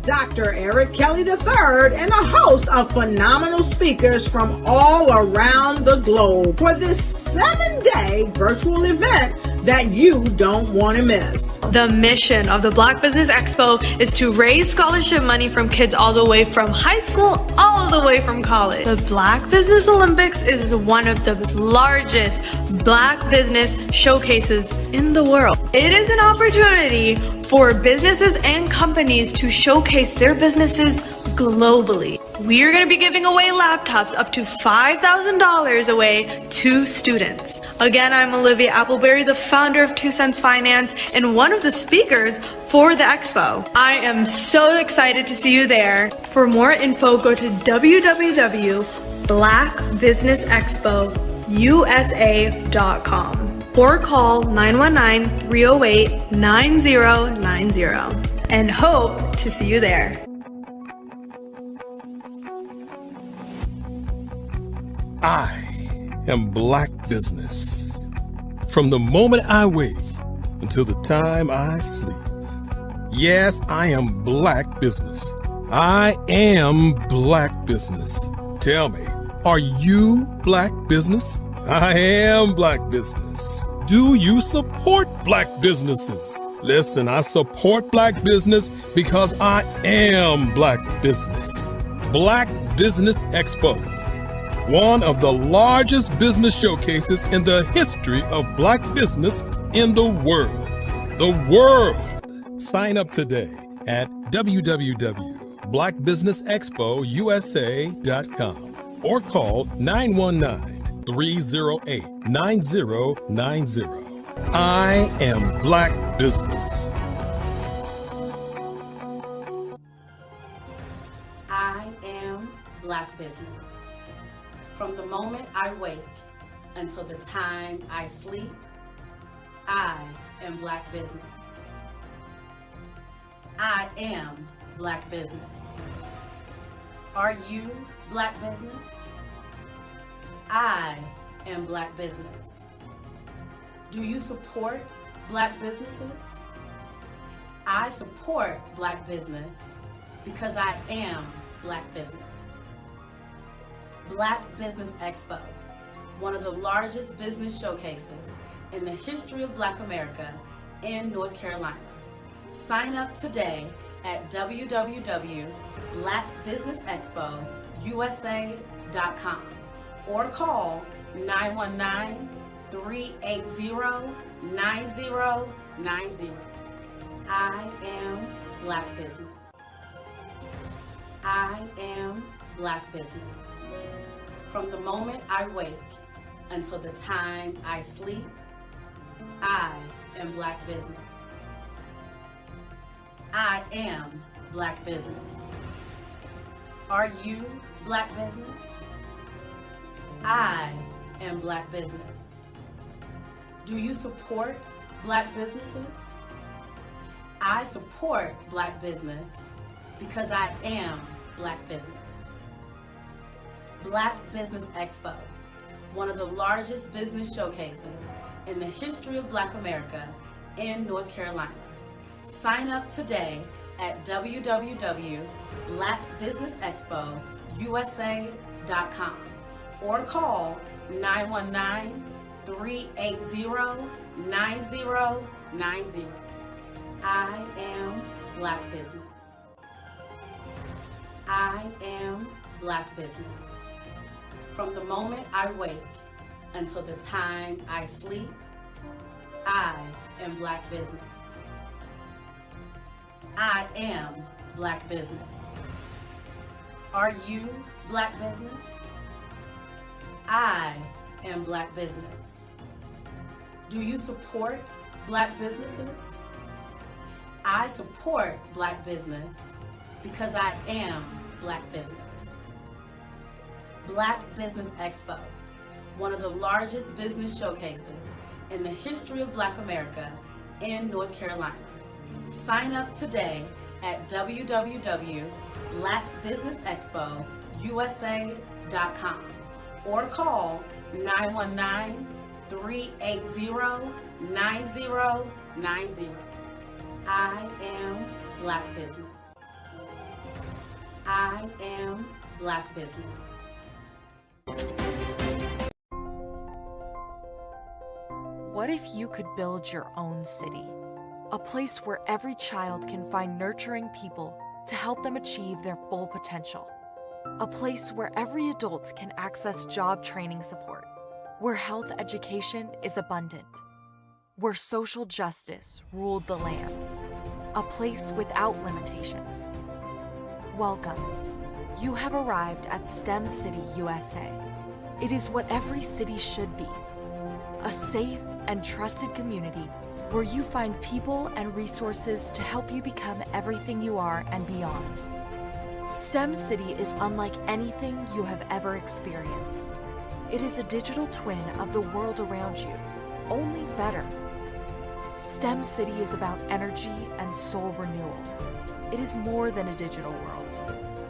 Dr. Eric Kelly III and a host of phenomenal speakers from all around the globe for this 7-day virtual event that you don't want to miss. The mission of the Black Business Expo is to raise scholarship money from kids all the way from high school all the way from college. The Black Business Olympics is one of the largest Black business showcases in the world. It is an opportunity for businesses and companies to showcase their businesses globally. We are going to be giving away laptops up to $5,000 away to students. Again, I'm Olivia Appleberry, the founder of 2 Cents Finance and one of the speakers for the expo. I am so excited to see you there. For more info, go to www.blackbusinessexpousa.com or call 919-308-9090 and hope to see you there. I am Black Business. From the moment I wake until the time I sleep. Yes, I am Black Business. I am Black Business. Tell me, are you Black Business? I am Black Business. Do you support Black businesses? Listen, I support Black business because I am Black Business. Black Business Expo, one of the largest business showcases in the history of Black business in the world. The world! Sign up today at www.blackbusinessexpousa.com or call 919-308-9090. I am Black Business. I am Black Business. From the moment I wake until the time I sleep, I am Black Business. I am Black Business. Are you Black Business? I am Black Business. Do you support Black businesses? I support Black business because I am Black business. Black Business Expo, one of the largest business showcases in the history of Black America in North Carolina. Sign up today at www.blackbusinessexpousa.com or call 919-380-9090. I am Black Business. I am Black Business. From the moment I wake until the time I sleep, I am Black Business. I am Black Business. Are you Black Business? I am Black Business. Do you support Black businesses? I support Black business because I am Black business. Black Business Expo, one of the largest business showcases in the history of Black America in North Carolina. Sign up today at www.blackbusinessexpousa.com or call 919-380-9090. I am Black Business. I am Black Business. From the moment I wake until the time I sleep, I am Black business. I am Black business. Are you Black business? I am Black business. Do you support Black businesses? I support Black business because I am Black business. Black Business Expo, one of the largest business showcases in the history of Black America in North Carolina. Sign up today at www.blackbusinessexpousa.com or call 919-380-9090. I am Black business. I am Black business. What if you could build your own city? A place where every child can find nurturing people to help them achieve their full potential. A place where every adult can access job training support. Where health education is abundant. Where social justice ruled the land. A place without limitations. Welcome. You have arrived at STEM City USA. It is what every city should be. A safe and trusted community where you find people and resources to help you become everything you are and beyond. STEM City is unlike anything you have ever experienced. It is a digital twin of the world around you, only better. STEM City is about energy and soul renewal. It is more than a digital world.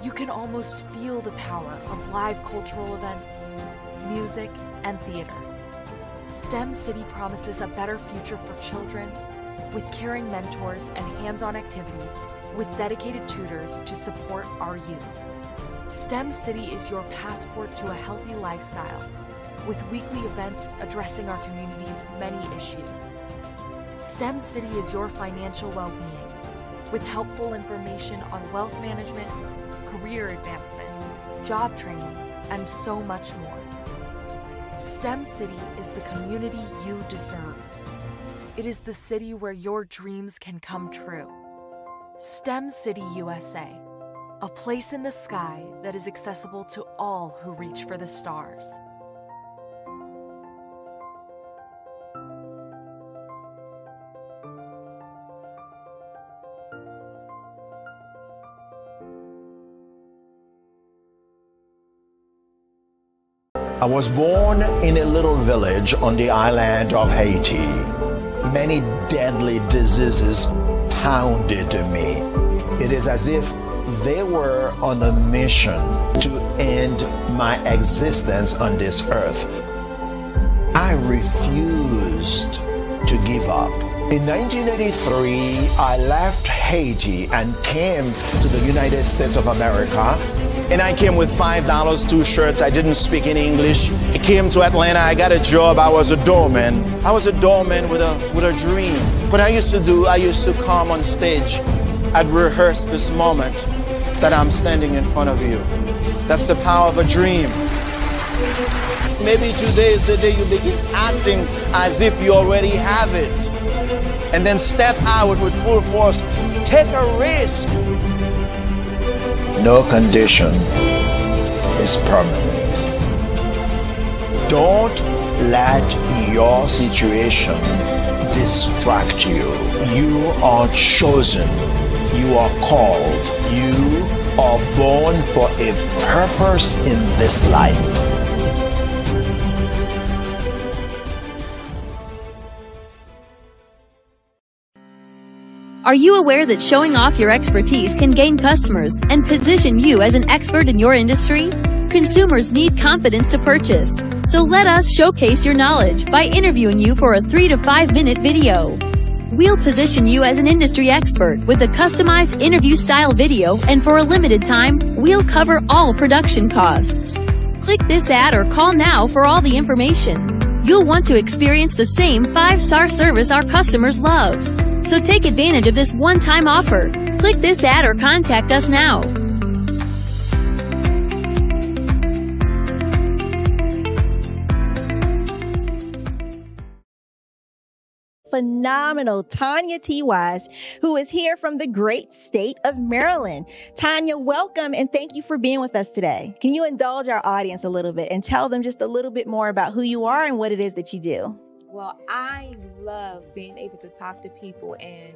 You can almost feel the power of live cultural events, music, and theater. STEM City promises a better future for children with caring mentors and hands-on activities with dedicated tutors to support our youth. STEM City is your passport to a healthy lifestyle with weekly events addressing our community's many issues. STEM City is your financial well-being with helpful information on wealth management, career advancement, job training, and so much more. STEM City is the community you deserve. It is the city where your dreams can come true. STEM City USA, a place in the sky that is accessible to all who reach for the stars. I was born in a little village on the island of Haiti. Many deadly diseases pounded me. It is as if they were on a mission to end my existence on this earth. I refused to give up. In 1983, I left Haiti and came to the United States of America. And I came with $5, 2 shirts. I didn't speak in English. I came to Atlanta. I got a job. I was a doorman. I was a doorman with a dream. What I used to do, I used to come on stage. I'd rehearse this moment that I'm standing in front of you. That's the power of a dream. Maybe today is the day you begin acting as if you already have it. And then step out with full force. Take a risk. No condition is permanent. Don't let your situation distract you. You are chosen. You are called. You are born for a purpose in this life. Are you aware that showing off your expertise can gain customers and position you as an expert in your industry? Consumers need confidence to purchase. So let us showcase your knowledge by interviewing you for a 3 to 5 minute video. We'll position you as an industry expert with a customized interview style video, and for a limited time, we'll cover all production costs. Click this ad or call now for all the information. You'll want to experience the same 5-star service our customers love. So take advantage of this one-time offer. Click this ad or contact us now. phenomenal Tanya T. Wise, who is here from the great state of Maryland. Tanya, welcome and thank you for being with us today. Can you indulge our audience a little bit and tell them just a little bit more about who you are and what it is that you do? Well, I love being able to talk to people and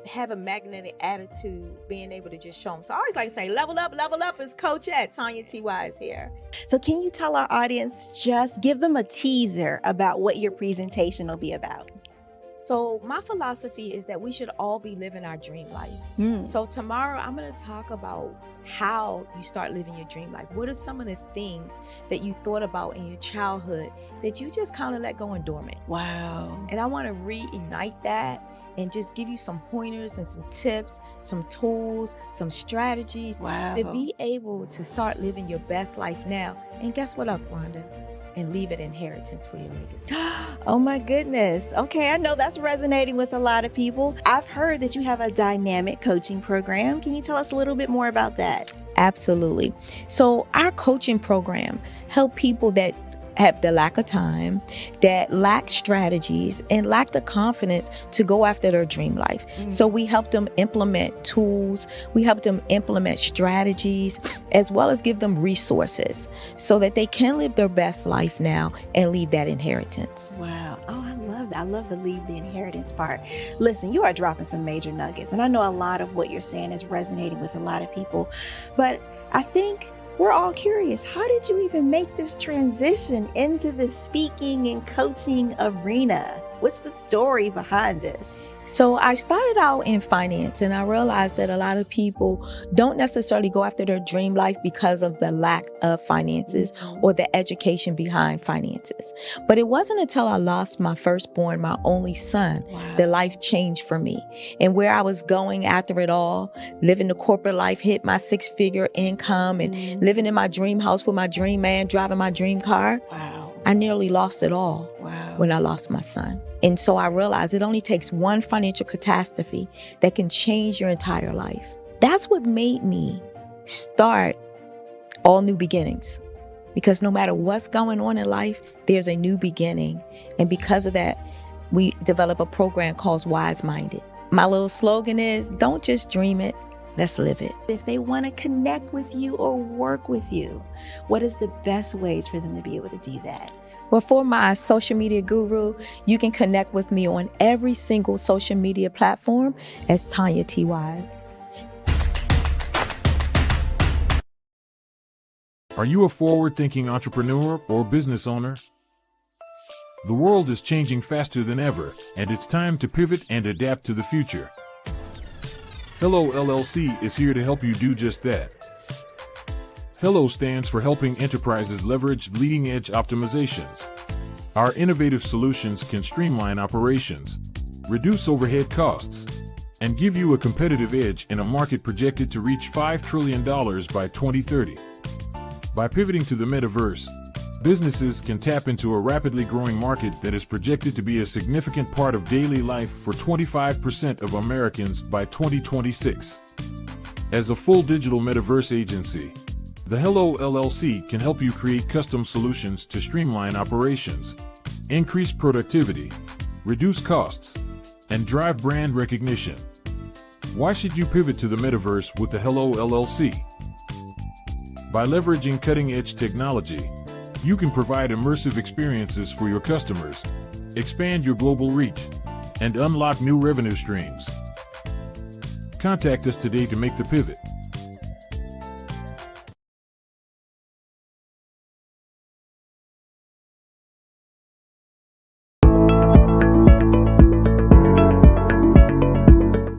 have a magnetic attitude, being able to just show them. So I always like to say, level up is Coach at Tanya T. Wise here. So can you tell our audience, just give them a teaser about what your presentation will be about? So my philosophy is that we should all be living our dream life. So tomorrow I'm going to talk about how you start living your dream life. What are some of the things that you thought about in your childhood that you just kind of let go and dormant? Wow. And I want to reignite that and just give you some pointers and some tips, some tools, some strategies to be able to start living your best life now. And guess what, Wanda? And leave an inheritance for your legacy. Oh my goodness. Okay, I know that's resonating with a lot of people. I've heard that you have a dynamic coaching program. Can you tell us a little bit more about that? Absolutely. So our coaching program help people that have the lack of time, that lack strategies, and lack the confidence to go after their dream life. So we help them implement tools, we help them implement strategies, as well as give them resources so that they can live their best life now and leave that inheritance. Wow. Oh, I love that. I love the leave the inheritance part. Listen, you are dropping some major nuggets, and I know a lot of what you're saying is resonating with a lot of people, but I think we're all curious. How did you even make this transition into the speaking and coaching arena? What's the story behind this? So I started out in finance, and I realized that a lot of people don't necessarily go after their dream life because of the lack of finances or the education behind finances. But it wasn't until I lost my firstborn, my only son, that life changed for me. And where I was going after it all, living the corporate life, hit my 6-figure income and living in my dream house with my dream man, driving my dream car. I nearly lost it all when I lost my son. And so I realized it only takes one financial catastrophe that can change your entire life. That's what made me start All New Beginnings. Because no matter what's going on in life, there's a new beginning. And because of that, we develop a program called Wise Minded. My little slogan is, don't just dream it, let's live it. If they want to connect with you or work with you, what is the best ways for them to be able to do that? Well, for my social media guru, you can connect with me on every single social media platform as Tanya T. Wise. Are you a forward-thinking entrepreneur or business owner? The world is changing faster than ever, and it's time to pivot and adapt to the future. Hello LLC is here to help you do just that. Hello stands for helping enterprises leverage leading-edge optimizations. Our innovative solutions can streamline operations, reduce overhead costs, and give you a competitive edge in a market projected to reach $5 trillion by 2030. By pivoting to the metaverse, businesses can tap into a rapidly growing market that is projected to be a significant part of daily life for 25% of Americans by 2026. As a full digital metaverse agency, the Hello LLC can help you create custom solutions to streamline operations, increase productivity, reduce costs, and drive brand recognition. Why should you pivot to the metaverse with the Hello LLC? By leveraging cutting-edge technology, you can provide immersive experiences for your customers, expand your global reach, and unlock new revenue streams. Contact us today to make the pivot.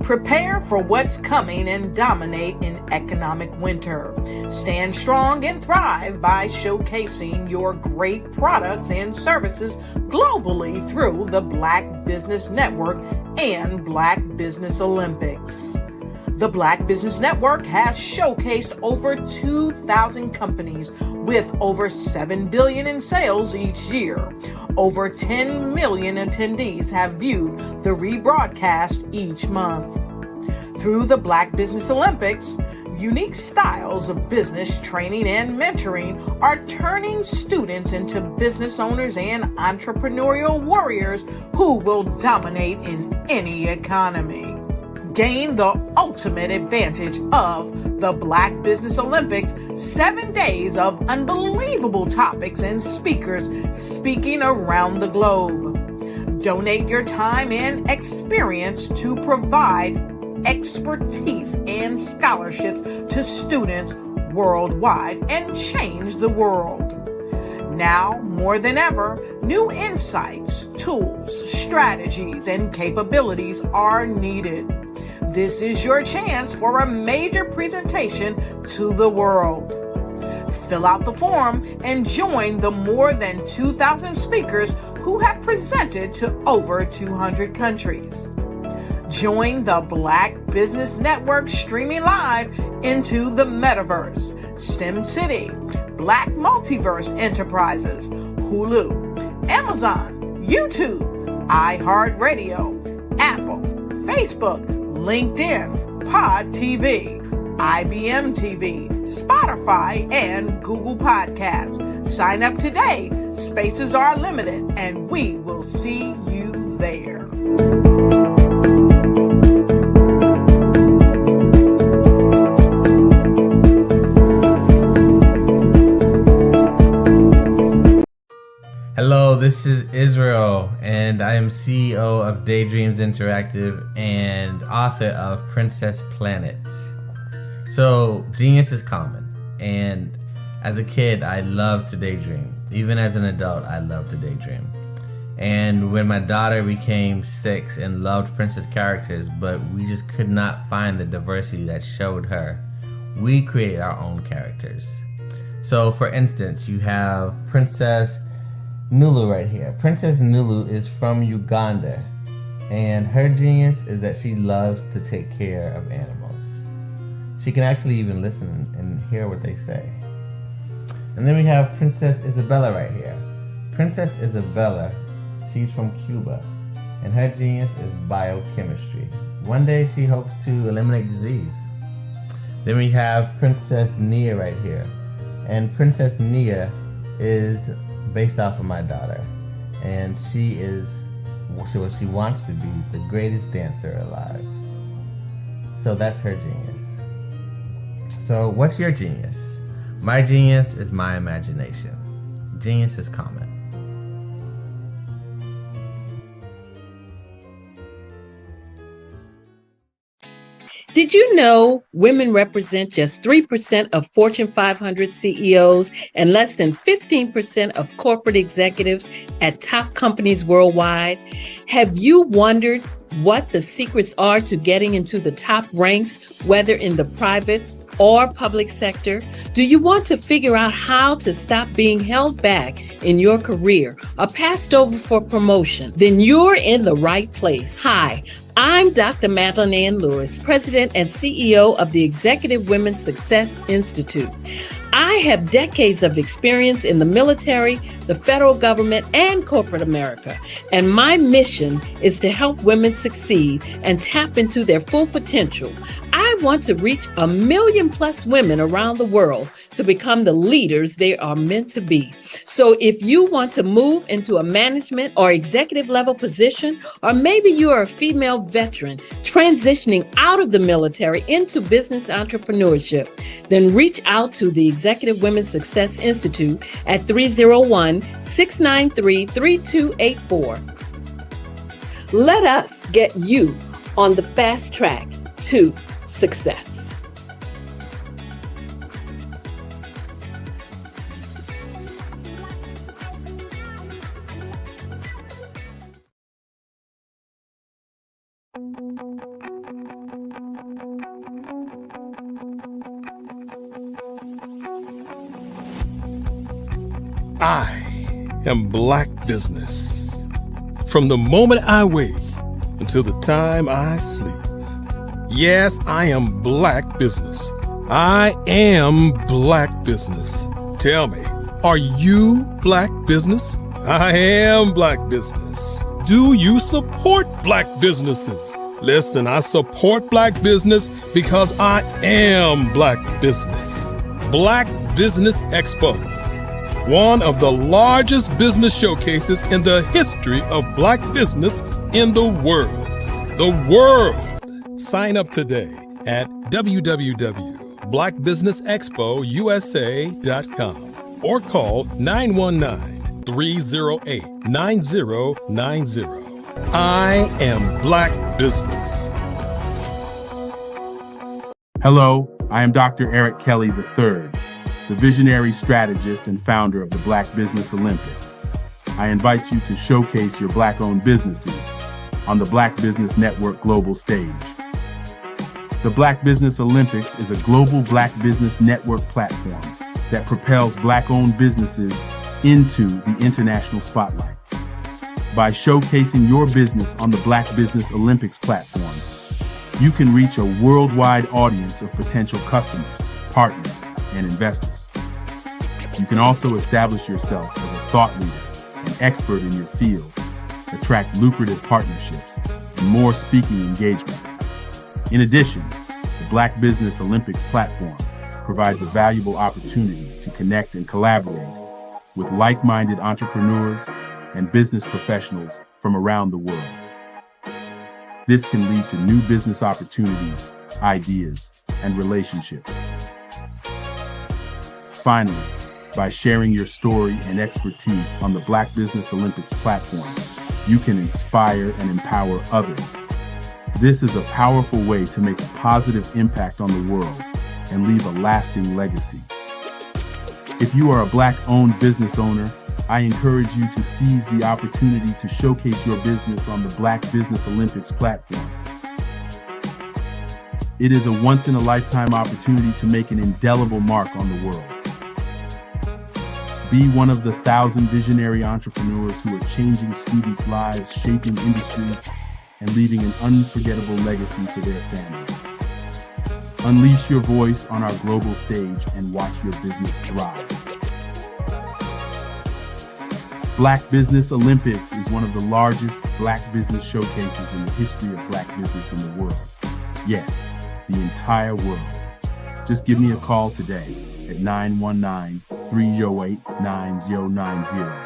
Prepare for what's coming and dominate in economic winter. Stand strong and thrive by showcasing your great products and services globally through the Black Business Network and Black Business Olympics. The Black Business Network has showcased over 2,000 companies with over $7 billion in sales each year. Over 10 million attendees have viewed the rebroadcast each month. Through the Black Business Olympics, Unique styles of business training and mentoring are turning students into business owners and entrepreneurial warriors who will dominate in any economy. Gain the ultimate advantage of the Black Business Olympics, 7 days of unbelievable topics and speakers speaking around the globe. Donate your time and experience to provide expertise and scholarships to students worldwide and change the world. Now, more than ever, new insights, tools, strategies, and capabilities are needed. This is your chance for a major presentation to the world. Fill out the form and join the more than 2,000 speakers who have presented to over 200 countries. Join the Black Business Network streaming live into the Metaverse, STEM City, Black Multiverse Enterprises, Hulu, Amazon, YouTube, iHeartRadio, Apple, Facebook, LinkedIn, Pod TV, IBM TV, Spotify, and Google Podcasts. Sign up today. Spaces are limited, and we will see you there. Hello, this is Israel, and I am CEO of Daydreams Interactive and author of Princess Planet. So, genius is common, and as a kid, I loved to daydream. Even as an adult, I loved to daydream. And when my daughter became 6 and loved princess characters, but we just could not find the diversity that showed her, we created our own characters. So, for instance, you have Princess Nulu right here. Princess Nulu is from Uganda, and her genius is that she loves to take care of animals. She can actually even listen and hear what they say. And then we have Princess Isabella right here. Princess Isabella, she's from Cuba, and her genius is biochemistry. One day she hopes to eliminate disease. Then we have Princess Nia right here, and Princess Nia is based off of my daughter, and she is what she wants to be, the greatest dancer alive. So that's her genius. So what's your genius? My genius is my imagination. Genius is common. Did you know women represent just 3% of Fortune 500 CEOs and less than 15% of corporate executives at top companies worldwide? Have you wondered what the secrets are to getting into the top ranks, whether in the private or public sector? Do you want to figure out how to stop being held back in your career or passed over for promotion? Then you're in the right place. Hi, I'm Dr. Madeline Ann Lewis, President and CEO of the Executive Women's Success Institute. I have decades of experience in the military, the federal government, and corporate America, and my mission is to help women succeed and tap into their full potential. I want to reach 1 million+ women around the world to become the leaders they are meant to be. So if you want to move into a management or executive level position, or maybe you are a female veteran transitioning out of the military into business entrepreneurship, then reach out to the Executive Women's Success Institute at 301-693-3284. Let us get you on the fast track to success. I am Black Business. From the moment I wake until the time I sleep. Yes, I am Black Business. I am Black Business. Tell me, are you Black Business? I am Black Business. Do you support Black businesses? Listen, I support Black business because I am Black business. Black Business Expo, one of the largest business showcases in the history of Black business in the world. The world! Sign up today at www.blackbusinessexpousa.com or call 919-308-9090. I am Black business. Hello, I am Dr. Eric Kelly III, the visionary strategist and founder of the Black Business Olympics. I invite you to showcase your Black-owned businesses on the Black Business Network global stage. The Black Business Olympics is a global Black Business Network platform that propels Black-owned businesses into the international spotlight. By showcasing your business on the Black Business Olympics platform, you can reach a worldwide audience of potential customers, partners, and investors. You can also establish yourself as a thought leader and expert in your field, attract lucrative partnerships, and more speaking engagements. In addition, the Black Business Olympics platform provides a valuable opportunity to connect and collaborate with like-minded entrepreneurs and business professionals from around the world. This can lead to new business opportunities, ideas, and relationships. Finally, by sharing your story and expertise on the Black Business Olympics platform, you can inspire and empower others. This is a powerful way to make a positive impact on the world and leave a lasting legacy. If you are a Black-owned business owner, I encourage you to seize the opportunity to showcase your business on the Black Business Olympics platform. It is a once-in-a-lifetime opportunity to make an indelible mark on the world. Be one of the 1,000 visionary entrepreneurs who are changing students' lives, shaping industries, and leaving an unforgettable legacy for their families. Unleash your voice on our global stage and watch your business thrive. Black Business Olympics is one of the largest Black business showcases in the history of Black business in the world. Yes, the entire world. Just give me a call today at 919-308-9090.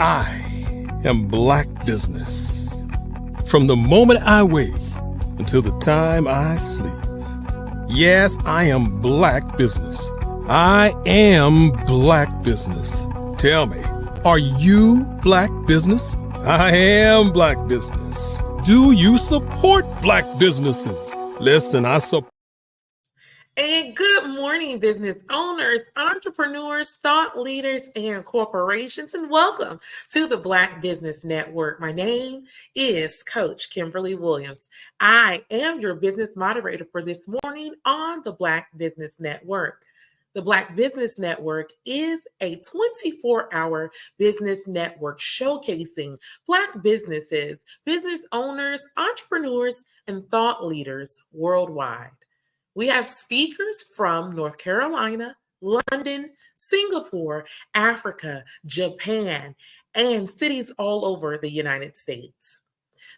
I am Black business. From the moment I wake until the time I sleep. Yes, I am Black business. I am Black business. Tell me, are you Black business? I am Black business. Do you support Black businesses? Listen, I support. And good morning, business owners, entrepreneurs, thought leaders, and corporations, and welcome to the Black Business Network. My name is Coach Kimberly Williams. I am your business moderator for this morning on the Black Business Network. The Black Business Network is a 24-hour business network showcasing Black businesses, business owners, entrepreneurs, and thought leaders worldwide. We have speakers from North Carolina, London, Singapore, Africa, Japan, and cities all over the United States.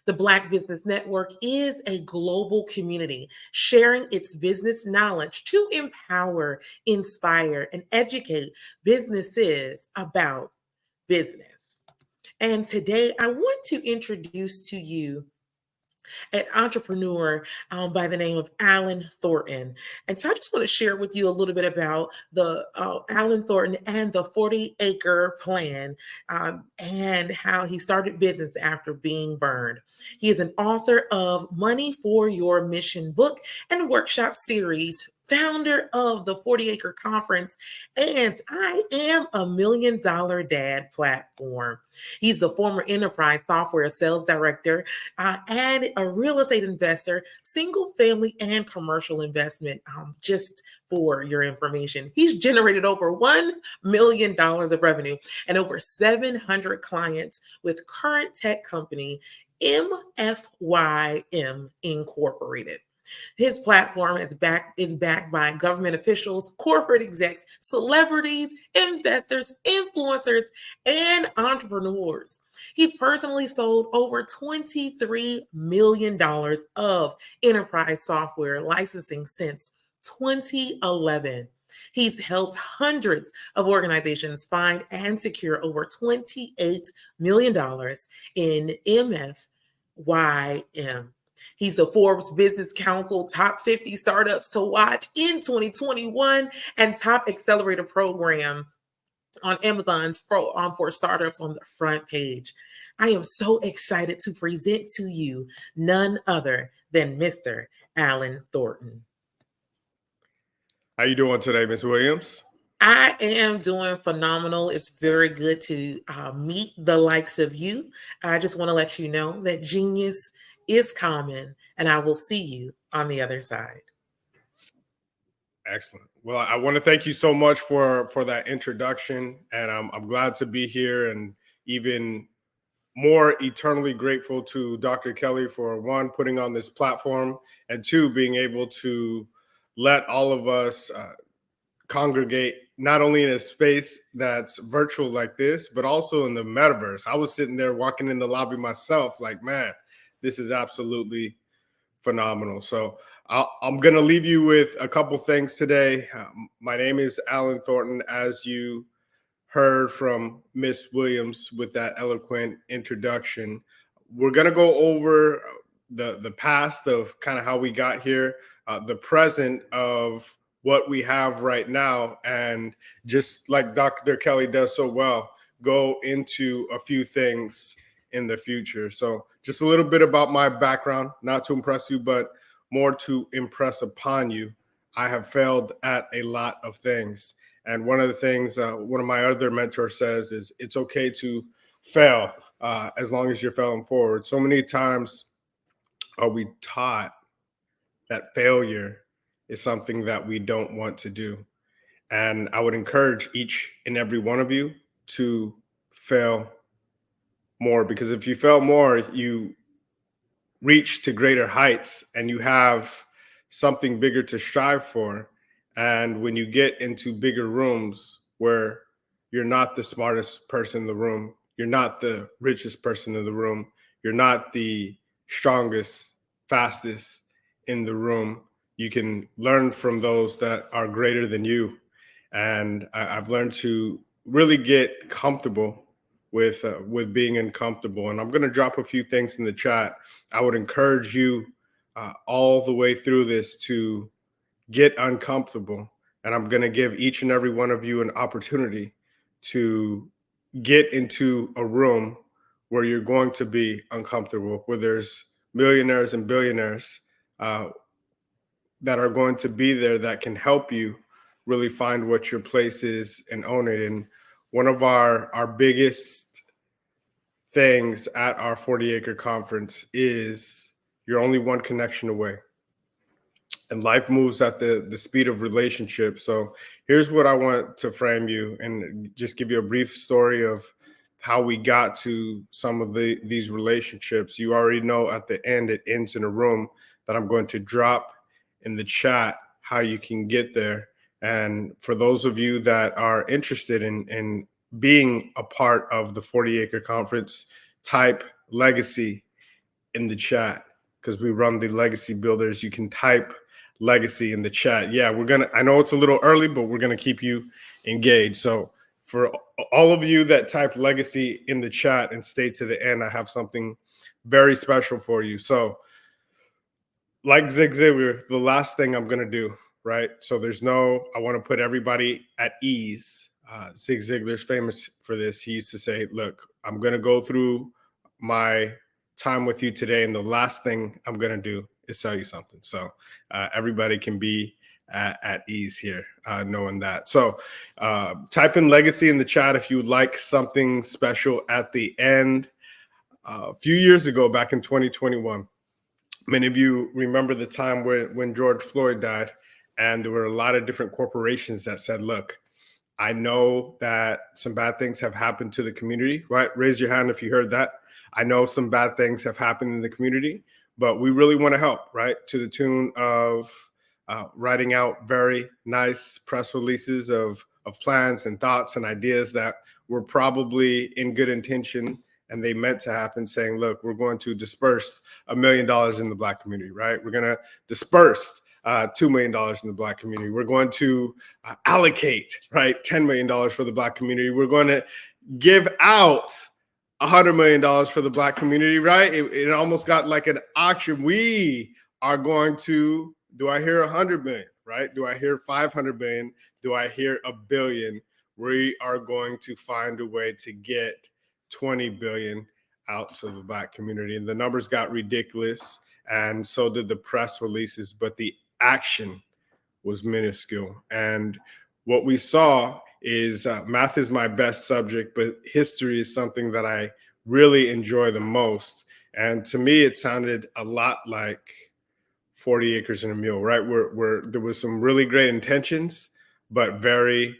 The Black Business Network is a global community sharing its business knowledge to empower, inspire, and educate businesses about business. And today I want to introduce to you an entrepreneur by the name of Alan Thornton. And so I just want to share with you a little bit about the Alan Thornton and the 40-acre plan and how he started business after being burned. He is an author of Money for Your Mission book and workshop series, founder of the 40-acre conference, and I Am a $1 Million Dad platform. He's a former enterprise software sales director and a real estate investor, single family and commercial investment. Just for your information, he's generated over $1 million of revenue and over 700 clients with current tech company MFYM Incorporated. His platform is backed by government officials, corporate execs, celebrities, investors, influencers, and entrepreneurs. He's personally sold over $23 million of enterprise software licensing since 2011. He's helped hundreds of organizations find and secure over $28 million in MFYM. He's the Forbes Business Council Top 50 Startups to Watch in 2021 and Top Accelerator Program on Amazon's for startups on the front page. I am so excited to present to you none other than Mr. Alan Thornton. How you doing today, Ms. Williams? I am doing phenomenal. It's very good to meet the likes of you. I just want to let you know that genius is common, and I will see you on the other side. Excellent. Well, I want to thank you so much for that introduction, and I'm glad to be here, and even more eternally grateful to Dr. Kelly for, one, putting on this platform, and two, being able to let all of us congregate not only in a space that's virtual like this, but also in the metaverse. I was sitting there walking in the lobby myself like, man, this is absolutely phenomenal. So I'm going to leave you with a couple things today. My name is Alan Thornton, as you heard from Miss Williams with that eloquent introduction. We're going to go over the past of kind of how we got here, the present of what we have right now, and just like Dr. Kelly does so well, go into a few things in the future. So just a little bit about my background, not to impress you, but more to impress upon you. I have failed at a lot of things. And one of the things one of my other mentors says is it's okay to fail as long as you're failing forward. So many times are we taught that failure is something that we don't want to do. And I would encourage each and every one of you to fail more, because if you fail more, you reach to greater heights and you have something bigger to strive for. And when you get into bigger rooms where you're not the smartest person in the room, you're not the richest person in the room, you're not the strongest, fastest in the room, you can learn from those that are greater than you. And I've learned to really get comfortable with being uncomfortable. And I'm going to drop a few things in the chat. I would encourage you all the way through this to get uncomfortable. And I'm going to give each and every one of you an opportunity to get into a room where you're going to be uncomfortable, where there's millionaires and billionaires that are going to be there that can help you really find what your place is and own it. And one of our biggest things at our 40-acre conference is you're only one connection away. And life moves at the speed of relationships. So here's what I want to frame you and just give you a brief story of how we got to some of these relationships. You already know at the end, it ends in a room that I'm going to drop in the chat how you can get there. And for those of you that are interested in being a part of the 40-acre conference, type legacy in the chat, because we run the legacy builders. You can type legacy in the chat. Yeah, I know it's a little early, but we're gonna keep you engaged. So For all of you that type legacy in the chat and stay to the end, I have something very special for you. So, like Zig Ziglar, the last thing I'm going to do, right? So I want to put everybody at ease. Zig Ziglar's famous for this. He used to say, look, I'm going to go through my time with you today, and the last thing I'm going to do is sell you something. So everybody can be at ease here, knowing that. So type in legacy in the chat if you would like something special at the end. A few years ago, back in 2021, many of you remember the time when George Floyd died, and there were a lot of different corporations that said, look, I know that some bad things have happened to the community, right? Raise your hand if you heard that. I know some bad things have happened in the community, but we really want to help, right? To the tune of writing out very nice press releases of plans and thoughts and ideas that were probably in good intention and they meant to happen, saying, look, we're going to disperse $1 million in the Black community, right? We're going to disperse $2 million in the Black community. We're going to allocate, right, $10 million for the Black community. We're going to give out $100 million for the Black community, right? It almost got like an auction. We are going to, do I hear 100 million, right? Do I hear 500 million? Do I hear $1 billion? We are going to find a way to get 20 billion out to the Black community. And the numbers got ridiculous, and so did the press releases, but the action was minuscule. And what we saw is math is my best subject, but history is something that I really enjoy the most. And to me, it sounded a lot like 40 acres and a mule, right? Where there was some really great intentions, but very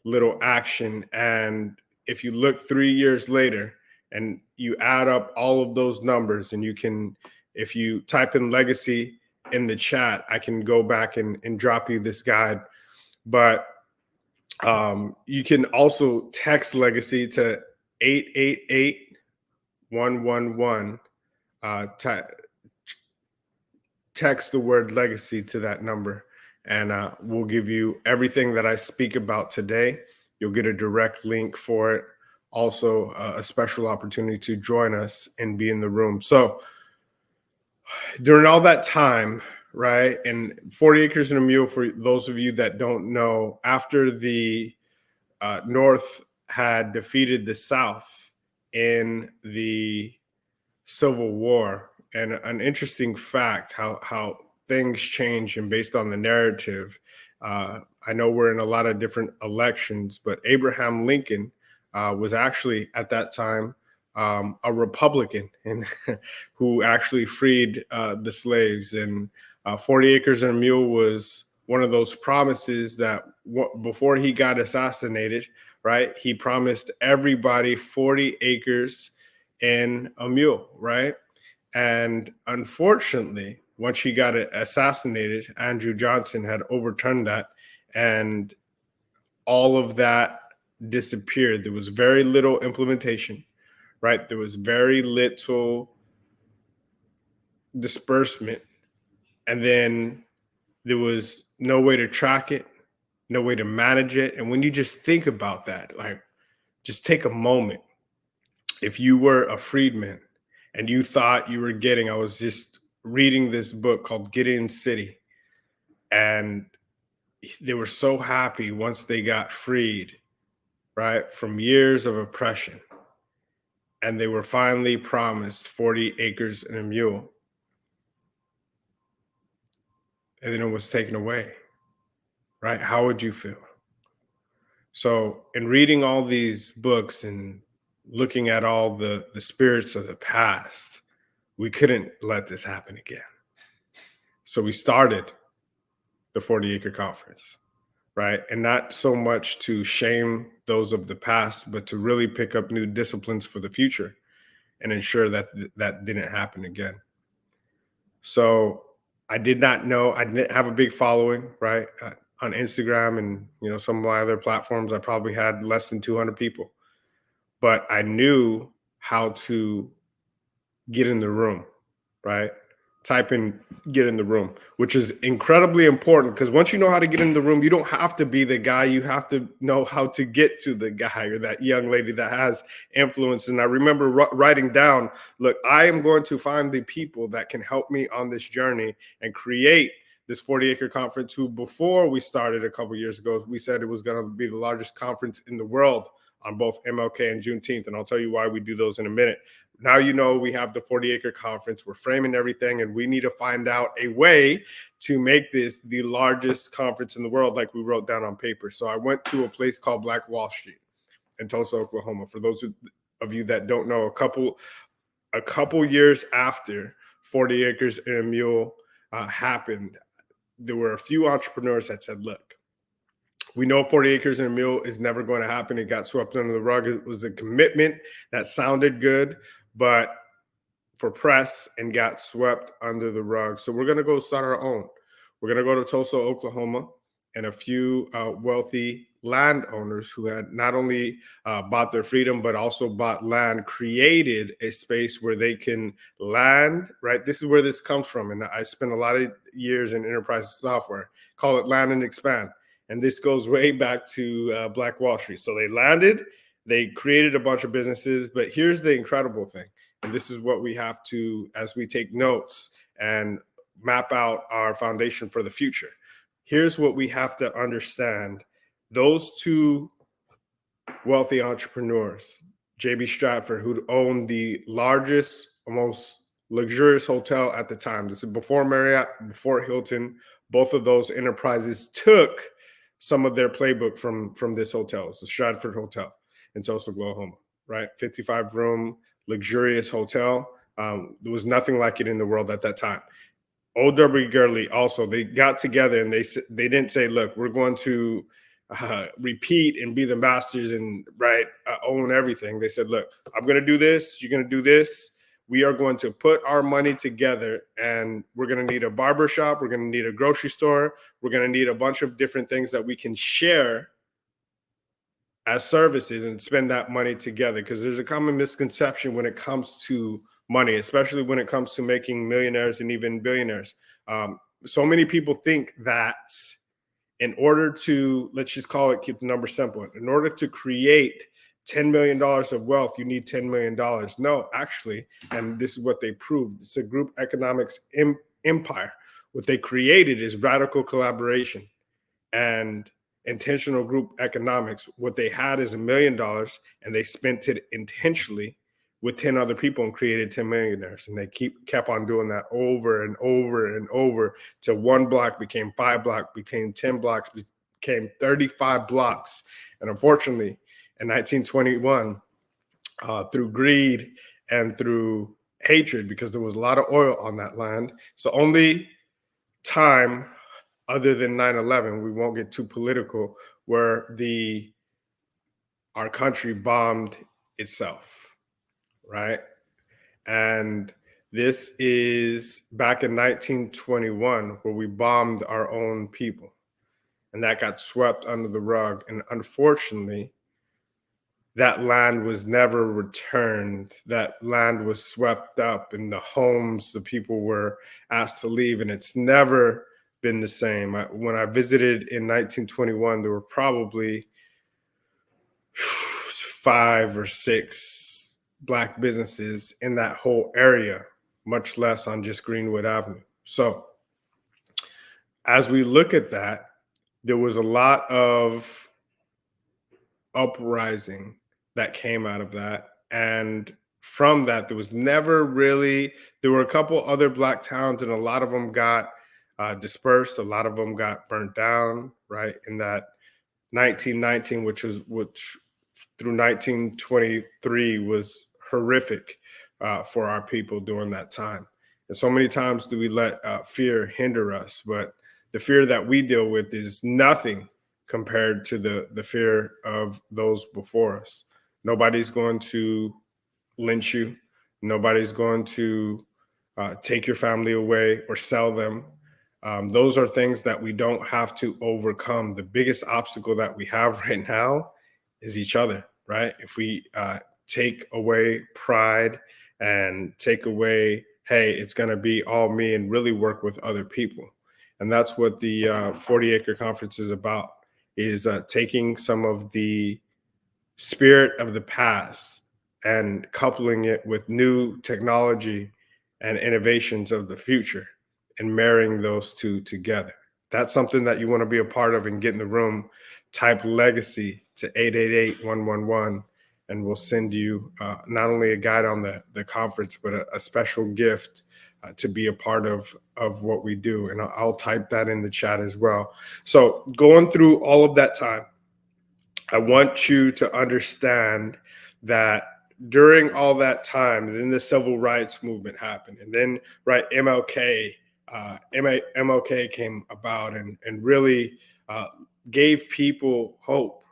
little action. And if you look 3 years later and you add up all of those numbers, and you can, if you type in legacy in the chat, I can go back and drop you this guide. But you can also text legacy to 888-111. Text the word legacy to that number, and we'll give you everything that I speak about today. You'll get a direct link for it. Also, a special opportunity to join us and be in the room. So during all that time, right, and 40 acres and a mule, for those of you that don't know, after the North had defeated the South in the Civil War, and an interesting fact, how things change and based on the narrative. I know we're in a lot of different elections, but Abraham Lincoln was actually at that time a Republican, and who actually freed the slaves. And 40 acres and a mule was one of those promises that before he got assassinated, right, he promised everybody 40 acres and a mule, right? And unfortunately, once he got assassinated, Andrew Johnson had overturned that, and all of that disappeared. There was very little implementation, right? There was very little disbursement, and then there was no way to track it, no way to manage it. And when you just think about that, like, just take a moment. If you were a freedman and you thought you were getting, I was just reading this book called Gideon City, and they were so happy once they got freed, right, from years of oppression. And they were finally promised 40 acres and a mule. And then it was taken away, right? How would you feel? So in reading all these books and looking at all the spirits of the past, we couldn't let this happen again. So we started the 40 Acre Conference, right? And not so much to shame those of the past, but to really pick up new disciplines for the future and ensure that that didn't happen again. So I did not know, I didn't have a big following, right? On Instagram and, some of my other platforms, I probably had less than 200 people. But I knew how to get in the room, right? type in get in the room, which is incredibly important because once you know how to get in the room, you don't have to be the guy. You have to know how to get to the guy or that young lady that has influence. And I remember writing down, look, I am going to find the people that can help me on this journey and create this 40-acre conference, who before we started a couple years ago, we said it was going to be the largest conference in the world on both MLK and Juneteenth. And I'll tell you why we do those in a minute. Now, you know, we have the 40-acre conference, we're framing everything, and we need to find out a way to make this the largest conference in the world, like we wrote down on paper. So I went to a place called Black Wall Street in Tulsa, Oklahoma. For those of you that don't know, a couple years after 40 Acres and a Mule happened, there were a few entrepreneurs that said, look, we know 40 Acres and a Mule is never going to happen. It got swept under the rug. It was a commitment that sounded good, but for press, and got swept under the rug. So we're going to go start our own. We're going to go to Tulsa, Oklahoma, and a few wealthy landowners who had not only bought their freedom, but also bought land, created a space where they can land, right? This is where this comes from. And I spent a lot of years in enterprise software, call it land and expand. And this goes way back to Black Wall Street. So they landed, they created a bunch of businesses, but here's the incredible thing. And this is what we have to, as we take notes and map out our foundation for the future. Here's what we have to understand. Those two wealthy entrepreneurs, J.B. Stratford, who owned the largest, most luxurious hotel at the time. This is before Marriott, before Hilton. Both of those enterprises took some of their playbook from this hotel. It's the Stratford Hotel in Tulsa, Oklahoma, right? 55-room, luxurious hotel. There was nothing like it in the world at that time. O.W. Gurley also, they got together and they didn't say, look, we're going to repeat and be the masters and own everything. They said, look, I'm going to do this. You're going to do this. We are going to put our money together, and we're going to need a barber shop. We're going to need a grocery store. We're going to need a bunch of different things that we can share as services and spend that money together. Because there's a common misconception when it comes to money, especially when it comes to making millionaires and even billionaires. So many people think that in order to, let's just call it, keep the number simple, in order to create $10 million of wealth, you need $10 million. No, actually, and this is what they proved. It's a group economics empire. What they created is radical collaboration and intentional group economics. What they had is $1 million, and they spent it intentionally with 10 other people and created 10 millionaires. And they kept on doing that over and over and over till one block became 5 blocks, became 10 blocks, became 35 blocks. And unfortunately, in 1921, through greed and through hatred, because there was a lot of oil on that land. So only time other than 9/11, we won't get too political, where our country bombed itself, right? And this is back in 1921, where we bombed our own people, and that got swept under the rug. And unfortunately, that land was never returned. That land was swept up, and the homes, the people were asked to leave, and it's never been the same. When I visited in 1921, there were probably 5 or 6 Black businesses in that whole area, much less on just Greenwood Avenue. So as we look at that, there was a lot of uprising that came out of that. And from that, there was never really, there were a couple other Black towns, and a lot of them got dispersed. A lot of them got burnt down, right? In that 1919, which through 1923 was horrific for our people during that time. And so many times do we let fear hinder us, but the fear that we deal with is nothing compared to the fear of those before us. Nobody's going to lynch you. Nobody's going to take your family away or sell them. Those are things that we don't have to overcome. The biggest obstacle that we have right now is each other, right? If we take away pride and take away hey, it's going to be all me and really work with other people. And that's what the 40 Acre Conference is about, is taking some of the spirit of the past and coupling it with new technology and innovations of the future and marrying those two together. That's something that you want to be a part of and get in the room. Type legacy to 888-111, and we'll send you not only a guide on the conference, but a special gift to be a part of what we do. And I'll type that in the chat as well. So going through all of that time, I want you to understand that during all that time, then the civil rights movement happened, and then MLK came about and really gave people hope.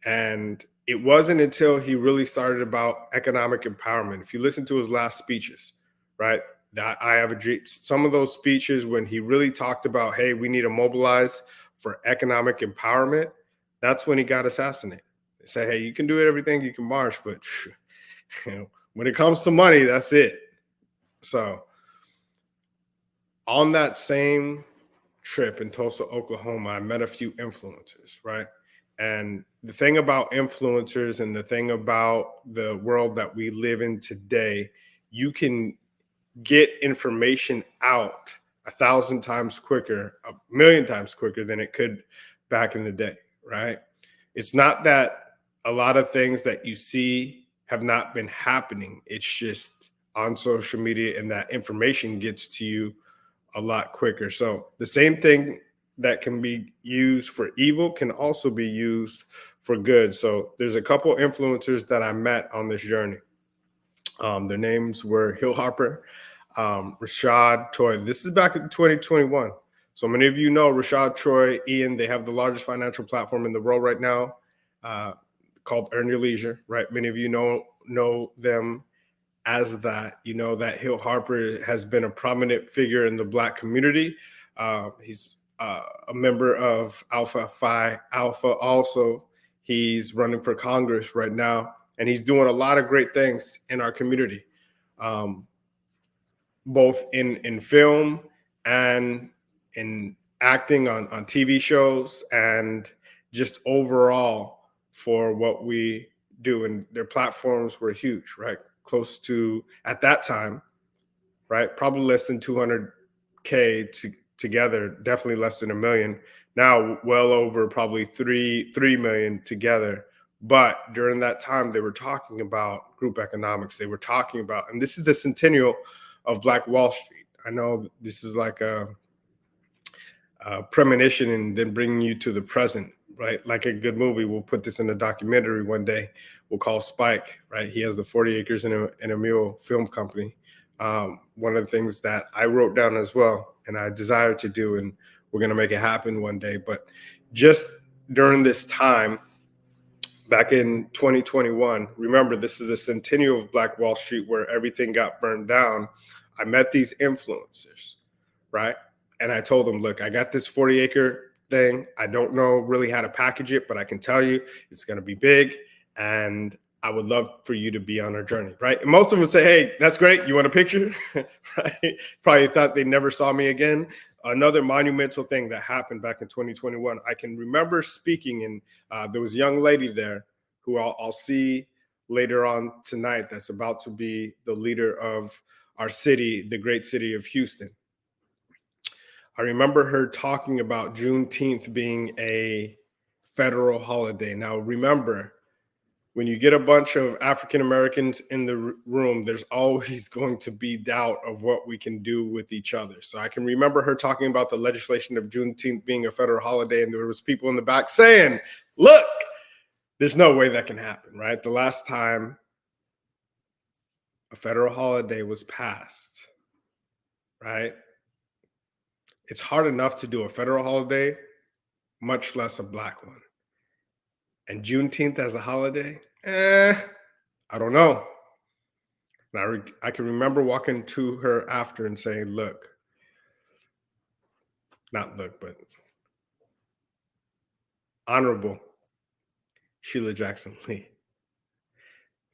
And it wasn't until he really started about economic empowerment. If you listen to his last speeches, right, that I have a dream, some of those speeches when he really talked about, hey, we need to mobilize for economic empowerment, that's when he got assassinated. They say, hey, you can do everything, you can march, but when it comes to money, that's it. So on that same trip in Tulsa, Oklahoma, I met a few influencers, right? And the thing about influencers and the thing about the world that we live in today, you can get information out 1,000 times quicker, 1,000,000 times quicker than it could back in the day, right? It's not that a lot of things that you see have not been happening. It's just on social media, and that information gets to you a lot quicker. So the same thing that can be used for evil can also be used for good. So there's a couple influencers that I met on this journey. Their names were Hill Harper, Rashad Troy. This is back in 2021. So many of you know Rashad, Troy, Ian. They have the largest financial platform in the world right now, called Earn Your Leisure, right? Many of you know them as that. You know that Hill Harper has been a prominent figure in the Black community. He's a member of Alpha Phi Alpha also. He's running for Congress right now, and he's doing a lot of great things in our community, both in film and in acting on TV shows, and just overall for what we do. And their platforms were huge, right? Close to, at that time, right, probably less than 200K together, definitely less than 1 million. Now, well over probably 3 million together. But during that time, they were talking about group economics. They were talking about, and this is the centennial of Black Wall Street. I know this is like a premonition and then bringing you to the present, right? Like a good movie. We'll put this in a documentary one day. We'll call Spike, right? He has the 40 Acres and a Mule film company. One of the things that I wrote down as well, and I desire to do, and we're going to make it happen one day. But just during this time, back in 2021, remember, this is the centennial of Black Wall Street, where everything got burned down. I met these influencers, right? And I told them, look, I got this 40 acre thing. I don't know really how to package it, but I can tell you it's going to be big. And I would love for you to be on our journey, right? And most of them would say, hey, that's great. You want a picture? Right? Probably thought they never saw me again. Another monumental thing that happened back in 2021, I can remember speaking, and there was a young lady there who I'll see later on tonight that's about to be the leader of our city, the great city of Houston. I remember her talking about Juneteenth being a federal holiday. Now, remember, when you get a bunch of African Americans in the room, there's always going to be doubt of what we can do with each other. So I can remember her talking about the legislation of Juneteenth being a federal holiday, and there was people in the back saying, look, there's no way that can happen, right? The last time a federal holiday was passed, right? It's hard enough to do a federal holiday, much less a Black one. And Juneteenth as a holiday, I don't know. I can remember walking to her after and saying, look, not look, but Honorable Sheila Jackson Lee,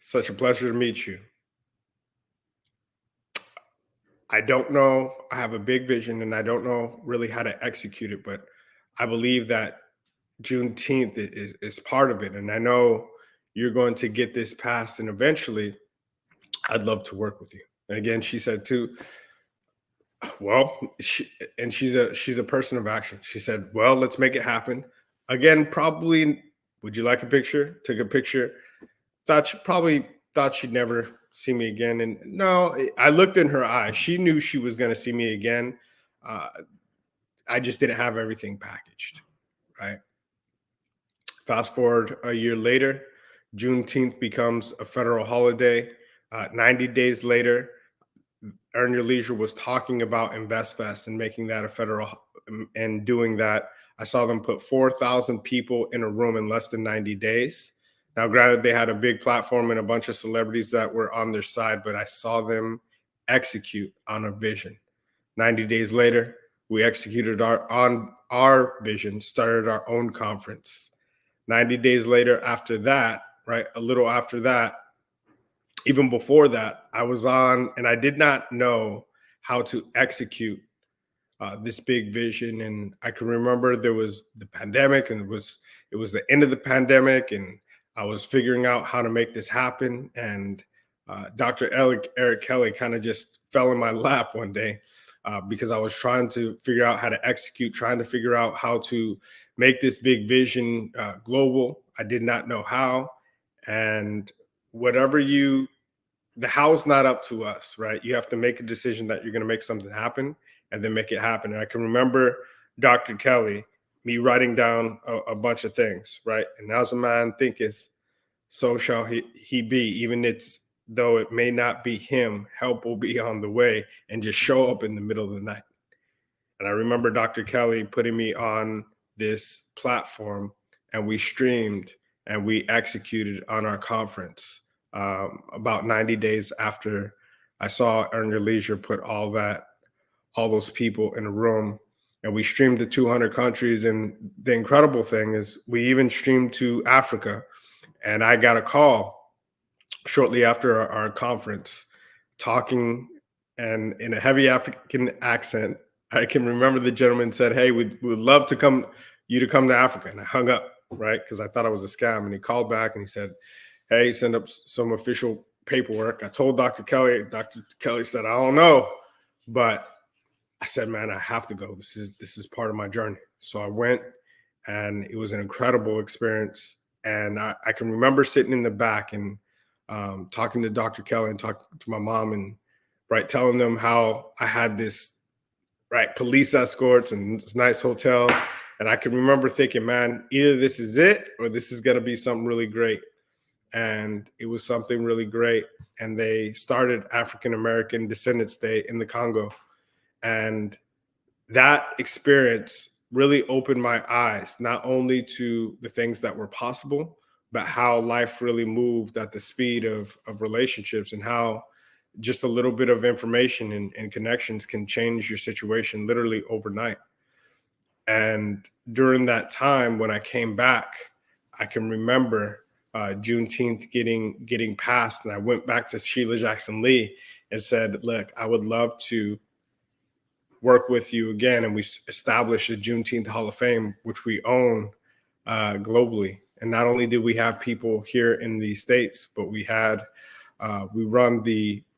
such a pleasure to meet you. I don't know. I have a big vision and I don't know really how to execute it, but I believe that Juneteenth is part of it. And I know you're going to get this passed and eventually I'd love to work with you. And again, she said too, well, she's a person of action. She said, well, let's make it happen. Again, probably, would you like a picture? Took a picture. Probably thought she'd never see me again. And no, I looked in her eyes. She knew she was going to see me again. I just didn't have everything packaged, right? Fast forward a year later, Juneteenth becomes a federal holiday. 90 days later, Earn Your Leisure was talking about InvestFest and making that a federal, and doing that. I saw them put 4,000 people in a room in less than 90 days. Now, granted, they had a big platform and a bunch of celebrities that were on their side, but I saw them execute on a vision. 90 days later, we executed on our vision, started our own conference. 90 days later after that, right, a little after that, even before that, I was on, and I did not know how to execute this big vision. And I can remember there was the pandemic, and it was the end of the pandemic, and I was figuring out how to make this happen. And Dr. Eric Kelly kind of just fell in my lap one day because I was trying to figure out how to execute, trying to figure out how to make this big vision global. I did not know how. And the how's not up to us, right? You have to make a decision that you're going to make something happen and then make it happen. And I can remember Dr. Kelly, me writing down a bunch of things, right? And as a man thinketh, so shall he be. Even though it may not be him, help will be on the way, and just show up in the middle of the night. And I remember Dr. Kelly putting me on this platform, and we streamed and we executed on our conference about 90 days after I saw Earn Your Leisure put all those people in a room, and we streamed to 200 countries. And the incredible thing is we even streamed to Africa. And I got a call shortly after our conference talking, and in a heavy African accent, I can remember the gentleman said, hey, we would love to come to Africa. And I hung up, right? Because I thought it was a scam. And he called back and he said, hey, send up some official paperwork. I told Dr. Kelly. Dr. Kelly said, I don't know. But I said, man, I have to go. This is part of my journey. So I went, and it was an incredible experience. And I can remember sitting in the back and talking to Dr. Kelly and talking to my mom, and right, telling them how I had this police escorts and this nice hotel. And I can remember thinking, man, either this is it or this is going to be something really great. And it was something really great. And they started African American Descendants Day in the Congo. And that experience really opened my eyes, not only to the things that were possible, but how life really moved at the speed of relationships, and how just a little bit of information and connections can change your situation literally overnight. And during that time, when I came back, I can remember Juneteenth getting passed, and I went back to Sheila Jackson Lee and said, look, I would love to work with you again. And we established the Juneteenth Hall of Fame, which we own globally. And not only did we have people here in the States, but we run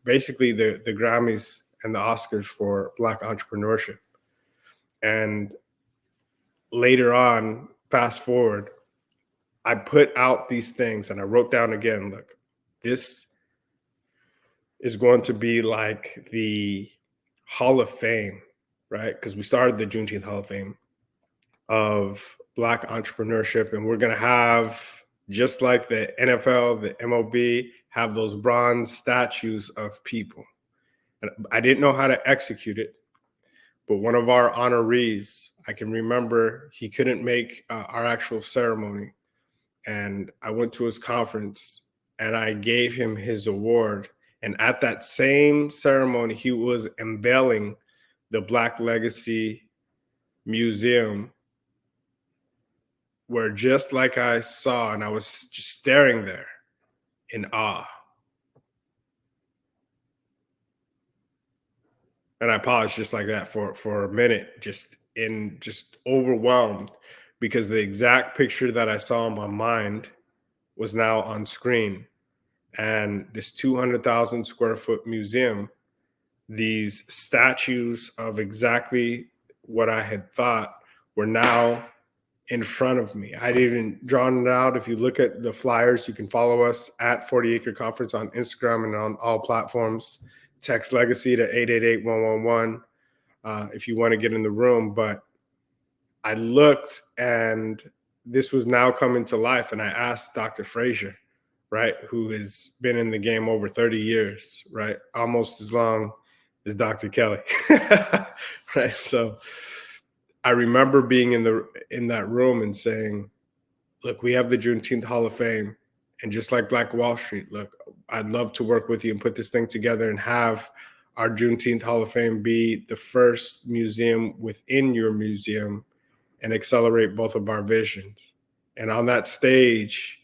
basically the Grammys and the Oscars for Black entrepreneurship. And later on, fast forward, I put out these things and I wrote down again, look, this is going to be like the Hall of Fame, right? Because we started the Juneteenth Hall of Fame of Black entrepreneurship. And we're going to have, just like the NFL, the MLB, have those bronze statues of people. And I didn't know how to execute it, but one of our honorees, I can remember he couldn't make our actual ceremony. And I went to his conference and I gave him his award. And at that same ceremony, he was unveiling the Black Legacy Museum, where just like I saw, and I was just staring there in awe. And I paused just like that for a minute, just overwhelmed, because the exact picture that I saw in my mind was now on screen. And this 200,000 square foot museum, these statues of exactly what I had thought were now in front of me. I'd even drawn it out. If you look at the flyers, you can follow us at 40 Acre Conference on Instagram and on all platforms. Text Legacy to 888-111 if you want to get in the room. But I looked, and this was now coming to life. And I asked Dr. Frazier, right, who has been in the game over 30 years, right, almost as long as Dr. Kelly, right? So I remember being in that room and saying, look, we have the Juneteenth Hall of Fame, and just like Black Wall Street, look, I'd love to work with you and put this thing together and have our Juneteenth Hall of Fame be the first museum within your museum and accelerate both of our visions. And on that stage,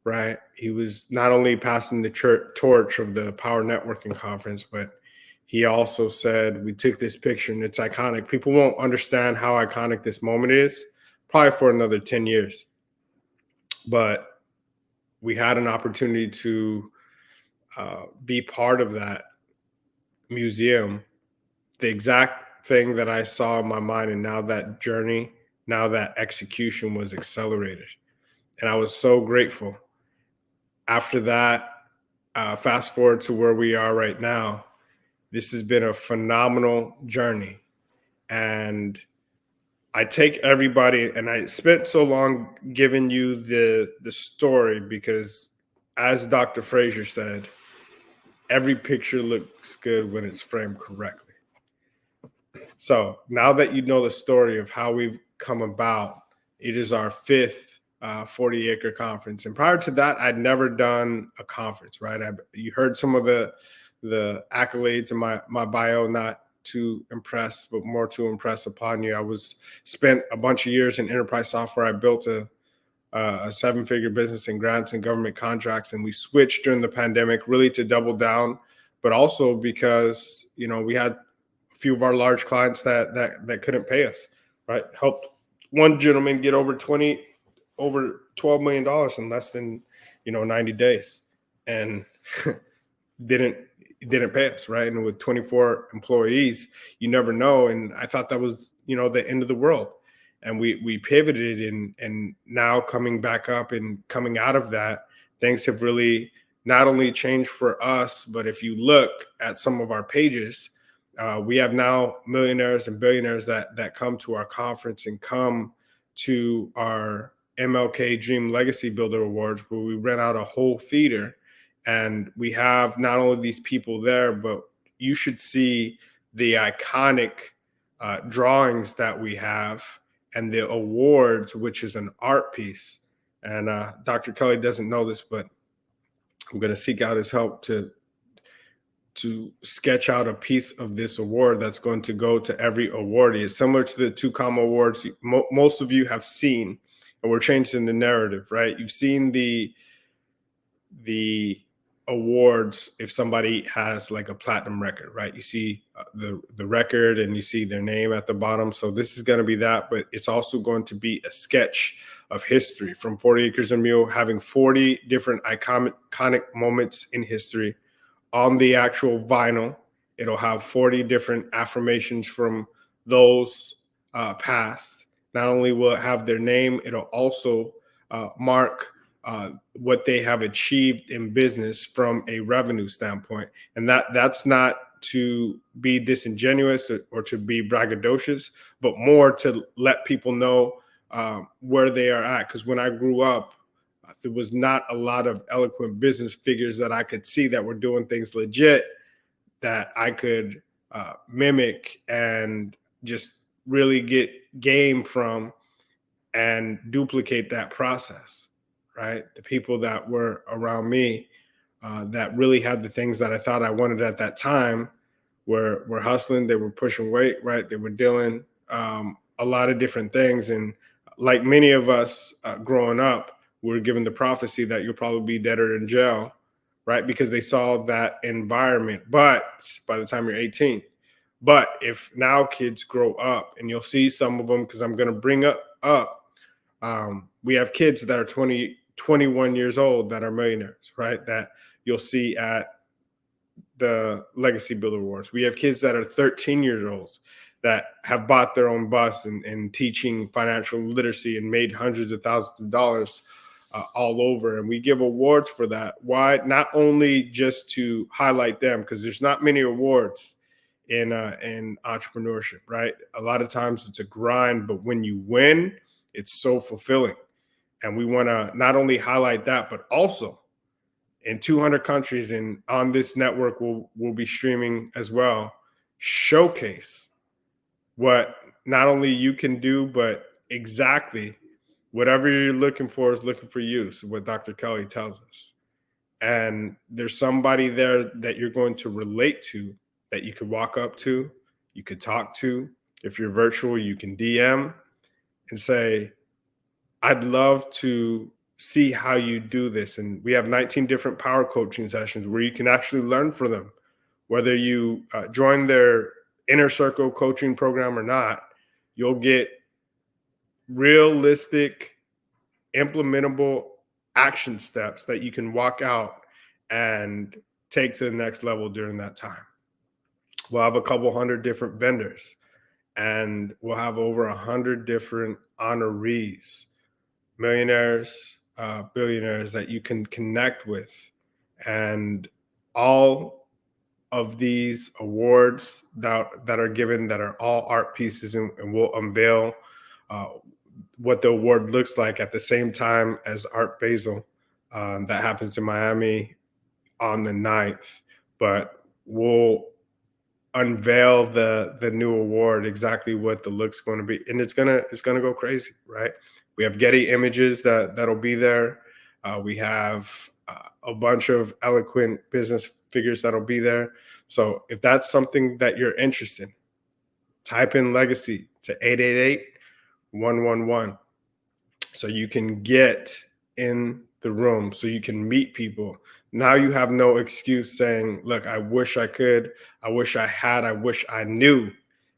right, he was not only passing the torch of the Power Networking Conference, but he also said, we took this picture and it's iconic. People won't understand how iconic this moment is, probably for another 10 years. But we had an opportunity to be part of that museum, the exact thing that I saw in my mind. And now that journey, now that execution was accelerated. And I was so grateful. After that, fast forward to where we are right now, this has been a phenomenal journey. And I take everybody, and I spent so long giving you the story because, as Dr. Frazier said, every picture looks good when it's framed correctly. So now that you know the story of how we've come about, it is our fifth 40 Acre Conference. And prior to that, I'd never done a conference, right? You heard some of the accolades in my bio, not to impress, but more to impress upon you. I spent a bunch of years in enterprise software. I built a 7-figure business in grants and government contracts, and we switched during the pandemic really to double down, but also because we had a few of our large clients that couldn't pay us, right? Helped one gentleman get over $12 million in less than 90 days, and didn't pay us, right? And with 24 employees, you never know. And I thought that was the end of the world. And we pivoted, and now coming back up and coming out of that, things have really not only changed for us, but if you look at some of our pages, we have now millionaires and billionaires that come to our conference and come to our MLK Dream Legacy Builder Awards, where we rent out a whole theater. And we have not only these people there, but you should see the iconic drawings that we have and the awards, which is an art piece. And Dr. Kelly doesn't know this, but I'm going to seek out his help to sketch out a piece of this award that's going to go to every awardee. It's similar to the 2 awards most of you have seen, and we're changing the narrative, right? You've seen the awards if somebody has like a platinum record, right? You see the record and you see their name at the bottom. So this is going to be that, but it's also going to be a sketch of history from 40 Acres and Mule, having 40 different iconic moments in history on the actual vinyl. It'll have 40 different affirmations from those past. Not only will it have their name, it'll also mark what they have achieved in business from a revenue standpoint. And that's not to be disingenuous or to be braggadocious, but more to let people know where they are at. Because when I grew up, there was not a lot of eloquent business figures that I could see that were doing things legit that I could mimic and just really get game from and duplicate that process. Right? The people that were around me that really had the things that I thought I wanted at that time were hustling. They were pushing weight, right? They were doing a lot of different things. And like many of us growing up, we were given the prophecy that you'll probably be dead or in jail, right? Because they saw that environment. But by the time you're 18, but if now kids grow up, and you'll see some of them, because I'm going to bring up we have kids that are 20, 21 years old that are millionaires, right? That you'll see at the Legacy Builder Awards. We have kids that are 13 years old that have bought their own bus and teaching financial literacy and made hundreds of thousands of dollars all over. And we give awards for that. Why? Not only just to highlight them, because there's not many awards in entrepreneurship, right? A lot of times it's a grind, but when you win, it's so fulfilling. And we want to not only highlight that, but also in 200 countries and on this network, we'll be streaming as well, showcase what not only you can do, but exactly whatever you're looking for is looking for you. So what Dr. Kelly tells us. And there's somebody there that you're going to relate to, that you could walk up to, you could talk to. If you're virtual, you can DM and say, I'd love to see how you do this. And we have 19 different power coaching sessions where you can actually learn from them, whether you join their inner circle coaching program or not. You'll get realistic, implementable action steps that you can walk out and take to the next level during that time. We'll have a couple hundred different vendors, and we'll have over 100 different honorees, millionaires, billionaires that you can connect with. And all of these awards that are given, that are all art pieces, and we'll unveil what the award looks like at the same time as Art Basel. That happens in Miami on the 9th. But we'll unveil the new award, exactly what the look's going to be. And it's gonna go crazy, right? We have Getty Images that'll be there. We have a bunch of eloquent business figures that'll be there. So if that's something that you're interested in, type in Legacy to 888-111 so you can get in the room, so you can meet people. Now you have no excuse saying, look, I wish I could, I wish I had, I wish I knew,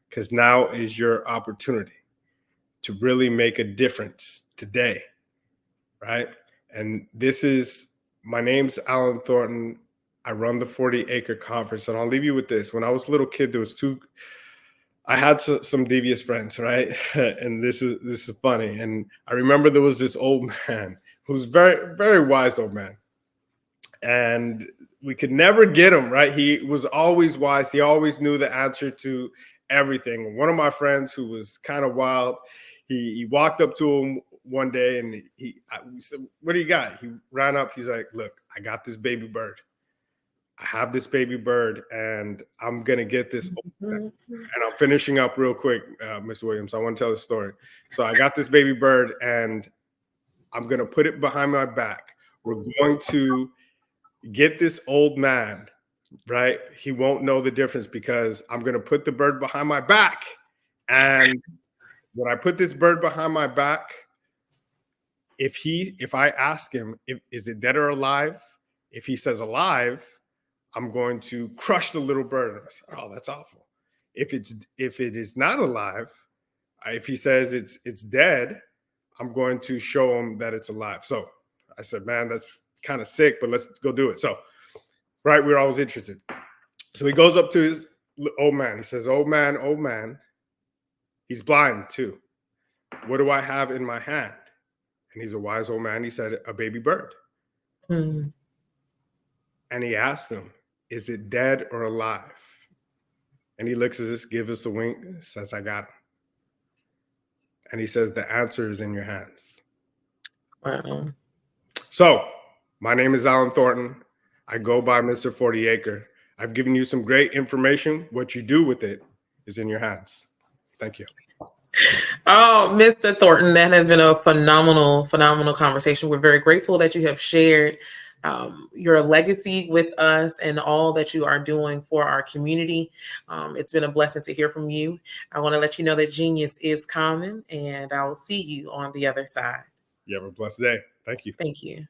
because now is your opportunity to really make a difference today, right? And my name's Alan Thornton. I run the 40 Acre Conference, and I'll leave you with this. When I was a little kid, I had some devious friends, right? And this is funny. And I remember there was this old man who's very, very wise old man. And we could never get him, right? He was always wise. He always knew the answer to everything. One of my friends who was kind of wild, he walked up to him one day and we said, what do you got? He ran up. He's like, look, I got this baby bird. I have this baby bird, and I'm going to get this. And I'm finishing up real quick, Mr. Williams. I want to tell the story. So I got this baby bird, and I'm going to put it behind my back. We're going to get this old man, right? He won't know the difference, because I'm going to put the bird behind my back. And when I put this bird behind my back, if I ask him, is it dead or alive? If he says alive, I'm going to crush the little bird. And I said, oh, that's awful. If it is not alive, if he says it's dead, I'm going to show him that it's alive. So I said, man, that's kind of sick, but let's go do it. So, right, we're always interested. So he goes up to his old man. He says, old man. He's blind too. What do I have in my hand? And he's a wise old man. He said, a baby bird. Mm-hmm. And he asked him, is it dead or alive? And he looks at us, gives us a wink, says, I got him. And he says, the answer is in your hands. Wow. So my name is Alan Thornton. I go by Mr. 40 Acre. I've given you some great information. What you do with it is in your hands. Thank you. Oh, Mr. Thornton, that has been a phenomenal conversation. We're very grateful that you have shared your legacy with us and all that you are doing for our community. It's been a blessing to hear from you. I want to let you know that genius is common, and I will see you on the other side. You have a blessed day. Thank you. Thank you.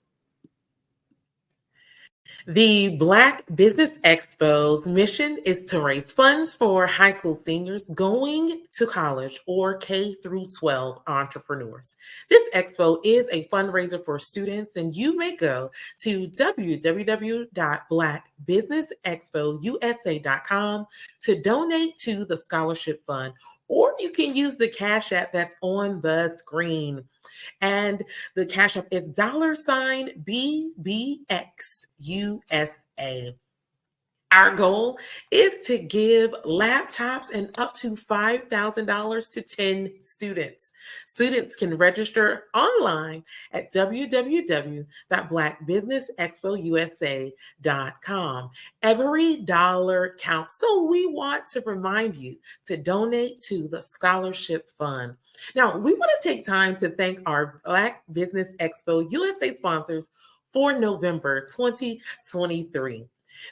The Black Business Expo's mission is to raise funds for high school seniors going to college or K through 12 entrepreneurs. This expo is a fundraiser for students, and you may go to www.blackbusinessexpousa.com to donate to the scholarship fund, or you can use the Cash App that's on the screen. And the Cash App is $BBXUSA. Our goal is to give laptops and up to $5,000 to 10 students. Students can register online at www.blackbusinessexpousa.com. Every dollar counts, so we want to remind you to donate to the scholarship fund. Now, we want to take time to thank our Black Business Expo USA sponsors for November 2023.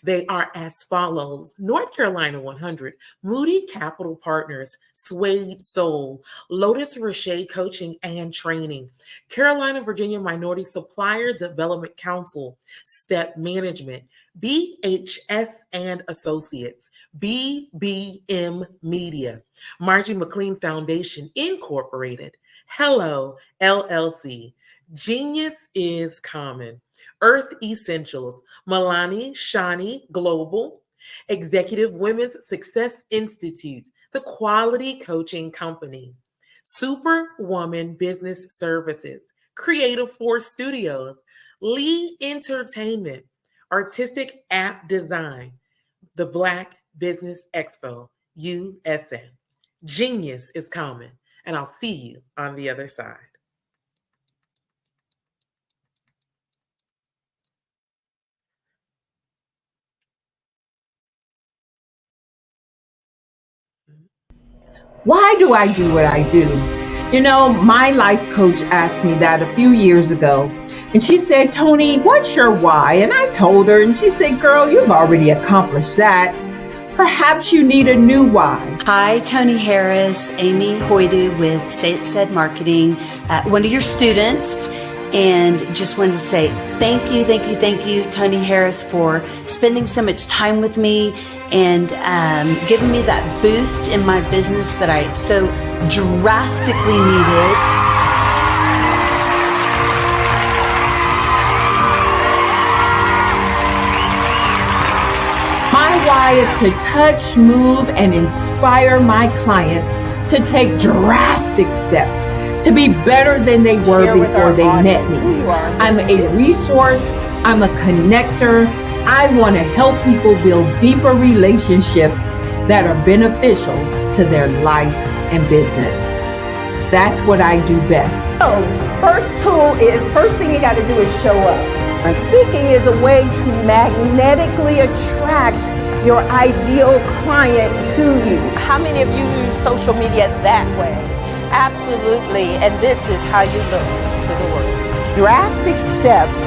They are as follows: North Carolina 100, Moody Capital Partners, Suede Soul, Lotus Rocher Coaching and Training, Carolina Virginia Minority Supplier Development Council, Step Management, BHS and Associates, BBM Media, Margie McLean Foundation Incorporated, Hello LLC, Genius is Common, Earth Essentials, Milani Shani Global, Executive Women's Success Institute, The Quality Coaching Company, Superwoman Business Services, Creative Force Studios, Lee Entertainment, Artistic App Design, the Black Business Expo USA. Genius is common, and I'll see you on the other side. Why do I do what I do? You know, my life coach asked me that a few years ago, and she said, Tony, what's your why? And I told her, and she said, girl, you've already accomplished that. Perhaps you need a new why. Hi, Tony Harris, Amy Hoydu with State Said Marketing, one of your students. And just wanted to say thank you, Tony Harris, for spending so much time with me and giving me that boost in my business that I so drastically needed. My why is to touch, move, and inspire my clients to take drastic steps to be better than they were before they met me. I'm a resource, I'm a connector. I want to help people build deeper relationships that are beneficial to their life and business. That's what I do best. So, first thing you got to do is show up. And speaking is a way to magnetically attract your ideal client to you. How many of you use social media that way? Absolutely, and this is how you look to the world. Drastic steps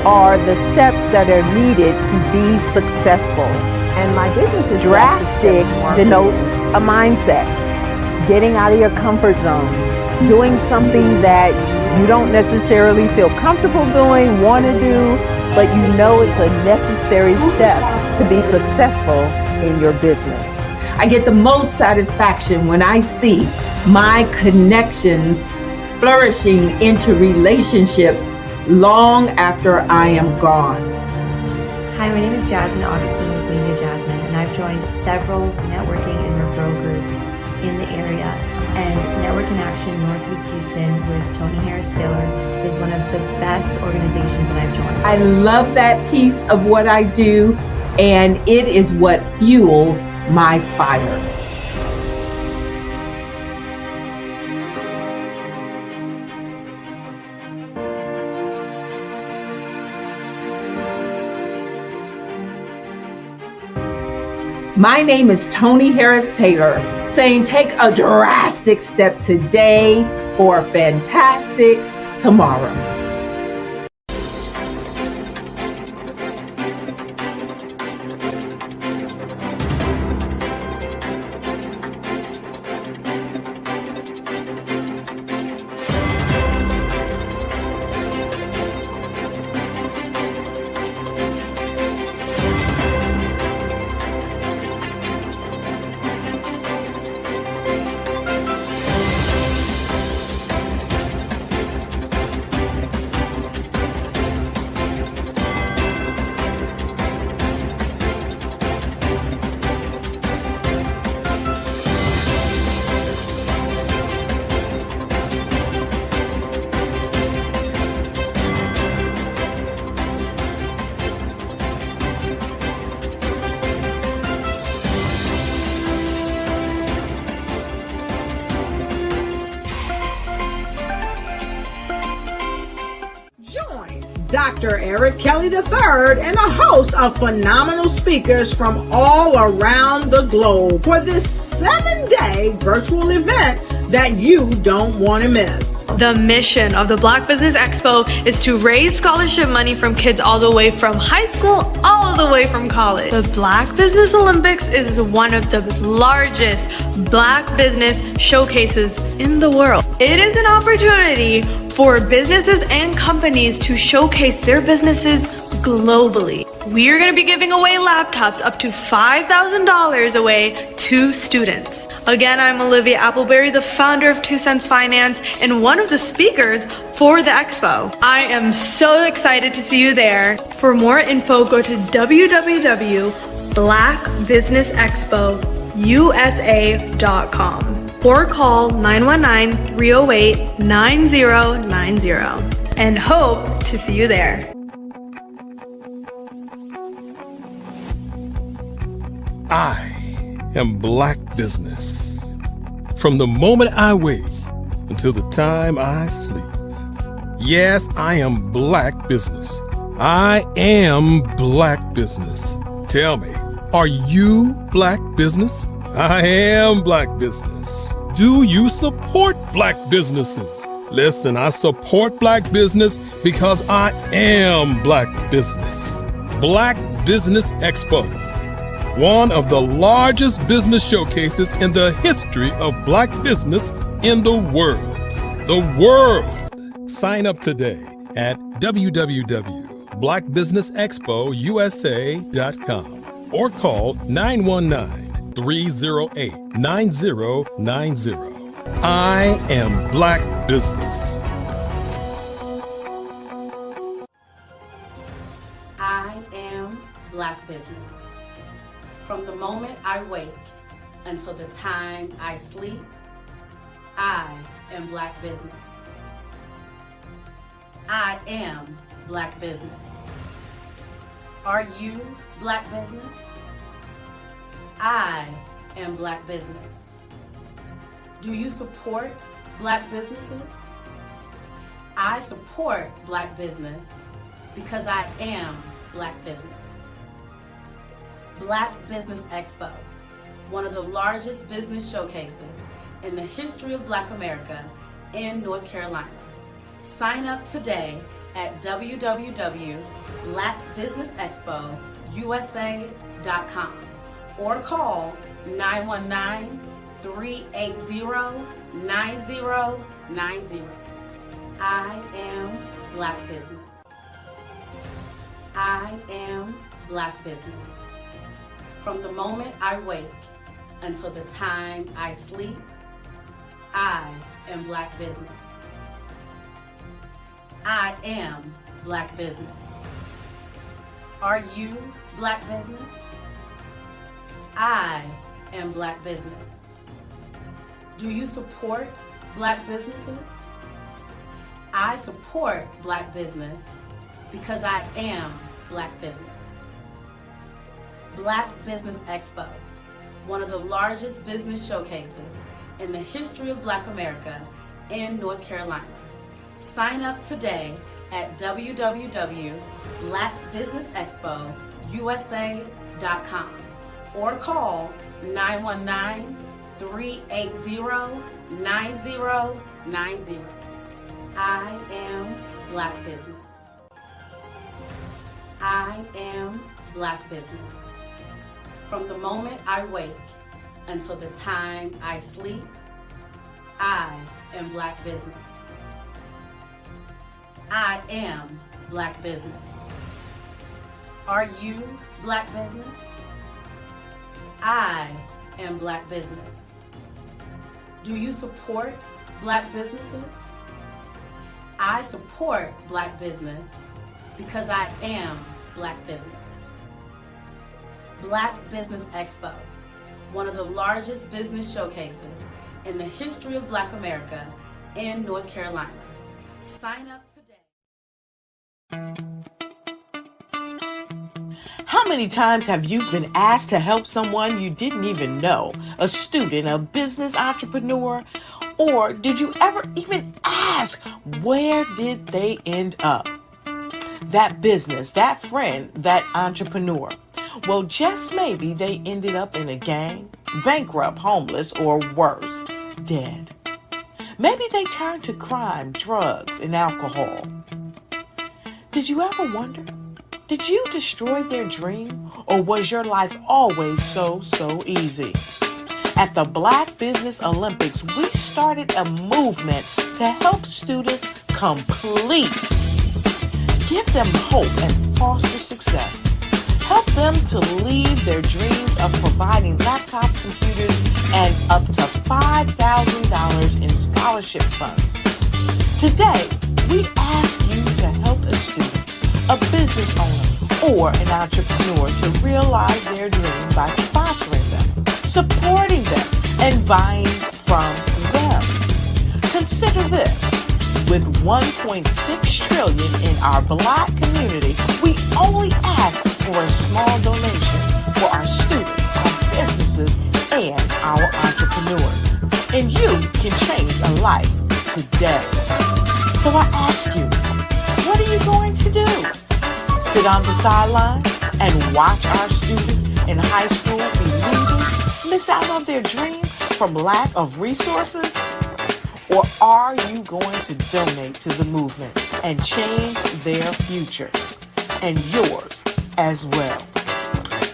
are the steps that are needed to be successful. And my business is drastic denotes a mindset. Getting out of your comfort zone. Doing something that you don't necessarily feel comfortable doing, want to do, but you know it's a necessary step to be successful in your business. I get the most satisfaction when I see my connections flourishing into relationships long after I am gone. Hi, my name is Jasmine Augustine with Media Jasmine, and I've joined several networking and referral groups in the area. And Network in Action Northeast Houston with Tony Harris Taylor is one of the best organizations that I've joined. I love that piece of what I do, and it is what fuels my fire. My name is Tony Harris Taylor, saying take a drastic step today for a fantastic tomorrow. Dr. Eric Kelly III and a host of phenomenal speakers from all around the globe for this 7-day virtual event that you don't want to miss. The mission of the Black Business Expo is to raise scholarship money from kids all the way from high school, all the way from college. The Black Business Olympics is one of the largest Black business showcases in the world. It is an opportunity for businesses and companies to showcase their businesses globally. We are going to be giving away laptops up to $5,000 away to students. Again, I'm Olivia Appleberry, the founder of 2 Cents Finance and one of the speakers for the expo. I am so excited to see you there. For more info, go to www.blackbusinessexpousa.com or call 919-308-9090 and hope to see you there. I am Black Business. From the moment I wake until the time I sleep. Yes, I am Black Business. I am Black Business. Tell me, are you Black Business? I am Black Business. Do you support Black businesses? Listen, I support Black business because I am Black Business. Black Business Expo, one of the largest business showcases in the history of Black business in the world. The world! Sign up today at www.blackbusinessexpousa.com or call 919-308-9090. I am Black Business. I am Black Business. From the moment I wake until the time I sleep, I am Black Business. I am Black Business. Are you Black Business? I am Black Business. Do you support Black businesses? I support Black business because I am Black business. Black Business Expo, one of the largest business showcases in the history of Black America in North Carolina. Sign up today at www.blackbusinessexpousa.com or call 919-380-9090. I am Black Business. I am Black Business. From the moment I wake until the time I sleep, I am Black Business. I am Black Business. Are you Black Business? I am Black Business. Do you support Black businesses? I support Black business because I am Black business. Black Business Expo, one of the largest business showcases in the history of Black America in North Carolina. Sign up today at www.blackbusinessexpousa.com or call 919-380-9090. I am Black Business. I am Black Business. From the moment I wake until the time I sleep, I am Black Business. I am Black Business. Are you Black Business? I am Black Business. Do you support Black businesses? I support Black business because I am Black business. Black Business Expo, one of the largest business showcases in the history of Black America in North Carolina. Sign up today. How many times have you been asked to help someone you didn't even know, a student, a business entrepreneur, or did you ever even ask, where did they end up? that business, that friend, that entrepreneur. Well, just maybe they ended up in a gang, bankrupt, homeless, or worse, dead. Maybe they turned to crime, drugs, and alcohol. Did you ever wonder? Did you destroy their dream, or was your life always so easy? At the Black Business Olympics, we started a movement to help students complete. Give them hope and foster success. Help them to leave their dreams of providing laptops, computers, and up to $5,000 in scholarship funds. Today, we ask you to help a student, a business owner, or an entrepreneur to realize their dreams by sponsoring them, supporting them, and buying from them. Consider this. With $1.6 trillion in our Black community, we only ask for a small donation for our students, our businesses, and our entrepreneurs. And you can change a life today. So I ask you, what are you going to do? Sit on the sideline and watch our students in high school be losers, miss out on their dream from lack of resources? Or are you going to donate to the movement and change their future and yours as well?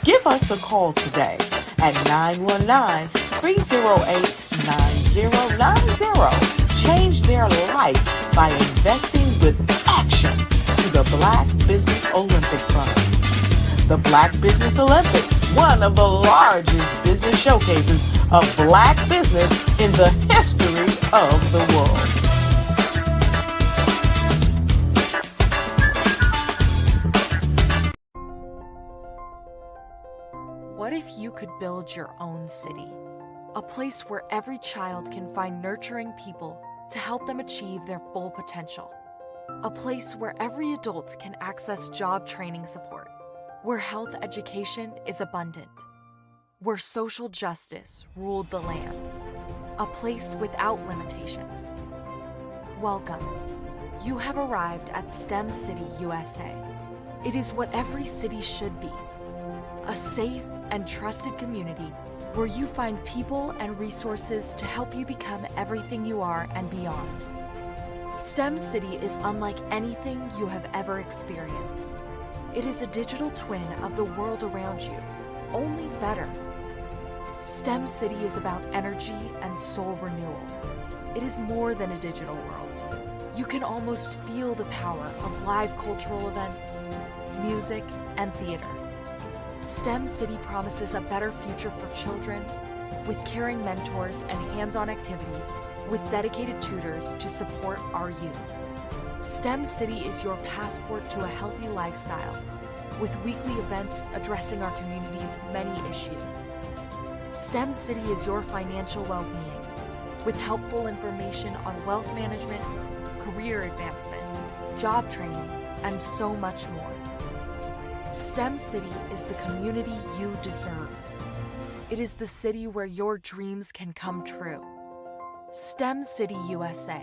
Give us a call today at 919-308-9090. Change their life by investing with action to the Black Business Olympic Fund. The Black Business Olympics, one of the largest business showcases of Black business in the history of the world. What if you could build your own city? A place where every child can find nurturing people to help them achieve their full potential. A place where every adult can access job training support, where health education is abundant, where social justice ruled the land. A place without limitations. Welcome. You have arrived at STEM City, USA. It is what every city should be. A safe and trusted community where you find people and resources to help you become everything you are and beyond. STEM City is unlike anything you have ever experienced. It is a digital twin of the world around you, only better. STEM City is about energy and soul renewal. It is more than a digital world. You can almost feel the power of live cultural events, music, and theater. STEM City promises a better future for children with caring mentors and hands-on activities with dedicated tutors to support our youth. STEM City is your passport to a healthy lifestyle with weekly events addressing our community's many issues. STEM City is your financial well-being with helpful information on wealth management, career advancement, job training, and so much more. STEM City is the community you deserve. It is the city where your dreams can come true. STEM City USA,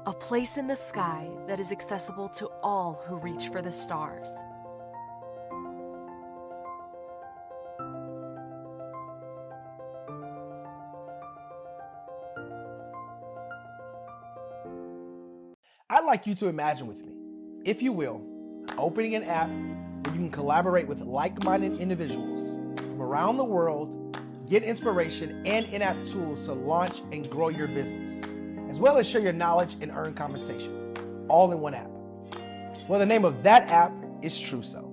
a place in the sky that is accessible to all who reach for the stars. I'd like you to imagine with me, if you will, opening an app where you can collaborate with like-minded individuals from around the world, get inspiration and in-app tools to launch and grow your business, as well as share your knowledge and earn compensation, all in one app. Well, the name of that app is Truso,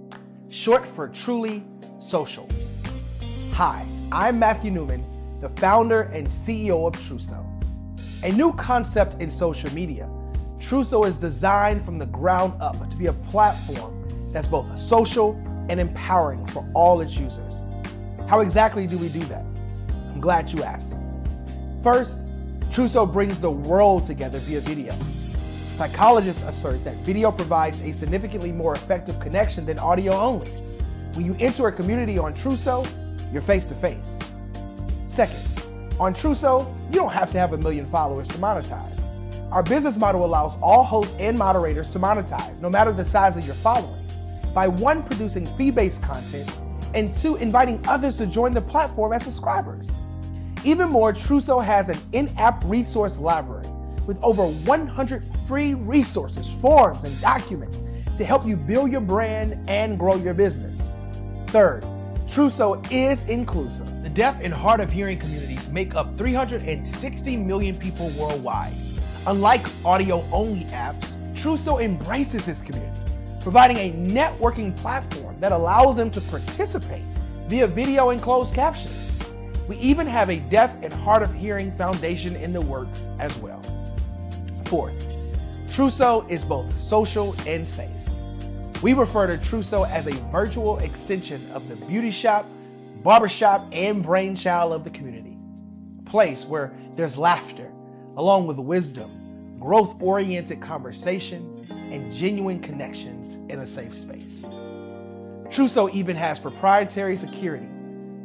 short for Truly Social. Hi, I'm Matthew Newman, the founder and CEO of Truso, a new concept in social media. Truso is designed from the ground up to be a platform that's both social and empowering for all its users. How exactly do we do that? I'm glad you asked. First, Truso brings the world together via video. Psychologists assert that video provides a significantly more effective connection than audio only. When you enter a community on Truso, you're face to face. Second, on Truso, you don't have to have 1 million followers to monetize. Our business model allows all hosts and moderators to monetize, no matter the size of your following, by 1, producing fee-based content, and 2, inviting others to join the platform as subscribers. Even more, Trousseau has an in-app resource library with over 100 free resources, forms, and documents to help you build your brand and grow your business. Third, Trousseau is inclusive. The deaf and hard of hearing communities make up 360 million people worldwide. Unlike audio-only apps, Trousseau embraces his community, providing a networking platform that allows them to participate via video and closed captioning. We even have a deaf and hard of hearing foundation in the works as well. Fourth, Trousseau is both social and safe. We refer to Trousseau as a virtual extension of the beauty shop, barbershop, and brainchild of the community. A place where there's laughter, along with wisdom, growth-oriented conversation, and genuine connections in a safe space. Trousseau even has proprietary security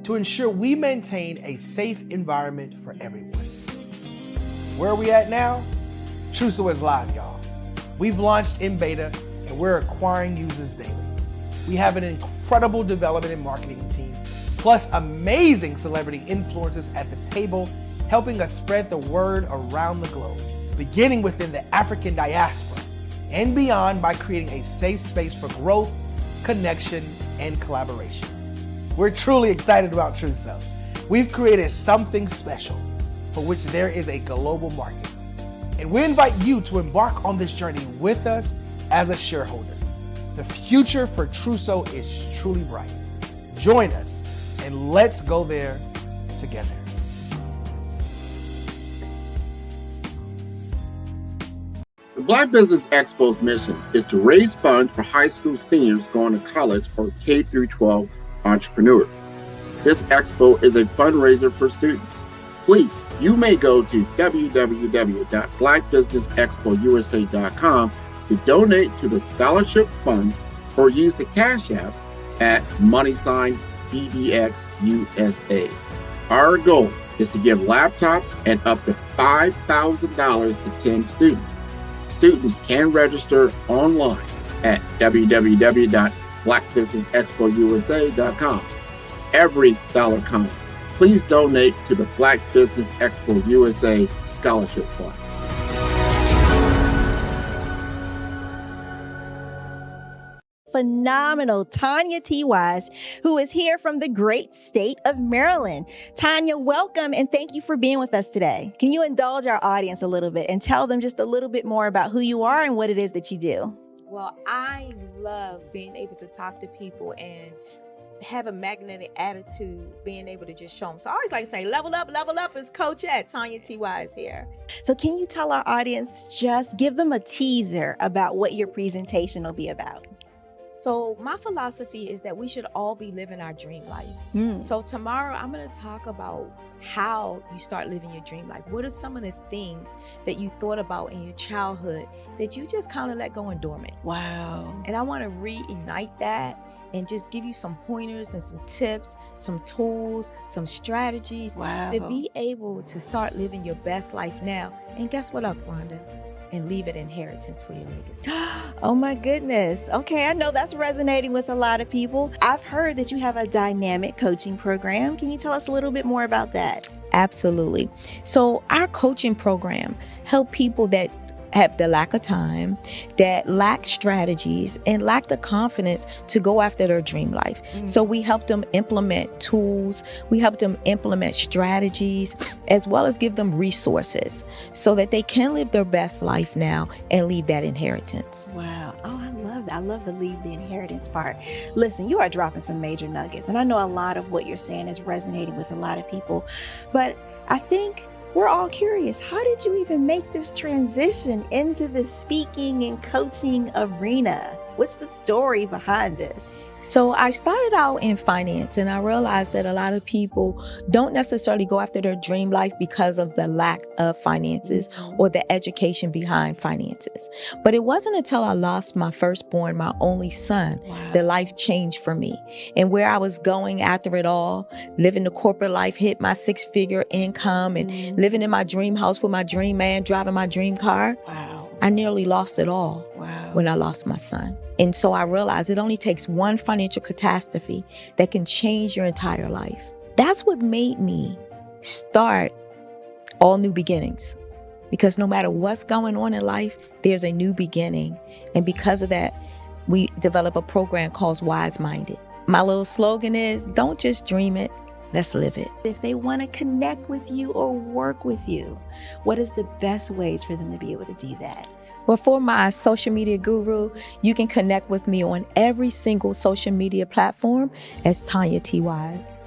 to ensure we maintain a safe environment for everyone. Where are we at now? Trousseau is live, y'all. We've launched in beta and we're acquiring users daily. We have an incredible development and marketing team, plus amazing celebrity influencers at the table, helping us spread the word around the globe, beginning within the African diaspora and beyond by creating a safe space for growth, connection, and collaboration. We're truly excited about Trousseau. We've created something special for which there is a global market. And we invite you to embark on this journey with us as a shareholder. The future for Trousseau is truly bright. Join us and let's go there together. The Black Business Expo's mission is to raise funds for high school seniors going to college or K-12 entrepreneurs. This expo is a fundraiser for students. Please, you may go to www.blackbusinessexpousa.com to donate to the scholarship fund or use the Cash App at $BBXUSA. Our goal is to give laptops and up to $5,000 to 10 students. Students can register online at www.blackbusinessexpousa.com. Every dollar counts. Please donate to the Black Business Expo USA Scholarship Fund. Phenomenal Tanya T. Wise, who is here from the great state of Maryland. Tanya, welcome and thank you for being with us today. Can you indulge our audience a little bit and tell them just a little bit more about who you are and what it is that you do? Well, I love being able to talk to people and have a magnetic attitude, being able to just show them. So I always like to say, level up is Coach at Tanya T. Wise here. So can you tell our audience, just give them a teaser about what your presentation will be about? So my philosophy is that we should all be living our dream life. So tomorrow I'm going to talk about how you start living your dream life. What are some of the things that you thought about in your childhood that you just kind of let go and dormant? Wow. And I want to reignite that and just give you some pointers and some tips, some tools, some strategies to be able to start living your best life now. And guess what, Rhonda? And leave it inheritance for your legacy. Oh my goodness. Okay, I know that's resonating with a lot of people. I've heard that you have a dynamic coaching program. Can you tell us a little bit more about that? Absolutely. So our coaching program help people that have the lack of time, that lack strategies, and lack the confidence to go after their dream life. So we help them implement tools, we help them implement strategies, as well as give them resources so that they can live their best life now and leave that inheritance. Wow. Oh, I love that. I love the leave the inheritance part. Listen, you are dropping some major nuggets, and I know a lot of what you're saying is resonating with a lot of people, but I think we're all curious. How did you even make this transition into the speaking and coaching arena? What's the story behind this? So I started out in finance, and I realized that a lot of people don't necessarily go after their dream life because of the lack of finances or the education behind finances. But it wasn't until I lost my firstborn, my only son, that life changed for me. And where I was going after it all, living the corporate life, hit my 6-figure income and living in my dream house with my dream man, driving my dream car. I nearly lost it all when I lost my son. And so I realized it only takes one financial catastrophe that can change your entire life. That's what made me start All New Beginnings. Because no matter what's going on in life, there's a new beginning. And because of that, we develop a program called Wise Minded. My little slogan is, don't just dream it, let's live it. If they want to connect with you or work with you, what is the best ways for them to be able to do that? Well, for my social media guru, you can connect with me on every single social media platform as Tanya T. Wise.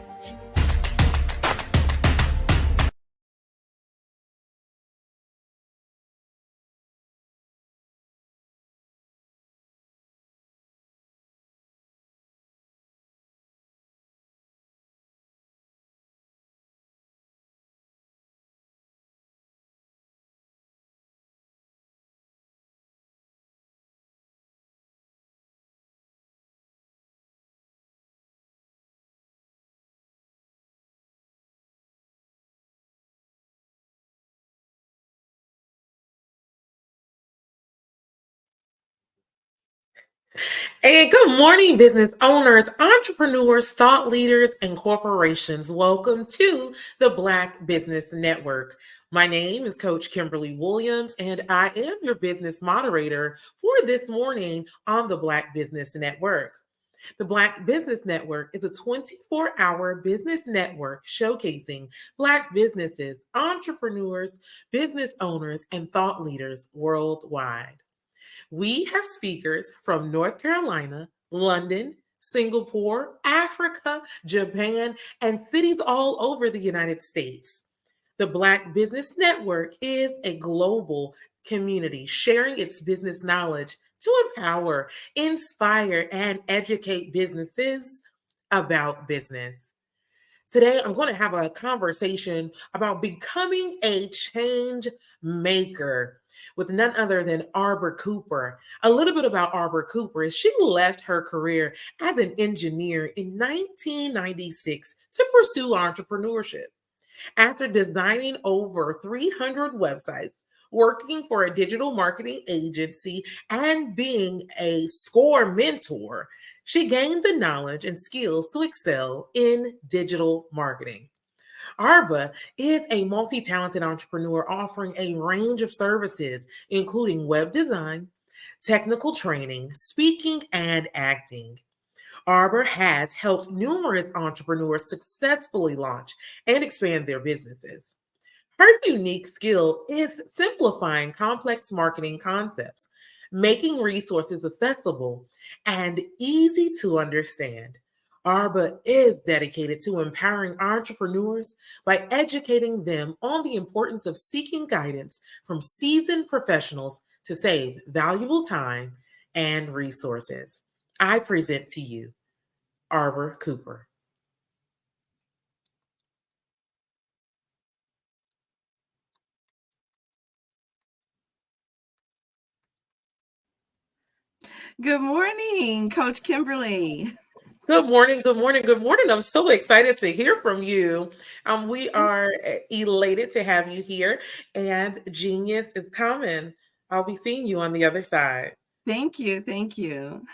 And good morning, business owners, entrepreneurs, thought leaders, and corporations. Welcome to the Black Business Network. My name is Coach Kimberly Williams, and I am your business moderator for this morning on the Black Business Network. The Black Business Network is a 24-hour business network showcasing Black businesses, entrepreneurs, business owners, and thought leaders worldwide. We have speakers from North Carolina, London, Singapore, Africa, Japan, and cities all over the United States. The Black Business Network is a global community sharing its business knowledge to empower, inspire, and educate businesses about business. Today, I'm going to have a conversation about becoming a change maker with none other than Arbor Cooper. A little bit about Arbor Cooper is she left her career as an engineer in 1996 to pursue entrepreneurship. After designing over 300 websites, working for a digital marketing agency, and being a SCORE mentor, she gained the knowledge and skills to excel in digital marketing. Arba is a multi-talented entrepreneur offering a range of services, including web design, technical training, speaking, and acting. Arbor has helped numerous entrepreneurs successfully launch and expand their businesses. Her unique skill is simplifying complex marketing concepts, making resources accessible and easy to understand. Arba is dedicated to empowering entrepreneurs by educating them on the importance of seeking guidance from seasoned professionals to save valuable time and resources. I present to you Arbor Cooper. Good morning, Coach Kimberly. Good morning, good morning, good morning. I'm so excited to hear from you. We are elated to have you here, and Genius is coming. I'll be seeing you on the other side. Thank you. Thank you.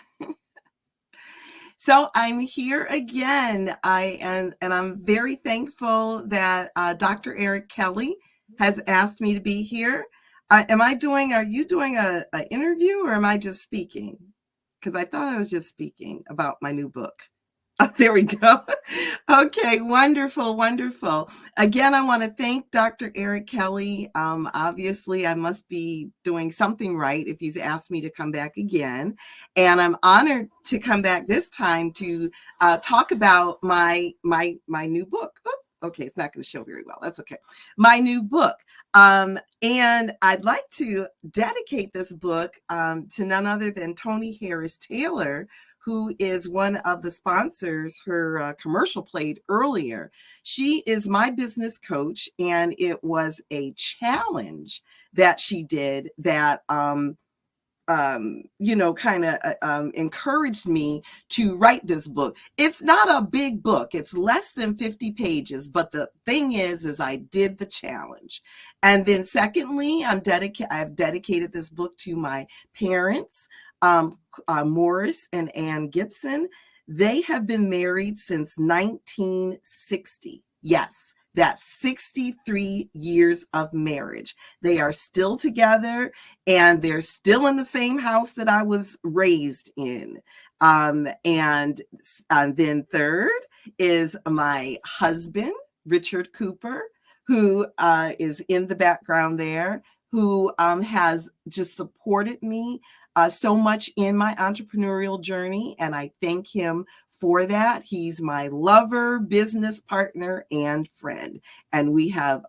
So I'm here again. And I'm very thankful that Dr. Eric Kelly has asked me to be here. Are you doing an interview, or am I just speaking? Because I thought I was just speaking about my new book. Oh, there we go. Okay, wonderful, wonderful. Again, I want to thank Dr. Eric Kelly. Obviously, I must be doing something right if he's asked me to come back again. And I'm honored to come back this time to talk about my new book. Oh, okay, it's not going to show very well. That's okay. My new book. And I'd like to dedicate this book to none other than Tony Harris Taylor, who is one of the sponsors, her commercial played earlier. She is my business coach, and it was a challenge that she did that encouraged me to write this book. It's not a big book. It's less than 50 pages. But the thing is I did the challenge. And then secondly, I've dedicated this book to my parents, Morris and Ann Gibson. They have been married since 1960. Yes. That's 63 years of marriage. They are still together, and they're still in the same house that I was raised in. And then third is my husband, Richard Cooper, who is in the background there, who has just supported me so much in my entrepreneurial journey. And I thank him for that. He's my lover, business partner, and friend. And we have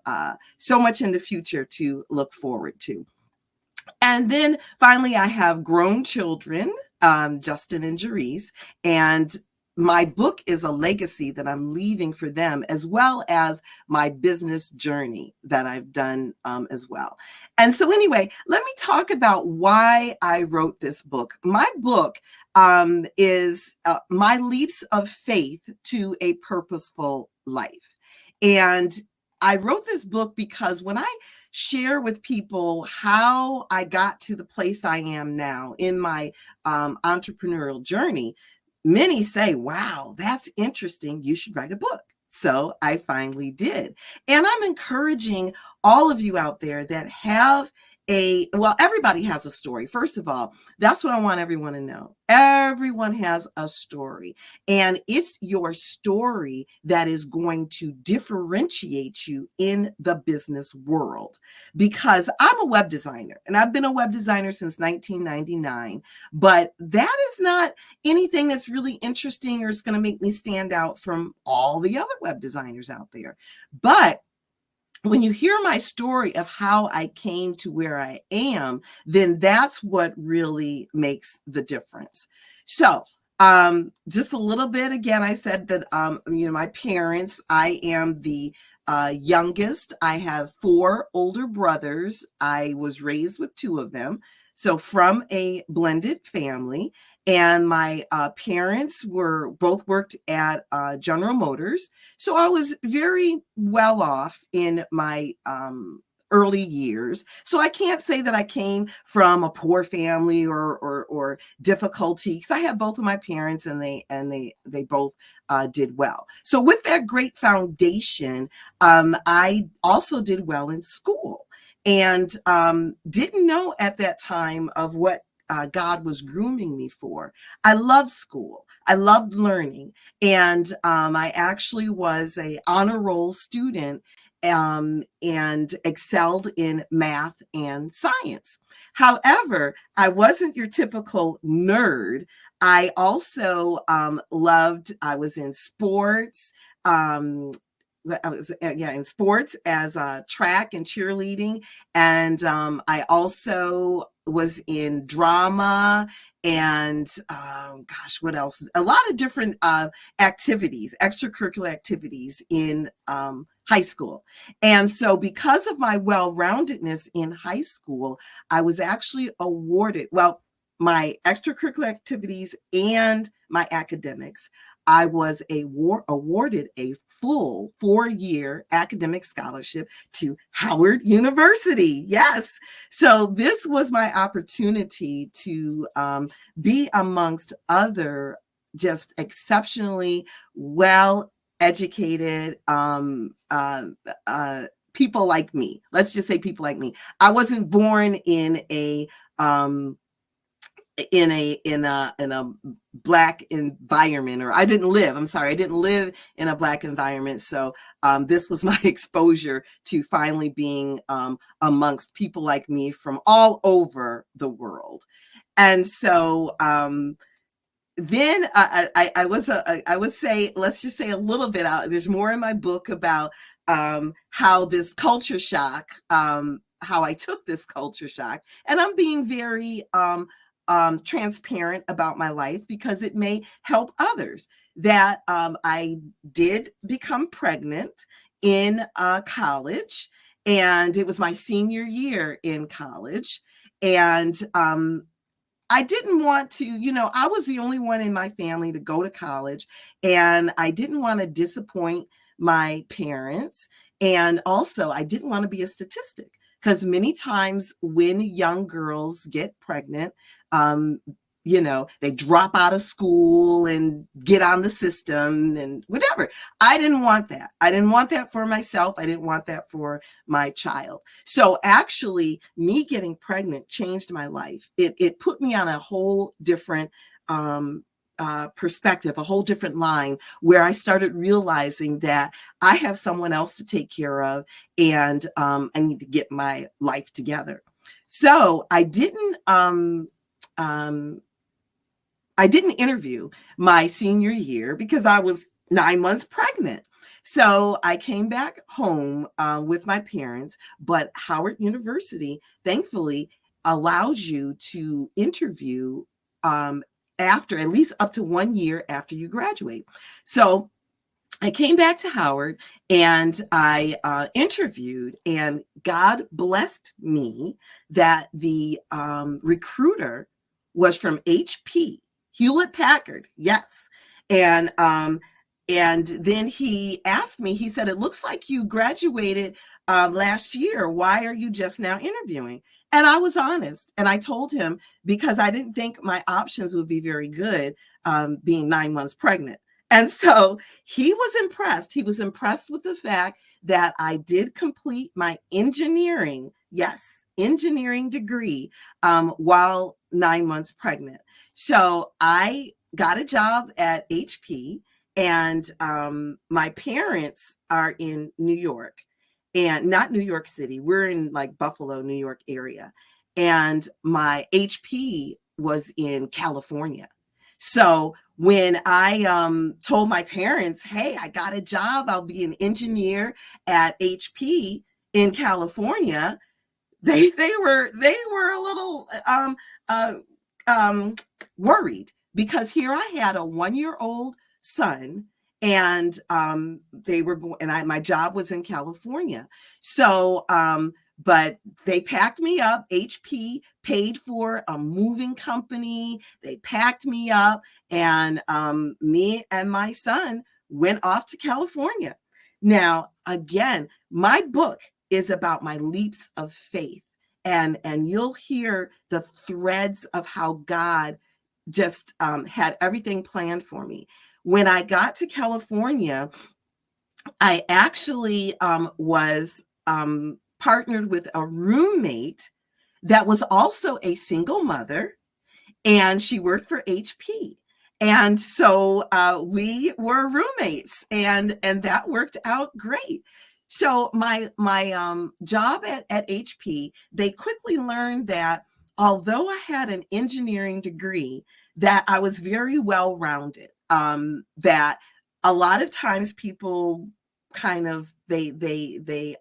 so much in the future to look forward to. And then finally, I have grown children, Justin and Jerice, and my book is a legacy that I'm leaving for them, as well as my business journey that I've done as well. And so anyway, let me talk about why I wrote this book. My book is My Leaps of Faith to a Purposeful Life. And I wrote this book because when I share with people how I got to the place I am now in my entrepreneurial journey, many say, wow, that's interesting. You should write a book. So I finally did. And I'm encouraging all of you out there that have everybody has a story. First of all, that's what I want everyone to know. Everyone has a story, and it's your story that is going to differentiate you in the business world. Because I'm a web designer, and I've been a web designer since 1999, but that is not anything that's really interesting or is going to make me stand out from all the other web designers out there. But when you hear my story of how I came to where I am, then that's what really makes the difference. So just a little bit, again, I said that, my parents, I am the youngest. I have 4 older brothers. I was raised with 2 of them. So from a blended family. And my parents both worked at General Motors. So I was very well off in my early years. So I can't say that I came from a poor family or difficulty, because I have both of my parents, and they both did well. So with that great foundation, I also did well in school, and didn't know at that time of what God was grooming me for. I loved school. I loved learning. And I actually was an honor roll student and excelled in math and science. However, I wasn't your typical nerd. I also I was in sports. I was in sports as track and cheerleading. And I also was in drama and what else? A lot of different activities, extracurricular activities in high school. And so because of my well-roundedness in high school, I was actually awarded, my extracurricular activities and my academics, I was awarded a full 4-year academic scholarship to Howard University. Yes. So this was my opportunity to be amongst other just exceptionally well-educated people like me. Let's just say people like me. I wasn't born in a Black environment, or I didn't live in a Black environment. So this was my exposure to finally being amongst people like me from all over the world. And so then I would say, let's just say a little bit out. There's more in my book about how this culture shock, how I took this culture shock, and I'm being very transparent about my life because it may help others. That I did become pregnant in college, and it was my senior year in college. And I didn't want to, I was the only one in my family to go to college, and I didn't want to disappoint my parents. And also, I didn't want to be a statistic because many times when young girls get pregnant, they drop out of school and get on the system and whatever. I didn't want that. I didn't want that for myself. I didn't want that for my child. So actually, me getting pregnant changed my life. It put me on a whole different perspective, a whole different line, where I started realizing that I have someone else to take care of, and I need to get my life together. So I didn't interview my senior year because I was 9 months pregnant. So I came back home with my parents, but Howard University, thankfully, allows you to interview after at least up to 1 year after you graduate. So I came back to Howard and I interviewed, and God blessed me that the recruiter was from HP, Hewlett Packard. Yes. And then he asked me, he said, "It looks like you graduated last year. Why are you just now interviewing?" And I was honest. And I told him because I didn't think my options would be very good being 9 months pregnant. And so he was impressed. He was impressed with the fact that I did complete my engineering degree while 9 months pregnant. So I got a job at HP, and my parents are in New York, and not New York City. We're in like Buffalo, New York area. And my HP was in California. So when I told my parents, "Hey, I got a job, I'll be an engineer at HP in California," they were a little worried, because here I had a 1-year-old son, and they were going, and my job was in California. So but they packed me up. HP paid for a moving company. They packed me up, and me and my son went off to California. Now, again, my book is about my leaps of faith, and you'll hear the threads of how God just had everything planned for me. When I got to California, I actually was partnered with a roommate that was also a single mother, and she worked for HP. And so we were roommates, and that worked out great. So my job at HP, they quickly learned that although I had an engineering degree, that I was very well-rounded. That a lot of times people kind of they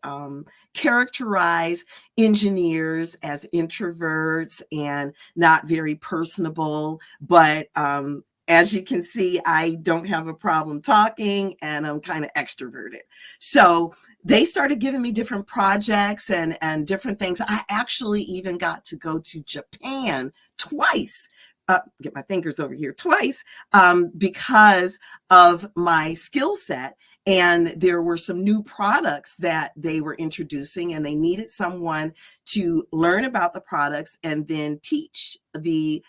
characterize engineers as introverts and not very personable, but as you can see, I don't have a problem talking, and I'm kind of extroverted. So they started giving me different projects and different things. I actually even got to go to Japan twice. Get my fingers over here, twice, because of my skill set. And there were some new products that they were introducing, and they needed someone to learn about the products and then teach the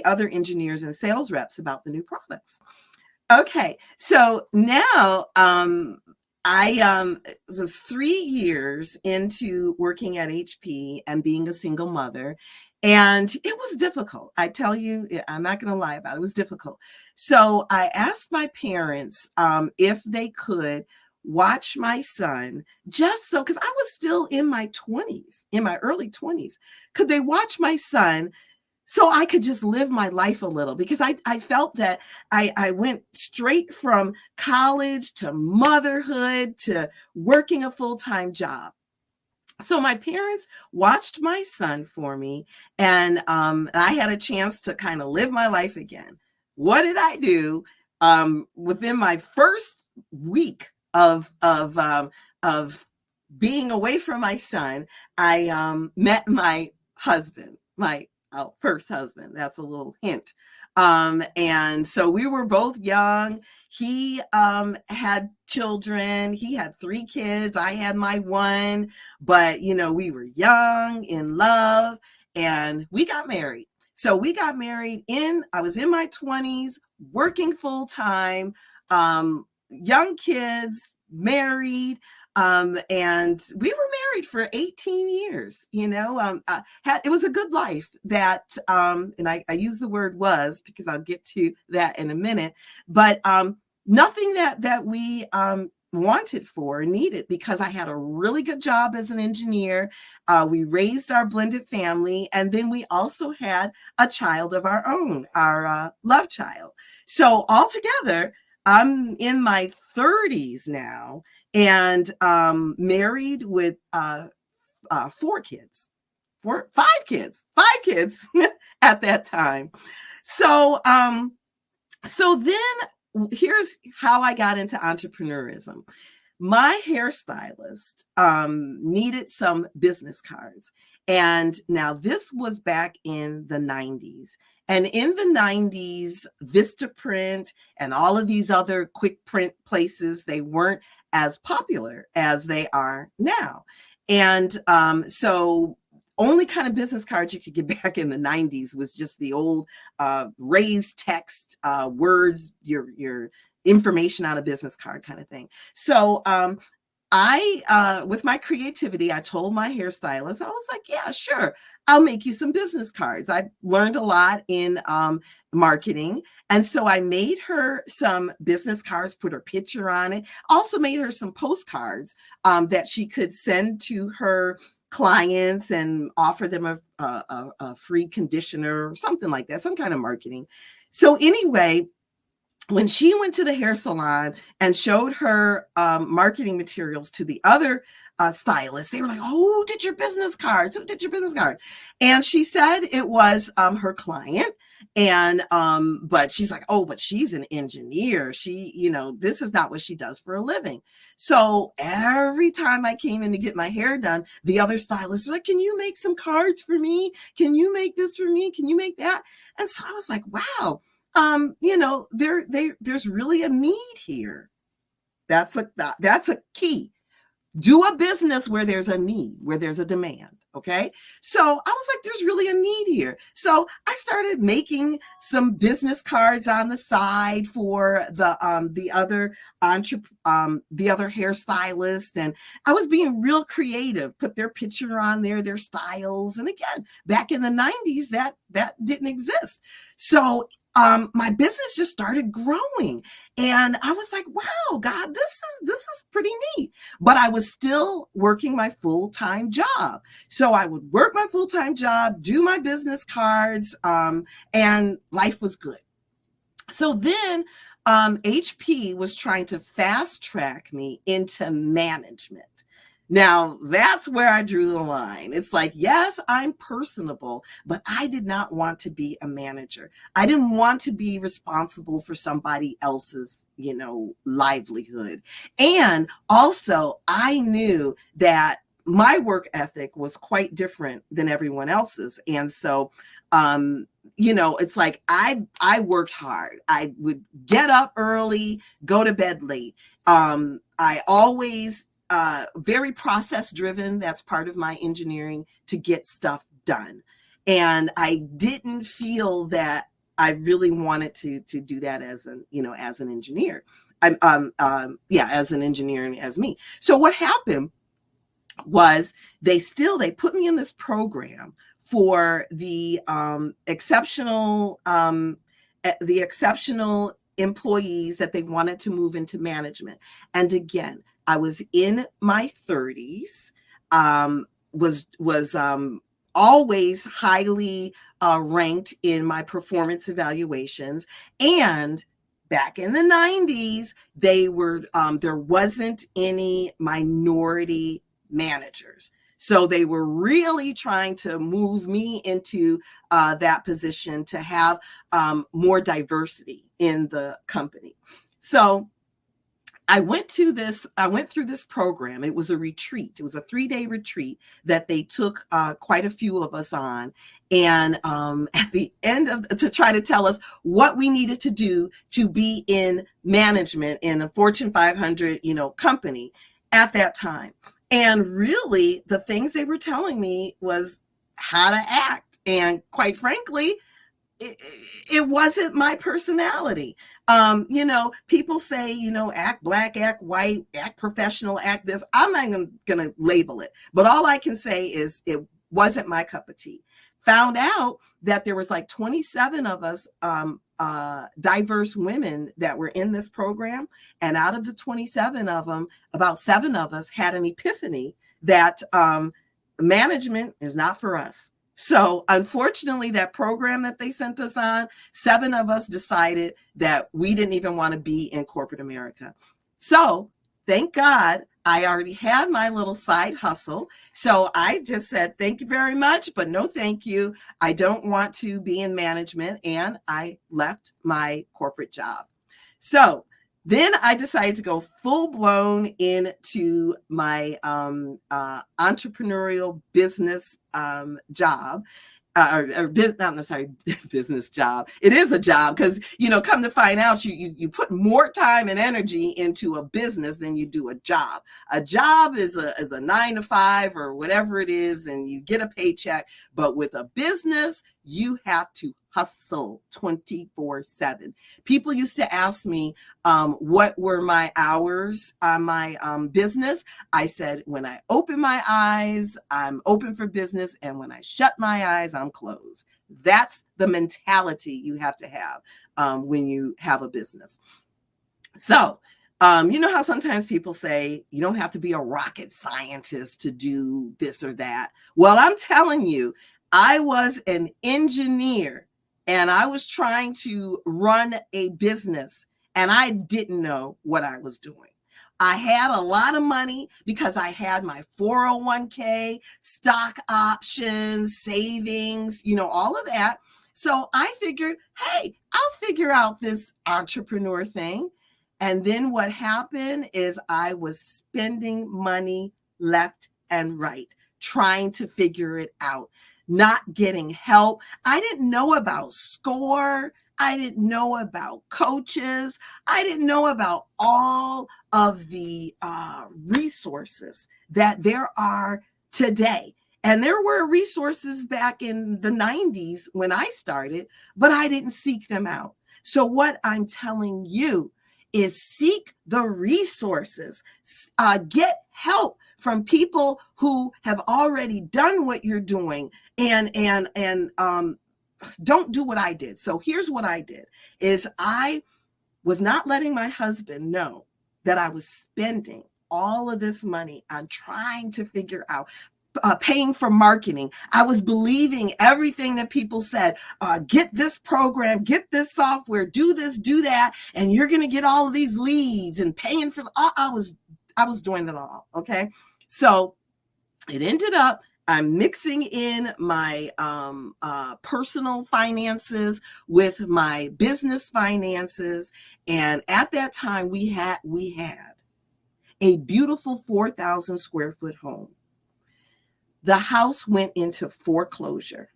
other engineers and sales reps about the new products. Okay, so now I was 3 years into working at HP and being a single mother, and it was difficult. I tell you, I'm not going to lie about it. It was difficult. So I asked my parents if they could watch my son, just so, because I was still in my 20s, in my early 20s. Could they watch my son so I could just live my life a little? Because I felt that I went straight from college to motherhood to working a full-time job. So my parents watched my son for me, and I had a chance to kind of live my life again. What did I do? Within my first week of being away from my son, I met my husband, my first husband. That's a little hint. And so we were both young. He had children. He had 3 kids. I had my one, but we were young, in love, and we got married. So we got married I was in my 20s, working full time, young kids, married. And we were married for 18 years, it was a good life that, and I use the word was because I'll get to that in a minute, but nothing that we wanted for or needed, because I had a really good job as an engineer. We raised our blended family, and then we also had a child of our own, our love child. So altogether, I'm in my 30s now, and married with 5 kids at that time. So then here's how I got into entrepreneurism. My hairstylist needed some business cards. And now this was back in the 90s. And in the 90s, Vistaprint and all of these other quick print places, they weren't as popular as they are now. And so only kind of business cards you could get back in the 90s was just the old raised text words, your information on a business card kind of thing. So I with my creativity, I told my hairstylist, I was like, yeah, sure, I'll make you some business cards. I learned a lot in marketing. And so I made her some business cards, put her picture on it. Also made her some postcards that she could send to her clients and offer them a free conditioner or something like that, some kind of marketing. So anyway, when she went to the hair salon and showed her marketing materials to the other stylists, they were like, "Oh, who did your business cards? Who did your business card?" And she said it was her client. And but she's like, "Oh, but she's an engineer. She, this is not what she does for a living." So every time I came in to get my hair done, the other stylists were like, "Can you make some cards for me? Can you make this for me? Can you make that?" And so I was like, wow. There's really a need here. That's a key. Do a business where there's a need, where there's a demand. Okay. So I was like, there's really a need here. So I started making some business cards on the side for the other hairstylist. And I was being real creative, put their picture on there, their styles. And again, back in the 90s, that didn't exist. So my business just started growing, and I was like, wow, God, this is pretty neat. But I was still working my full-time job. So I would work my full-time job, do my business cards, and life was good. So then HP was trying to fast track me into management. Now, that's where I drew the line. It's like, yes, I'm personable, but I did not want to be a manager. I didn't want to be responsible for somebody else's, livelihood. And also, I knew that my work ethic was quite different than everyone else's. And so, it's like I worked hard. I would get up early, go to bed late. I always very process driven. That's part of my engineering, to get stuff done. And I didn't feel that I really wanted to do that as an engineer. As an engineer and as me. So what happened was they put me in this program for the exceptional employees that they wanted to move into management. And again, I was in my 30s, was always highly ranked in my performance evaluations. And back in the 90s, there wasn't any minority managers. So they were really trying to move me into that position to have more diversity in the company. So I went through this program. It was a retreat. It was a 3-day retreat that they took quite a few of us on. And at the end to try to tell us what we needed to do to be in management in a Fortune 500, company at that time. And really the things they were telling me was how to act. And quite frankly, it wasn't my personality. People say, act black, act white, act professional, act this. I'm not going to label it. But all I can say is it wasn't my cup of tea. Found out that there was like 27 of us diverse women that were in this program. And out of the 27 of them, about 7 of us had an epiphany that management is not for us. So unfortunately, that program that they sent us on, 7 of us decided that we didn't even want to be in corporate America. So thank God I already had my little side hustle. So I just said, thank you very much, but no, thank you. I don't want to be in management. And I left my corporate job. So then I decided to go full blown into my entrepreneurial business job. Business job. It is a job because, come to find out, you put more time and energy into a business than you do a job. A job is a 9 to 5 or whatever it is, and you get a paycheck. But with a business, you have to hustle 24/7. People used to ask me what were my hours on my business. I said, when I open my eyes, I'm open for business. And when I shut my eyes, I'm closed. That's the mentality you have to have when you have a business. So, you know how sometimes people say you don't have to be a rocket scientist to do this or that. Well, I'm telling you, I was an engineer and I was trying to run a business and I didn't know what I was doing. I had a lot of money because I had my 401k, stock options, savings, all of that. So I figured, hey, I'll figure out this entrepreneur thing. And then what happened is I was spending money left and right, trying to figure it out, not getting help. I didn't know about SCORE. I didn't know about coaches. I didn't know about all of the resources that there are today. And there were resources back in the 90s when I started, but I didn't seek them out. So what I'm telling you is seek the resources, get help from people who have already done what you're doing, and don't do what I did. So here's what I did is I was not letting my husband know that I was spending all of this money on trying to figure out paying for marketing. I was believing everything that people said, get this program, get this software, do this, do that, and you're going to get all of these leads and paying for, I was doing it all. Okay. So it ended up, I'm mixing in my personal finances with my business finances. And at that time we had a beautiful 4,000 square foot home. The house went into foreclosure,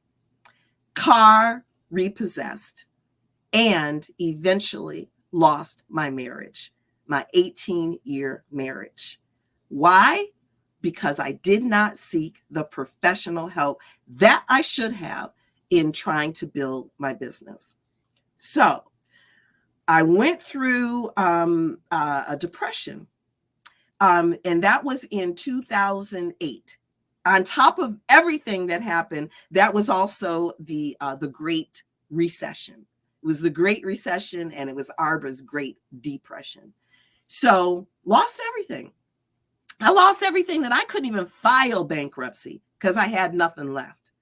car repossessed, and eventually lost my marriage, my 18-year marriage. Why? Because I did not seek the professional help that I should have in trying to build my business. So I went through a depression, and that was in 2008. On top of everything that happened, that was also the Great Recession. It was the Great Recession, and it was Arba's Great Depression. So lost everything. I lost everything that I couldn't even file bankruptcy because I had nothing left.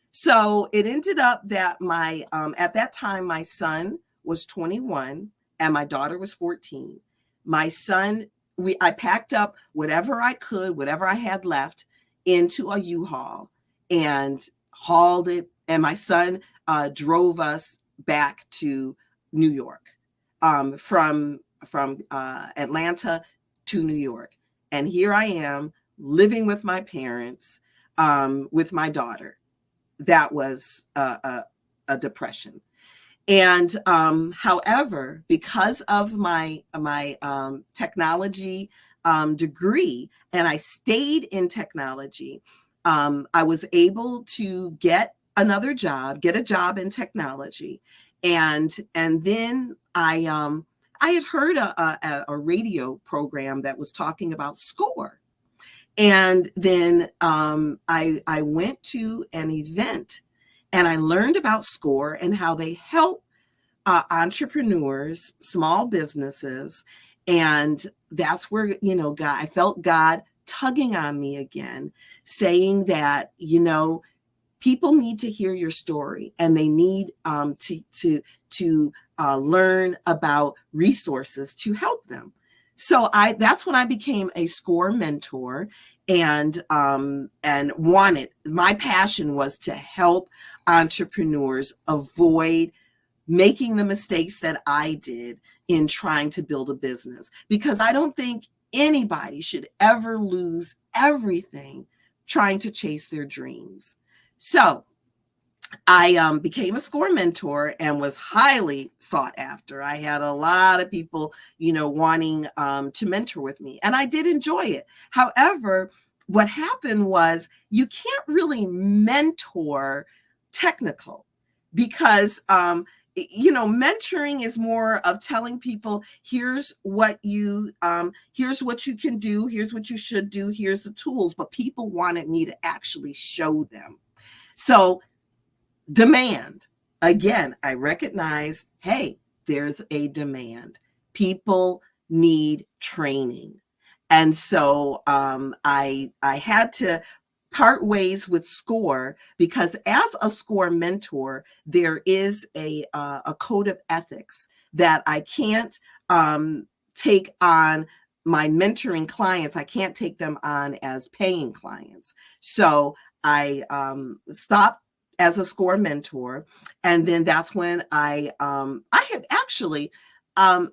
So it ended up that my at that time my son was 21 and my daughter was 14. My son, I packed up whatever I could, whatever I had left, into a U-Haul and hauled it. And my son drove us back to New York, from Atlanta to New York. And here I am living with my parents, with my daughter. That was a depression. And however, because of my technology degree, and I stayed in technology, I was able to get a job in technology, and then I had heard a radio program that was talking about SCORE, and then I went to an event. And I learned about SCORE and how they help entrepreneurs, small businesses. And that's where, I felt God tugging on me again, saying that, people need to hear your story, and they need to learn about resources to help them. So that's when I became a SCORE mentor, and my passion was to help entrepreneurs avoid making the mistakes that I did in trying to build a business, because I don't think anybody should ever lose everything trying to chase their dreams. So I became a SCORE mentor and was highly sought after. I had a lot of people, wanting to mentor with me, and I did enjoy it. However, what happened was you can't really mentor technical, because mentoring is more of telling people, here's what you can do, here's what you should do, here's the tools. But people wanted me to actually show them. So demand, again, I recognize, hey, there's a demand. People need training. And so I had to part ways with SCORE, because as a SCORE mentor, there is a code of ethics that I can't take on my mentoring clients. I can't take them on as paying clients. So I stopped as a SCORE mentor. And then that's when I had actually, one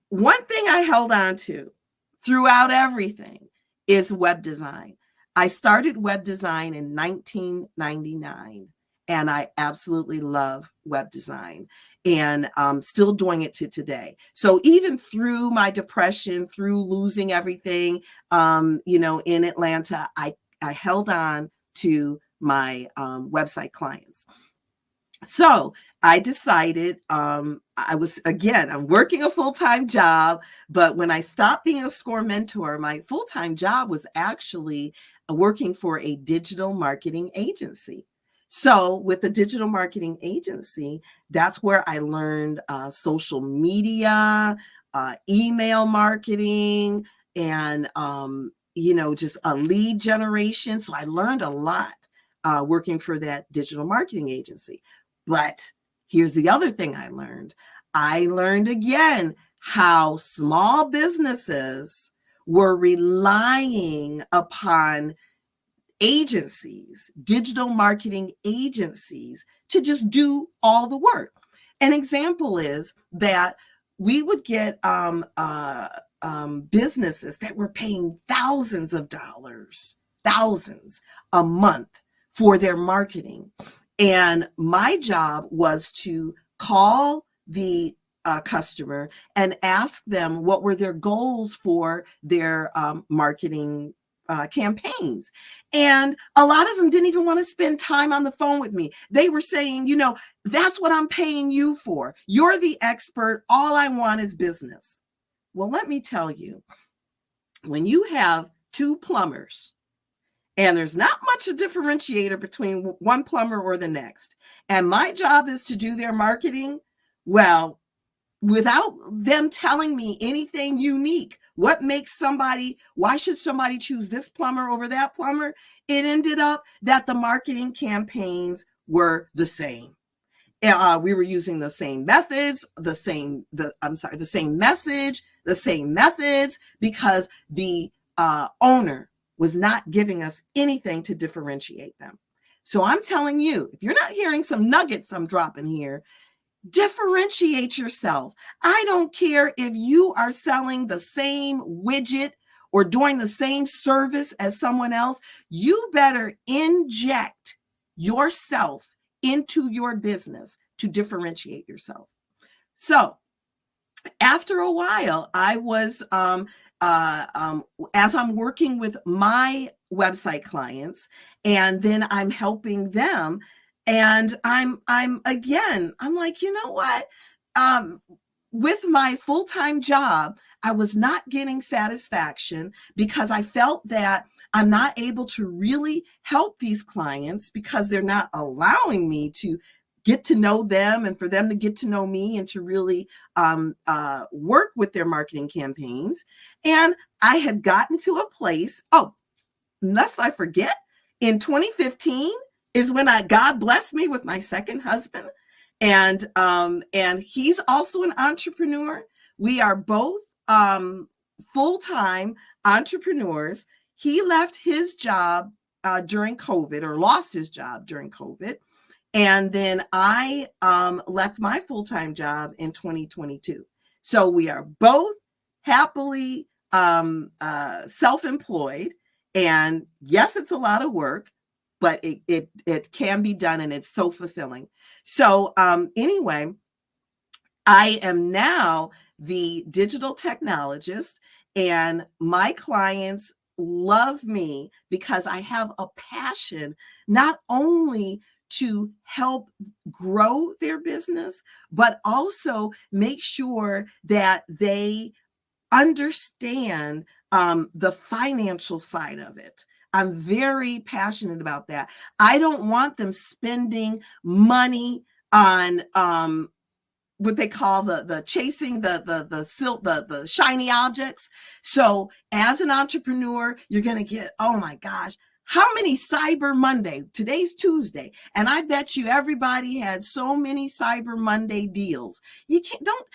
thing I held on to throughout everything is web design. I started web design in 1999, and I absolutely love web design, and still doing it to today. So even through my depression, through losing everything, in Atlanta, I held on to my website clients. So I decided, I'm working a full-time job, but when I stopped being a SCORE mentor, my full-time job was actually working for a digital marketing agency. So with the digital marketing agency, that's where I learned social media, email marketing, and, just a lead generation. So I learned a lot working for that digital marketing agency. But here's the other thing I learned. I learned again how small businesses were relying upon agencies, digital marketing agencies, to just do all the work. An example is that we would get businesses that were paying thousands of dollars, thousands a month for their marketing. And my job was to call the customer and ask them what were their goals for their marketing campaigns. And a lot of them didn't even want to spend time on the phone with me. They were saying, that's what I'm paying you for. You're the expert. All I want is business. Well, let me tell you, when you have two plumbers, and there's not much a differentiator between one plumber or the next, and my job is to do their marketing, well, without them telling me anything unique, what makes why should somebody choose this plumber over that plumber? It ended up that the marketing campaigns were the same. We were using the same methods, the same message, the same methods, because the owner was not giving us anything to differentiate them. So I'm telling you, if you're not hearing some nuggets I'm dropping here, differentiate yourself. I don't care if you are selling the same widget or doing the same service as someone else. You better inject yourself into your business to differentiate yourself. So after a while, I was, as I'm working with my website clients, and then I'm helping them, and I'm like, you know what? With my full-time job, I was not getting satisfaction because I felt that I'm not able to really help these clients because they're not allowing me to get to know them and for them to get to know me and to really work with their marketing campaigns. And I had gotten to a place, lest I forget, in 2015 is when God blessed me with my second husband. And he's also an entrepreneur. We are both full-time entrepreneurs. He left his job during COVID, or lost his job during COVID. And then I left my full-time job in 2022. So we are both happily self-employed. And yes, it's a lot of work, but it can be done, and it's so fulfilling. So anyway, I am now the digital technologist, and my clients love me because I have a passion not only to help grow their business, but also make sure that they understand the financial side of it. I'm very passionate about that. I don't want them spending money on what they call the chasing the shiny objects. So as an entrepreneur, you're going to get, oh my gosh, how many Cyber Monday? Today's Tuesday, and I bet you everybody had so many Cyber Monday deals. You don't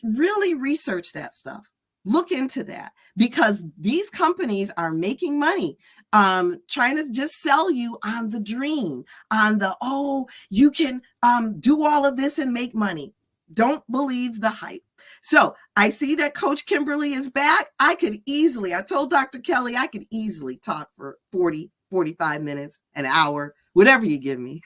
really research that stuff. Look into that, because these companies are making money trying to just sell you on the dream, on the, you can do all of this and make money. Don't believe the hype. So I see that Coach Kimberly is back. I told Dr. Kelly, I could easily talk for 40, 45 minutes, an hour, whatever you give me.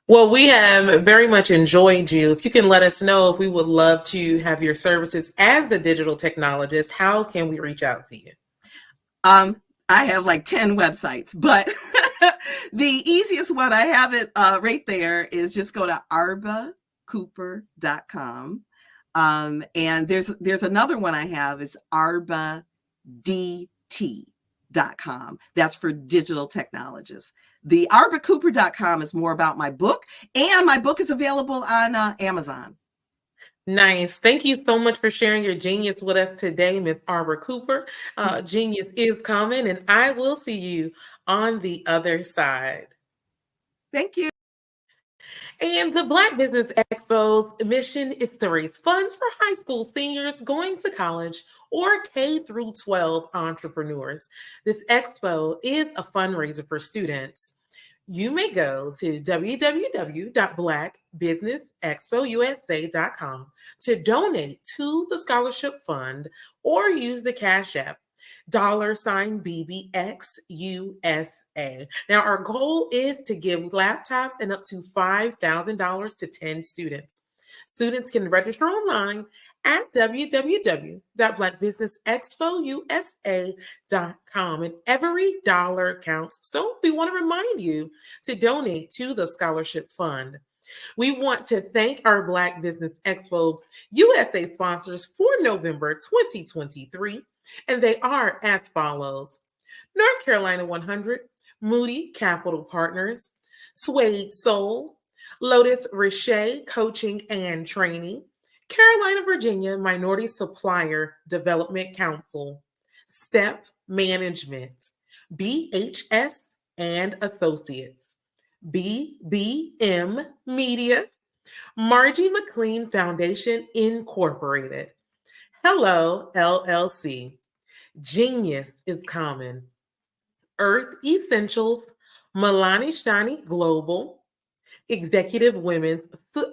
Well, we have very much enjoyed you. If you can let us know, if we would love to have your services as the digital technologist, how can we reach out to you? I have like 10 websites, but the easiest one, I have it right there, is just go to arbacooper.com. And there's another one I have, is arbadt.com. That's for digital technologists. The arbacooper.com is more about my book, and my book is available on Amazon. Nice. Thank you so much for sharing your genius with us today, Ms. Arbor Cooper. Genius is coming, and I will see you on the other side. Thank you. And the Black Business Expo's mission is to raise funds for high school seniors going to college or K through 12 entrepreneurs. This expo is a fundraiser for students. You may go to www.blackbusinessexpousa.com to donate to the scholarship fund, or use the Cash App $BBXUSA. Now, our goal is to give laptops and up to $5,000 to 10 students. Students can register online at www.blackbusinessexpousa.com, and every dollar counts. So we want to remind you to donate to the scholarship fund. We want to thank our Black Business Expo USA sponsors for November 2023, and they are as follows: North Carolina 100, Moody Capital Partners, Suede Soul, Lotus Richey Coaching and Training, Carolina, Virginia Minority Supplier Development Council, Step Management, BHS and Associates, BBM Media, Margie McLean Foundation Incorporated, Hello LLC, Genius is common. Earth Essentials, Milani Shani Global, Executive Women's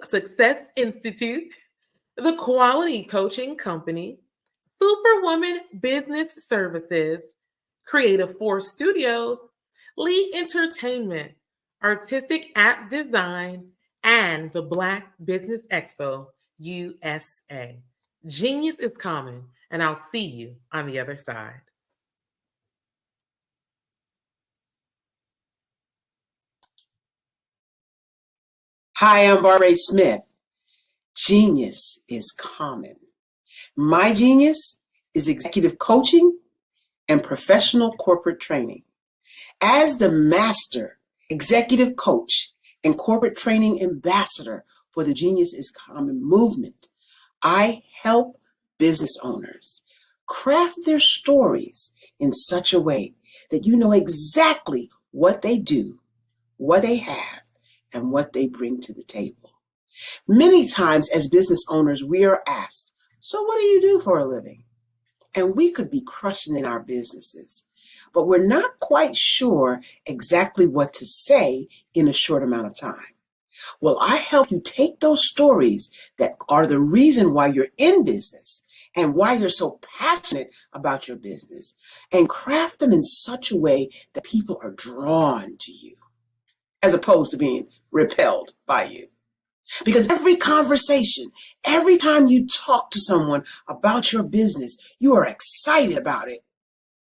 Success Institute, The Quality Coaching Company, Superwoman Business Services, Creative Force Studios, Lee Entertainment, Artistic App Design, and the Black Business Expo USA. Genius is common, and I'll see you on the other side. Hi, I'm Barbara Smith. Genius is common. My genius is executive coaching and professional corporate training. As the master executive coach and corporate training ambassador for the Genius is Common movement, I help business owners craft their stories in such a way that you know exactly what they do, what they have, and what they bring to the table. Many times as business owners, we are asked, so what do you do for a living? And we could be crushing in our businesses, but we're not quite sure exactly what to say in a short amount of time. Well, I help you take those stories that are the reason why you're in business and why you're so passionate about your business and craft them in such a way that people are drawn to you as opposed to being repelled by you. Because every conversation, every time you talk to someone about your business, you are excited about it.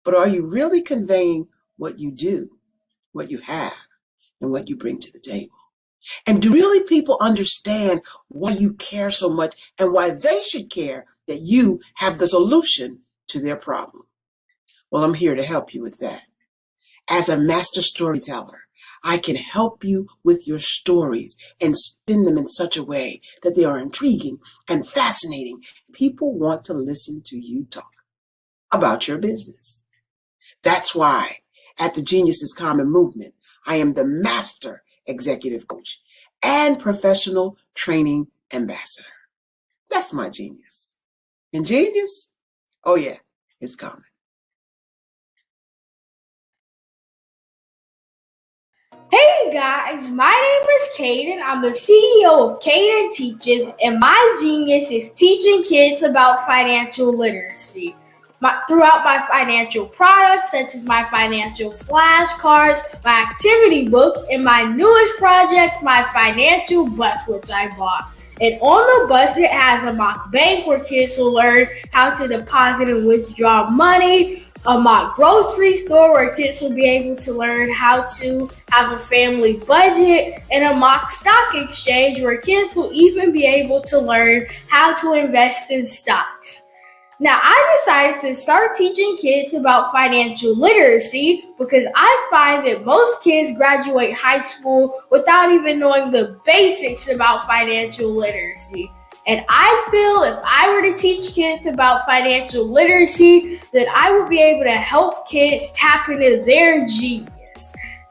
But are you really conveying what you do, what you have, and what you bring to the table? And do really people understand why you care so much and why they should care that you have the solution to their problem? Well, I'm here to help you with that. As a master storyteller, I can help you with your stories and spin them in such a way that they are intriguing and fascinating. People want to listen to you talk about your business. That's why at the Genius is Common movement, I am the master executive coach and professional training ambassador. That's my genius. And genius? Oh yeah, it's common. Hey guys, my name is Caden. I'm the CEO of Caden Teaches, and my genius is teaching kids about financial literacy. Throughout my financial products, such as my financial flashcards, my activity book, and my newest project, my financial bus, which I bought. And on the bus, it has a mock bank where kids will learn how to deposit and withdraw money, a mock grocery store where kids will be able to learn how to have a family budget, and a mock stock exchange where kids will even be able to learn how to invest in stocks. Now, I decided to start teaching kids about financial literacy because I find that most kids graduate high school without even knowing the basics about financial literacy. And I feel if I were to teach kids about financial literacy, that I would be able to help kids tap into their genius.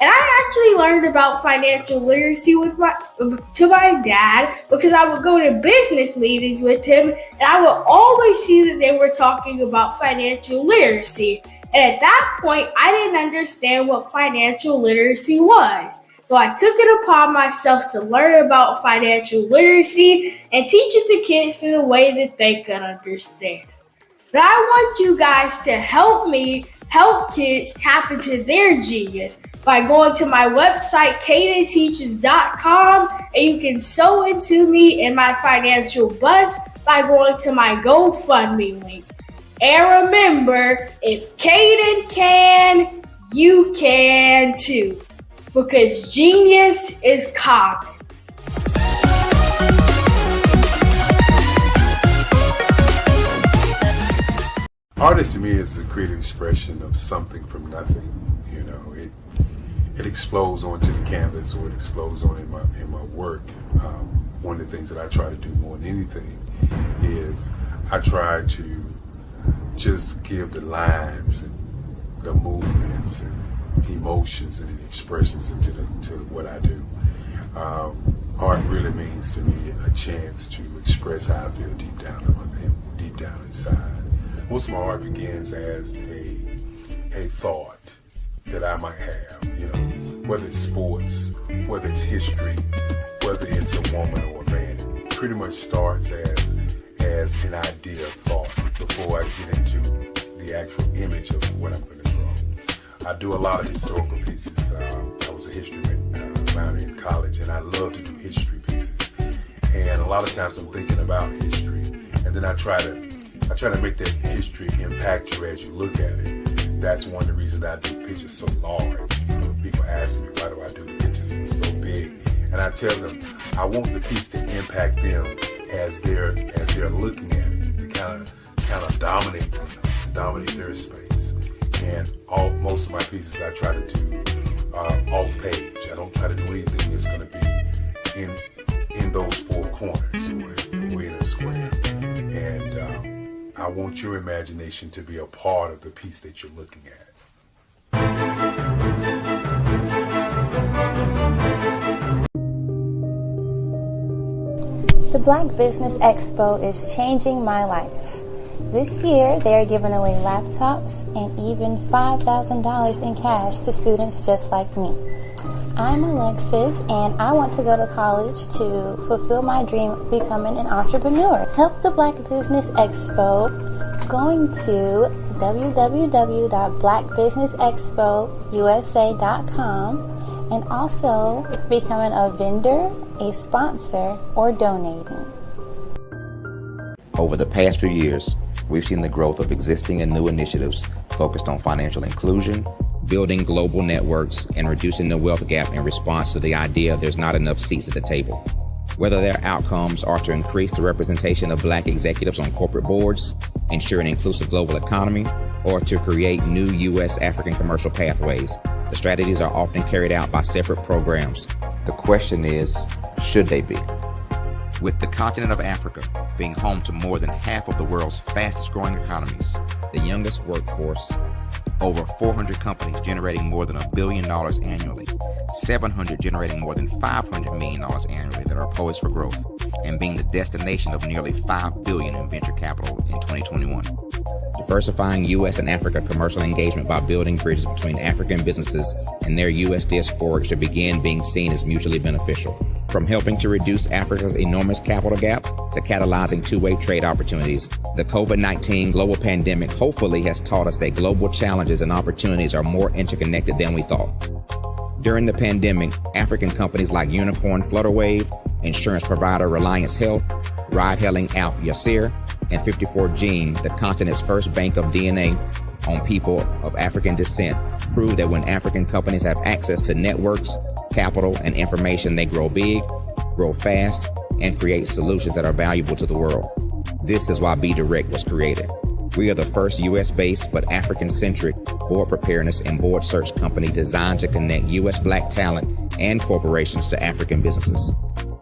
And I actually learned about financial literacy to my dad because I would go to business meetings with him and I would always see that they were talking about financial literacy. And at that point, I didn't understand what financial literacy was. So I took it upon myself to learn about financial literacy and teach it to kids in a way that they could understand. But I want you guys to help me help kids tap into their genius by going to my website, cadenteaches.com, and you can sew into me in my financial bus by going to my GoFundMe link. And remember, if Caden can, you can too. Because genius is common. Artist to me is a creative expression of something from nothing. You know, it explodes onto the canvas, or it explodes on in my work. One of the things that I try to do more than anything is I try to just give the lines and the movements and emotions and expressions into what I do. Art really means to me a chance to express how I feel deep down inside. Most of my art begins as a thought that I might have, you know, whether it's sports, whether it's history, whether it's a woman or a man. It pretty much starts as an idea of thought before I get into the actual image of what I'm going to draw. I do a lot of historical pieces. I was a history minor in college, and I love to do history pieces. And a lot of times I'm thinking about history, and then I try to make that history impact you as you look at it. That's one of the reasons I do pictures so large. People ask me, why do I do the pictures so big? And I tell them, I want the piece to impact them as they're looking at it. To kind of dominate them, dominate their space. And most of my pieces I try to do off page. I don't try to do anything that's going to be in those four corners or in a square. And I want your imagination to be a part of the piece that you're looking at. The Black Business Expo is changing my life. This year, they are giving away laptops and even $5,000 in cash to students just like me. I'm Alexis, and I want to go to college to fulfill my dream of becoming an entrepreneur. Help the Black Business Expo going to www.blackbusinessexpousa.com and also becoming a vendor, a sponsor, or donating. Over the past few years, we've seen the growth of existing and new initiatives focused on financial inclusion, building global networks, and reducing the wealth gap in response to the idea there's not enough seats at the table. Whether their outcomes are to increase the representation of Black executives on corporate boards, ensure an inclusive global economy, or to create new U.S. African commercial pathways, the strategies are often carried out by separate programs. The question is, should they be? With the continent of Africa being home to more than half of the world's fastest growing economies, the youngest workforce, over 400 companies generating more than $1 billion annually, 700 generating more than $500 million annually that are poised for growth, and being the destination of nearly $5 billion in venture capital in 2021. Diversifying U.S. and Africa commercial engagement by building bridges between African businesses and their U.S. diaspora should begin being seen as mutually beneficial. From helping to reduce Africa's enormous capital gap to catalyzing two-way trade opportunities, the COVID-19 global pandemic hopefully has taught us that global challenges and opportunities are more interconnected than we thought. During the pandemic, African companies like Unicorn Flutterwave, insurance provider Reliance Health, ride-hailing app Yasir, and 54Gene, the continent's first bank of DNA on people of African descent, proved that when African companies have access to networks, capital, and information, they grow big, grow fast, and create solutions that are valuable to the world. This is why Be Direct was created. We are the first U.S.-based but African-centric board preparedness and board search company designed to connect U.S. Black talent and corporations to African businesses.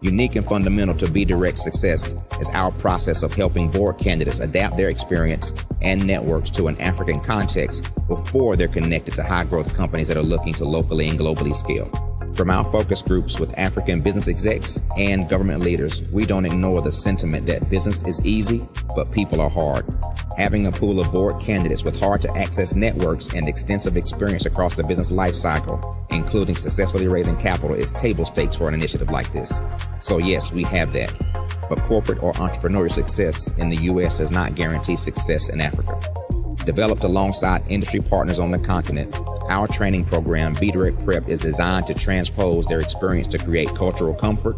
Unique and fundamental to Be Direct's success is our process of helping board candidates adapt their experience and networks to an African context before they're connected to high-growth companies that are looking to locally and globally scale. From our focus groups with African business execs and government leaders, we don't ignore the sentiment that business is easy, but people are hard. Having a pool of board candidates with hard-to-access networks and extensive experience across the business life cycle, including successfully raising capital, is table stakes for an initiative like this. So yes, we have that. But corporate or entrepreneurial success in the U.S. does not guarantee success in Africa. Developed alongside industry partners on the continent, our training program, Be Direct Prep, is designed to transpose their experience to create cultural comfort,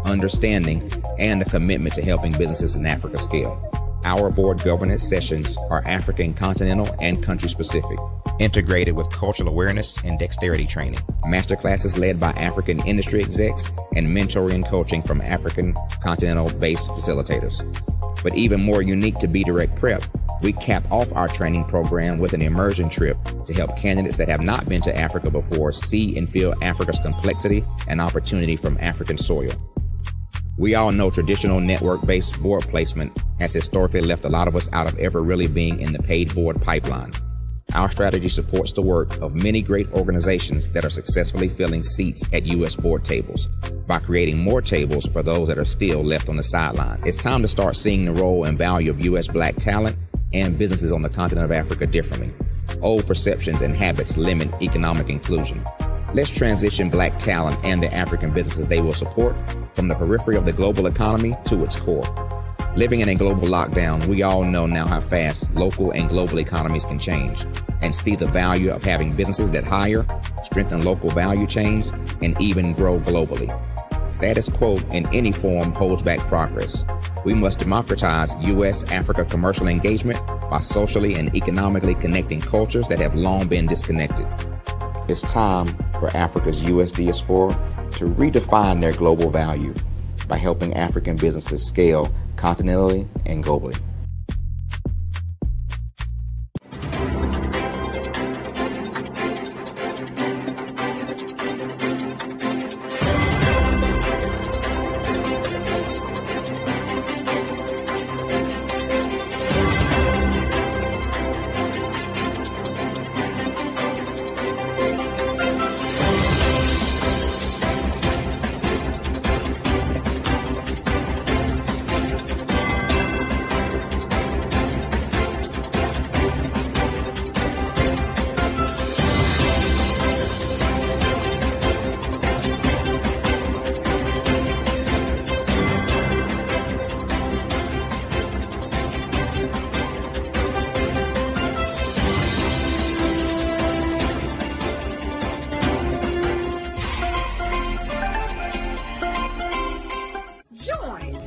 understanding, and a commitment to helping businesses in Africa scale. Our board governance sessions are African continental and country specific, integrated with cultural awareness and dexterity training, masterclasses led by African industry execs, and mentoring and coaching from African continental-based facilitators. But even more unique to Be Direct Prep, we cap off our training program with an immersion trip to help candidates that have not been to Africa before see and feel Africa's complexity and opportunity from African soil. We all know traditional network-based board placement has historically left a lot of us out of ever really being in the paid board pipeline. Our strategy supports the work of many great organizations that are successfully filling seats at U.S. board tables by creating more tables for those that are still left on the sideline. It's time to start seeing the role and value of U.S. Black talent and businesses on the continent of Africa differently. Old perceptions and habits limit economic inclusion. Let's transition Black talent and the African businesses they will support from the periphery of the global economy to its core. Living in a global lockdown, we all know now how fast local and global economies can change, and see the value of having businesses that hire, strengthen local value chains, and even grow globally. Status quo in any form holds back progress. We must democratize U.S.-Africa commercial engagement by socially and economically connecting cultures that have long been disconnected. It's time for Africa's U.S. diaspora to redefine their global value by helping African businesses scale continentally and globally.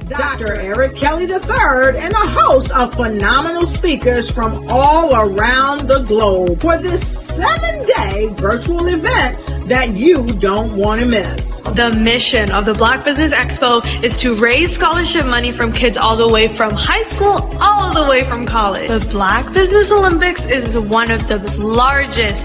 Dr. Eric Kelly III and a host of phenomenal speakers from all around the globe for this 7-day virtual event that you don't want to miss. The mission of the Black Business Expo is to raise scholarship money from kids all the way from high school, all the way from college. The Black Business Olympics is one of the largest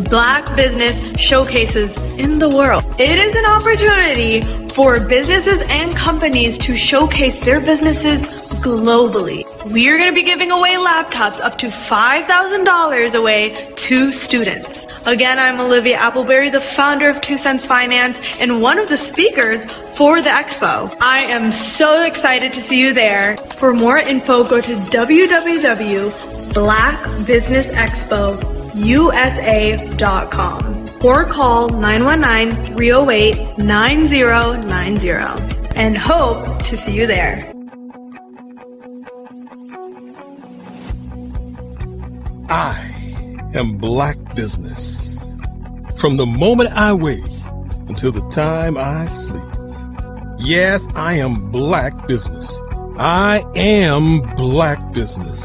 Black business showcases in the world. It is an opportunity for businesses and companies to showcase their businesses globally. We are going to be giving away laptops up to $5,000 away to students. Again, I'm Olivia Appleberry, the founder of 2 Cents Finance and one of the speakers for the expo. I am so excited to see you there. For more info, go to www.blackbusinessexpousa.com or call 919-308-9090 and hope to see you there. I am Black Business. From the moment I wake until the time I sleep. Yes, I am Black Business. I am Black Business.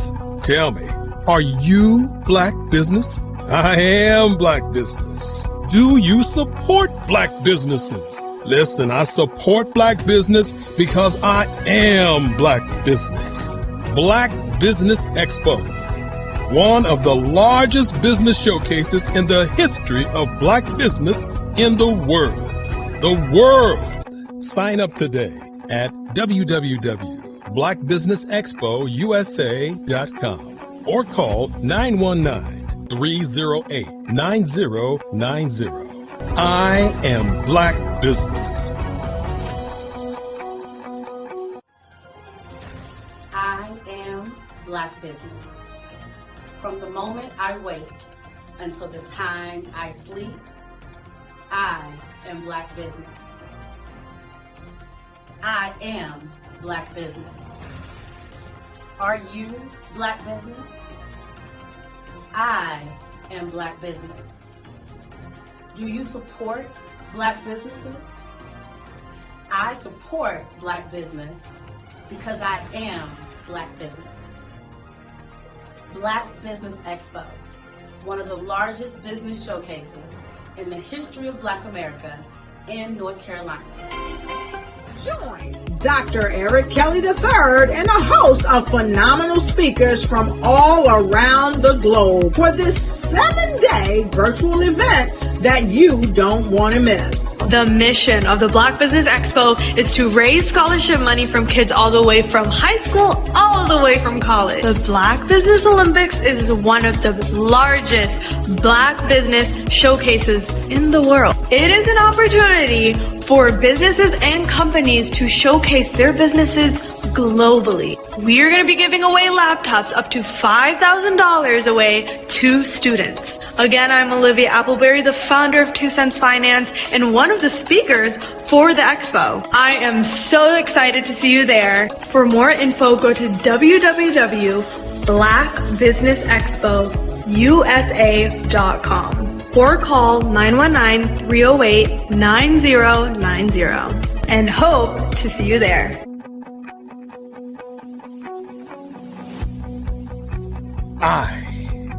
Tell me, are you Black Business? I am Black Business. Do you support Black businesses? Listen, I support Black business because I am Black Business. Black Business Expo, one of the largest business showcases in the history of Black business in the world. The world! Sign up today at www.blackbusinessexpousa.com or call 919-308-9090. I am Black Business. I am Black Business. From the moment I wake until the time I sleep, I am Black Business. I am Black Business. Are you Black Business? I am Black Business. Do you support Black businesses? I support Black business because I am Black Business. Black Business Expo, one of the largest business showcases in the history of Black America in North Carolina. Join Dr. Eric Kelly III and a host of phenomenal speakers from all around the globe for this 7-day virtual event that you don't want to miss. The mission of the Black Business Expo is to raise scholarship money from kids all the way from high school, all the way from college. The Black Business Olympics is one of the largest Black business showcases in the world. It is an opportunity for businesses and companies to showcase their businesses globally. We are going to be giving away laptops up to $5,000 away to students. Again, I'm Olivia Appleberry, the founder of 2 Cents Finance and one of the speakers for the expo. I am so excited to see you there. For more info, go to www.blackbusinessexpousa.com or call 919-308-9090 and hope to see you there. I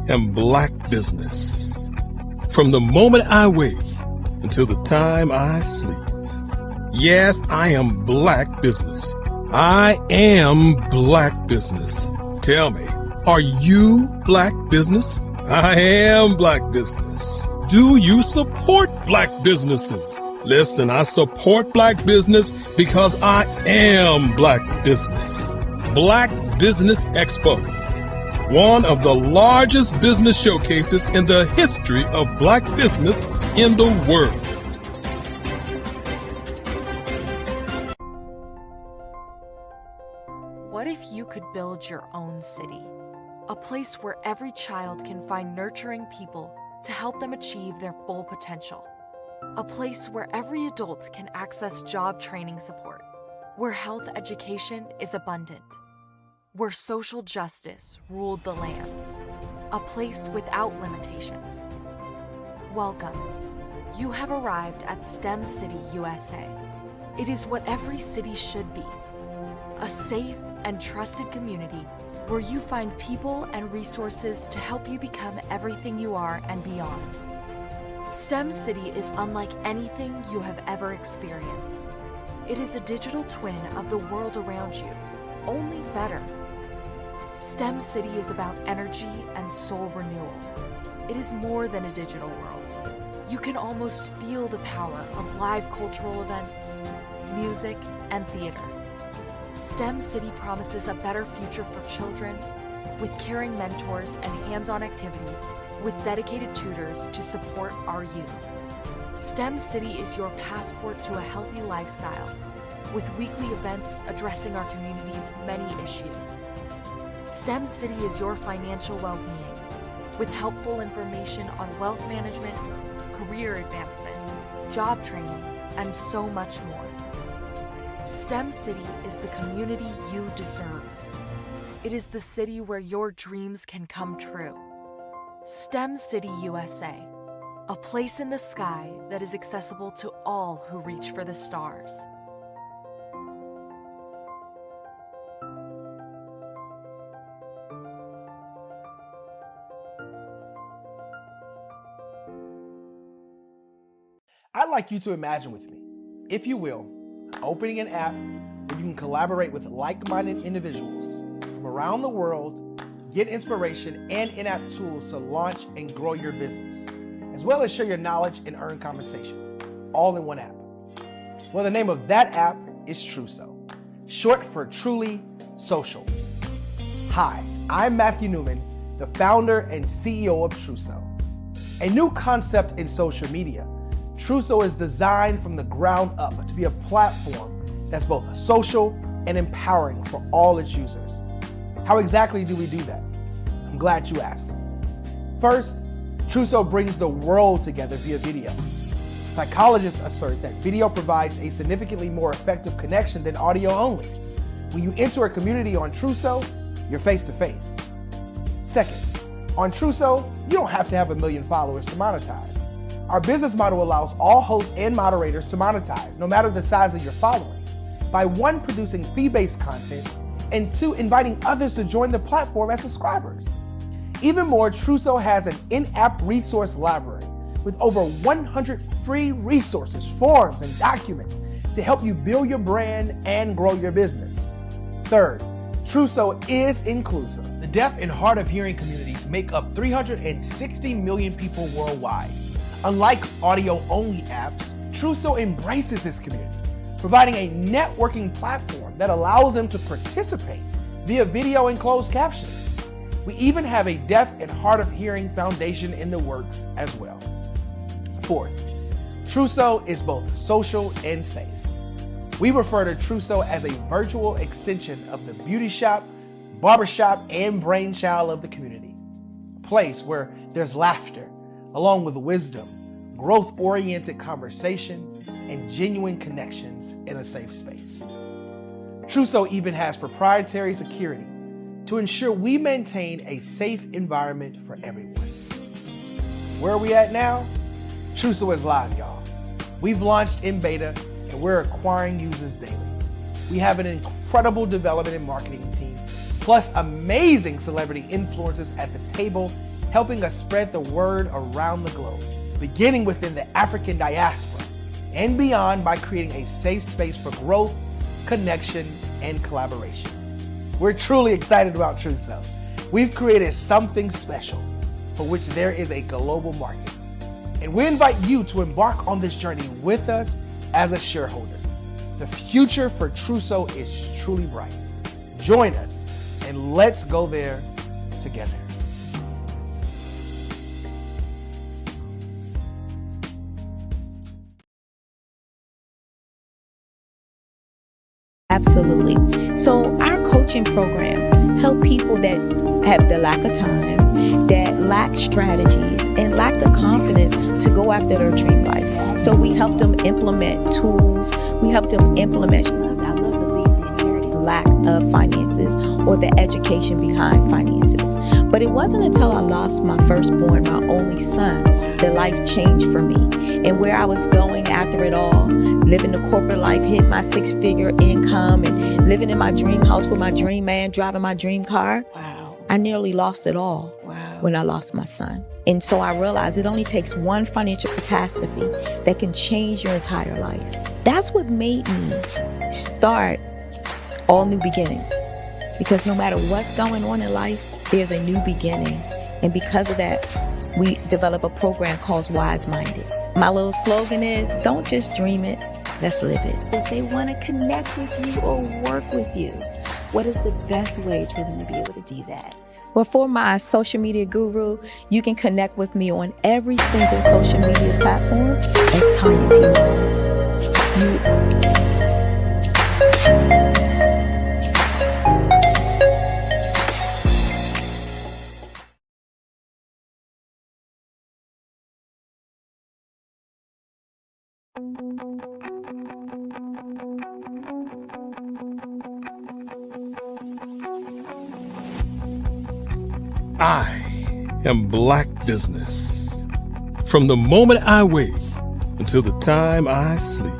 am Black Business. From the moment I wake until the time I sleep. Yes, I am Black Business. I am Black Business. Tell me, are you Black Business? I am Black Business. Do you support Black businesses? Listen, I support Black business because I am Black Business. Black Business Expo, one of the largest business showcases in the history of Black business in the world. What if you could build your own city? A place where every child can find nurturing people to help them achieve their full potential. A place where every adult can access job training support. Where health education is abundant. Where social justice ruled the land. A place without limitations. Welcome. You have arrived at STEM City USA. It is what every city should be. A safe and trusted community where you find people and resources to help you become everything you are and beyond. STEM City is unlike anything you have ever experienced. It is a digital twin of the world around you, only better. STEM City is about energy and soul renewal. It is more than a digital world. You can almost feel the power of live cultural events, music, and theater. STEM City promises a better future for children with caring mentors and hands-on activities with dedicated tutors to support our youth. STEM City is your passport to a healthy lifestyle with weekly events addressing our community's many issues. STEM City is your financial well-being with helpful information on wealth management, career advancement, job training, and so much more. STEM City is the community you deserve. It is the city where your dreams can come true. STEM City USA, a place in the sky that is accessible to all who reach for the stars. I'd like you to imagine with me, if you will, opening an app where you can collaborate with like-minded individuals from around the world, get inspiration and in-app tools to launch and grow your business, as well as share your knowledge and earn compensation, all in one app. Well, the name of that app is Truso, short for Truly Social. Hi, I'm Matthew Newman, the founder and CEO of Truso. A new concept in social media, Truso is designed from the ground up to be a platform that's both social and empowering for all its users. How exactly do we do that? I'm glad you asked. First, Truso brings the world together via video. Psychologists assert that video provides a significantly more effective connection than audio only. When you enter a community on Truso, you're face-to-face. Second, on Truso, you don't have to have 1 million followers to monetize. Our business model allows all hosts and moderators to monetize, no matter the size of your following, by 1, producing fee-based content, and 2, inviting others to join the platform as subscribers. Even more, Truso has an in-app resource library with over 100 free resources, forms, and documents to help you build your brand and grow your business. Third, Truso is inclusive. The deaf and hard of hearing communities make up 360 million people worldwide. Unlike audio-only apps, Truso embraces this community, providing a networking platform that allows them to participate via video and closed captioning. We even have a deaf and hard of hearing foundation in the works as well. Fourth, Truso is both social and safe. We refer to Trousseau as a virtual extension of the beauty shop, barbershop, and brainchild of the community. A place where there's laughter, along with wisdom, growth-oriented conversation, and genuine connections in a safe space. Trousseau even has proprietary security to ensure we maintain a safe environment for everyone. Where are we at now? Trousseau is live, y'all. We've launched in beta and we're acquiring users daily. We have an incredible development and marketing team, plus amazing celebrity influencers at the table, helping us spread the word around the globe, beginning within the African diaspora and beyond by creating a safe space for growth, connection, and collaboration. We're truly excited about Trousseau. We've created something special for which there is a global market. And we invite you to embark on this journey with us as a shareholder. The future for Trousseau is truly bright. Join us and let's go there together. Absolutely. So our coaching program help people that have the lack of time, that lack strategies, and lack the confidence to go after their dream life. So we help them implement tools. We help them implement, I love the lead inherited lack of finances or the education behind finances. But it wasn't until I lost my firstborn, my only son, that life changed for me. And where I was going after it all, living the corporate life, hit my 6-figure income and living in my dream house with my dream man, driving my dream car. Wow. I nearly lost it all. Wow. When I lost my son. And so I realized it only takes one financial catastrophe that can change your entire life. That's what made me start All New Beginnings. Because no matter what's going on in life, there's a new beginning. And because of that, we develop a program called Wise Minded. My little slogan is, don't just dream it, let's live it. If they want to connect with you or work with you, what is the best ways for them to be able to do that? Well, for my social media guru, you can connect with me on every single social media platform as Tanya T. Rose. I am Black Business. From the moment I wake until the time I sleep.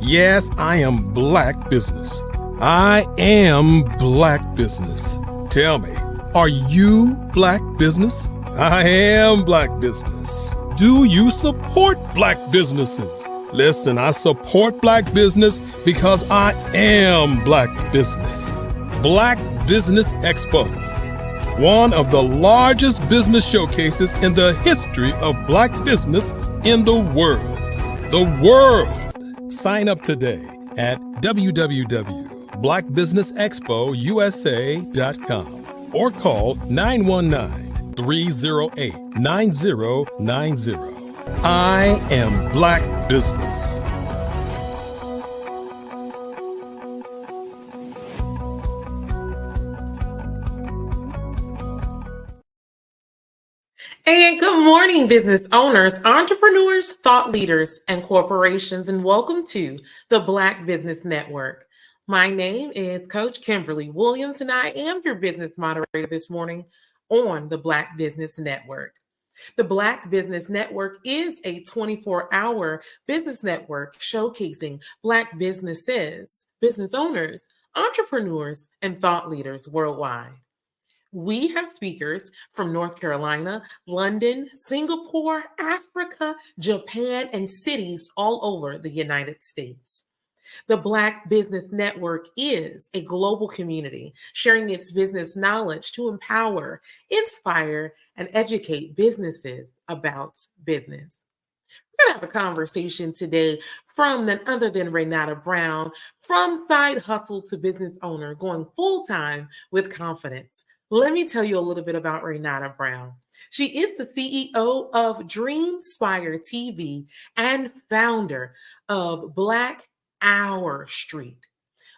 Yes, I am Black Business. I am Black Business. Tell me, are you Black Business? I am Black Business. Do you support Black businesses? Listen, I support Black business because I am Black Business. Black Business Expo, one of the largest business showcases in the history of Black business in the world. The world! Sign up today at www.blackbusinessexpousa.com or call 919-308-9090. I am Black Business. And good morning, business owners, entrepreneurs, thought leaders, and corporations, and welcome to the Black Business Network. My name is Coach Kimberly Williams, and I am your business moderator this morning on the Black Business Network. The Black Business Network is a 24-hour business network showcasing Black businesses, business owners, entrepreneurs, and thought leaders worldwide. We have speakers from North Carolina, London, Singapore, Africa, Japan, and cities all over the United States. The Black Business Network is a global community sharing its business knowledge to empower, inspire, and educate businesses about business. We're going to have a conversation today from none other than Renata Brown, from side hustle to business owner, going full-time with confidence. Let me tell you a little bit about Renata Brown. She is the CEO of Dreamspire TV and founder of Black Our Street.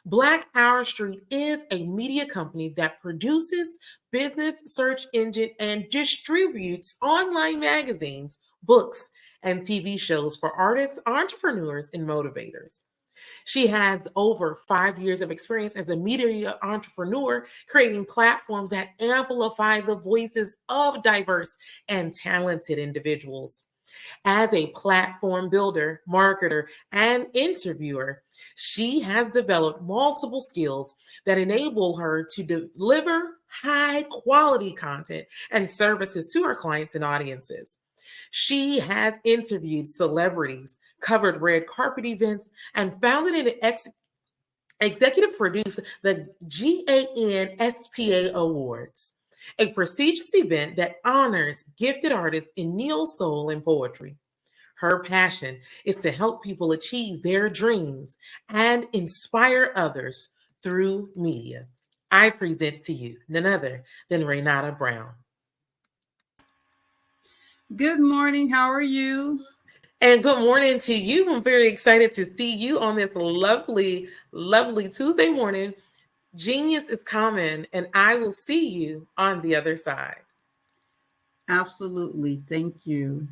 Black Our Street is a media company that produces, business search engine, and distributes online magazines, books, and TV shows for artists, entrepreneurs, and motivators. She has over 5 years of experience as a media entrepreneur, creating platforms that amplify the voices of diverse and talented individuals. As a platform builder, marketer, and interviewer, she has developed multiple skills that enable her to deliver high quality content and services to her clients and audiences. She has interviewed celebrities, covered red carpet events, and founded and executive produced the GANSPA Awards, a prestigious event that honors gifted artists in neo soul and poetry. Her passion is to help people achieve their dreams and inspire others through media. I present to you none other than Renata Brown. Good morning. How are you? And good morning to you. I'm very excited to see you on this lovely, lovely Tuesday morning. Genius is coming, and I will see you on the other side. Absolutely. Thank you.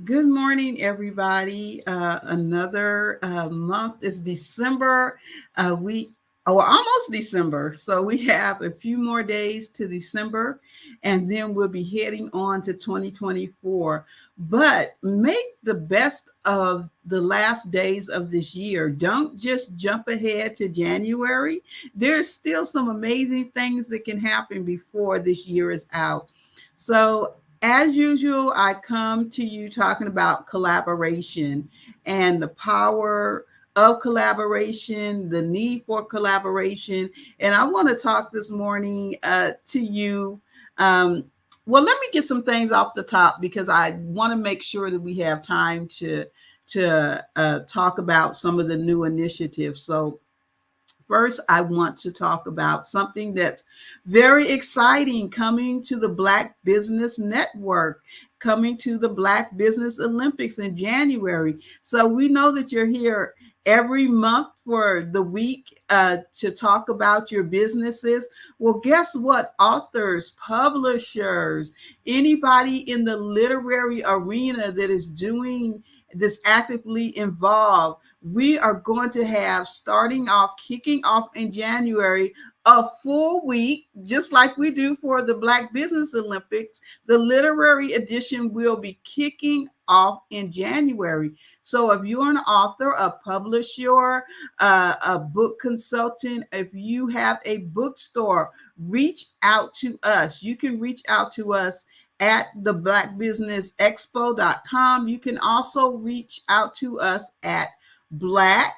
Good morning, everybody. Another month is December. We're almost December, so we have a few more days to December, and then we'll be heading on to 2024. But make the best of the last days of this year. Don't just jump ahead to January. There's still some amazing things that can happen before this year is out. So as usual, I come to you talking about collaboration and the power of collaboration, the need for collaboration. And I want to talk this morning to you. Well, let me get some things off the top because I want to make sure that we have time to talk about some of the new initiatives. So first, I want to talk about something that's very exciting coming to the Black Business Network, coming to the Black Business Olympics in January. So we know that you're here every month for the week to talk about your businesses. Well, guess what? Authors, publishers, anybody in the literary arena that is doing this, actively involved, we are going to have, kicking off in January, a full week, just like we do for the Black Business Olympics. The literary edition will be kicking off in January. So if you're an author, a publisher, a book consultant, if you have a bookstore, reach out to us. You can reach out to us at the blackbusinessexpo.com. You can also reach out to us at Black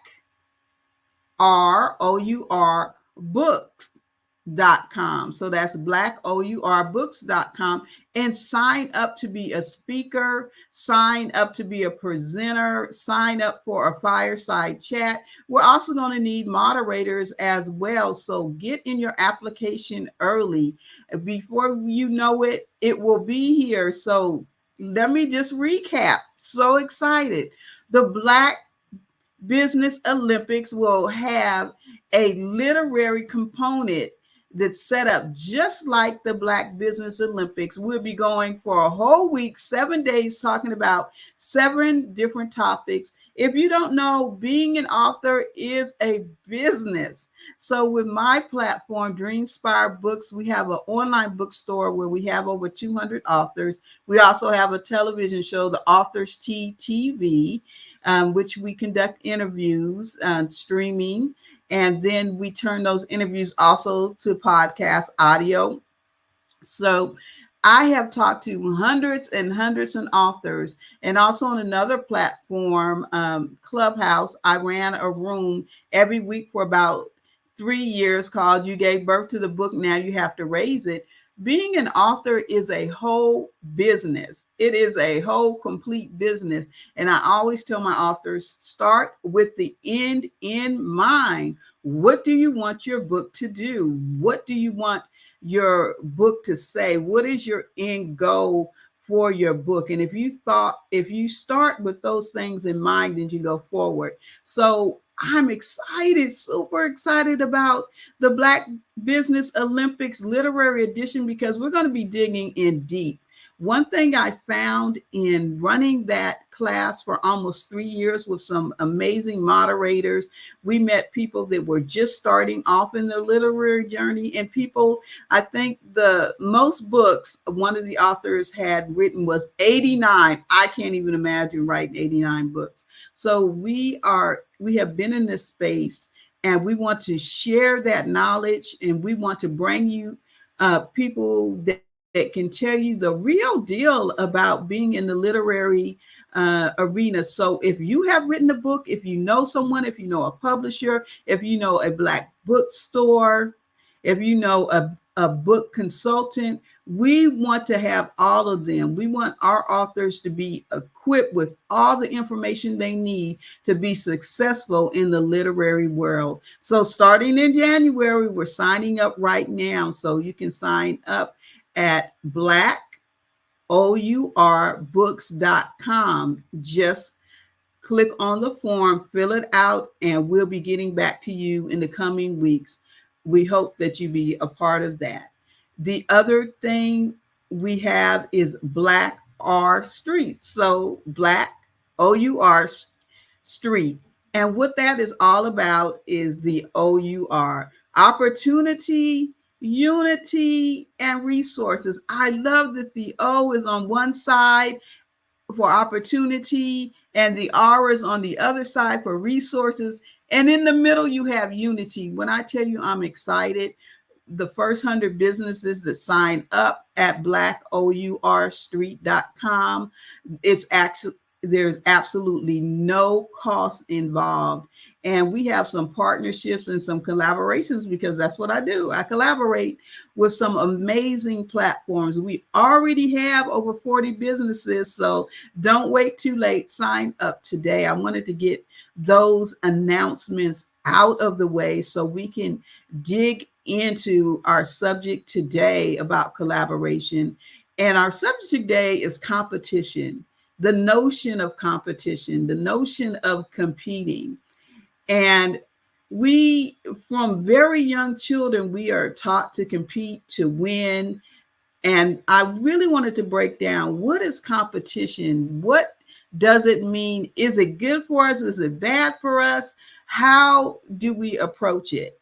ROUR books.com. So that's blackour.books.com, and sign up to be a speaker, sign up to be a presenter, sign up for a fireside chat. We're also going to need moderators as well. So get in your application early. Before you know it, it will be here. So let me just recap. So excited. The Black Business Olympics will have a literary component that's set up just like the Black Business Olympics. We'll be going for a whole week, 7 days, talking about 7 different topics. If you don't know, being an author is a business. So with my platform, Dreamspire Books, we have an online bookstore where we have over 200 authors. We also have a television show, the Authors TV, which we conduct interviews, streaming, and then we turn those interviews also to podcast audio. So I have talked to hundreds and hundreds of authors, and also on another platform, Clubhouse, I ran a room every week for about 3 years called You Gave Birth to the Book, Now You Have to Raise It. Being an author is a whole business. It is a whole complete business. And I always tell my authors, start with the end in mind. What do you want your book to do? What do you want your book to say? What is your end goal for your book. And if you start with those things in mind, then you go forward. So I'm excited, super excited about the Black Business Olympics Literary Edition, because we're going to be digging in deep. One thing I found in running that class for almost 3 years with some amazing moderators, we met people that were just starting off in their literary journey, and people, I think the most books one of the authors had written was 89. I can't even imagine writing 89 books. So we have been in this space, and we want to share that knowledge, and we want to bring you people that can tell you the real deal about being in the literary arena. So if you have written a book, if you know someone, if you know a publisher, if you know a Black bookstore, if you know a book consultant, we want to have all of them. We want our authors to be equipped with all the information they need to be successful in the literary world. So starting in January, we're signing up right now. So you can sign up at blackoubooks.com. Just click on the form, fill it out, and we'll be getting back to you in the coming weeks. We hope that you be a part of that. The other thing we have is Black R Street. So Black OUR Street. And what that is all about is the OUR: opportunity, unity, and resources. I love that the O is on one side for opportunity and the R is on the other side for resources. And in the middle, you have unity. When I tell you I'm excited, the first 100 businesses that sign up at blackourstreet.com, there's absolutely no cost involved. And we have some partnerships and some collaborations, because that's what I do. I collaborate with some amazing platforms. We already have over 40 businesses, so don't wait too late. Sign up today. I wanted to get those announcements out of the way so we can dig into our subject today about collaboration. And our subject today is competition. The notion of competition, the notion of competing. And we, from very young children, we are taught to compete, to win. And I really wanted to break down, what is competition? What does it mean? Is it good for us? Is it bad for us? How do we approach it?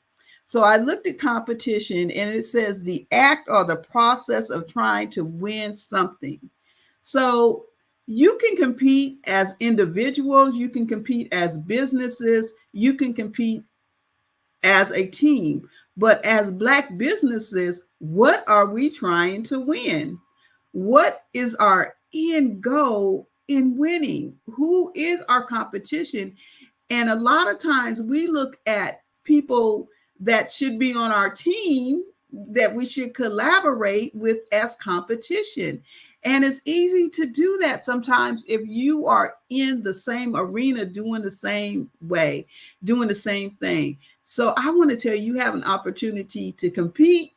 So I looked at competition, and it says the act or the process of trying to win something. So you can compete as individuals, you can compete as businesses, you can compete as a team. But as Black businesses, what are we trying to win? What is our end goal in winning? Who is our competition? And a lot of times we look at people that should be on our team, that we should collaborate with, as competition. And it's easy to do that sometimes if you are in the same arena, doing the same way, doing the same thing. So I want to tell you, you have an opportunity to compete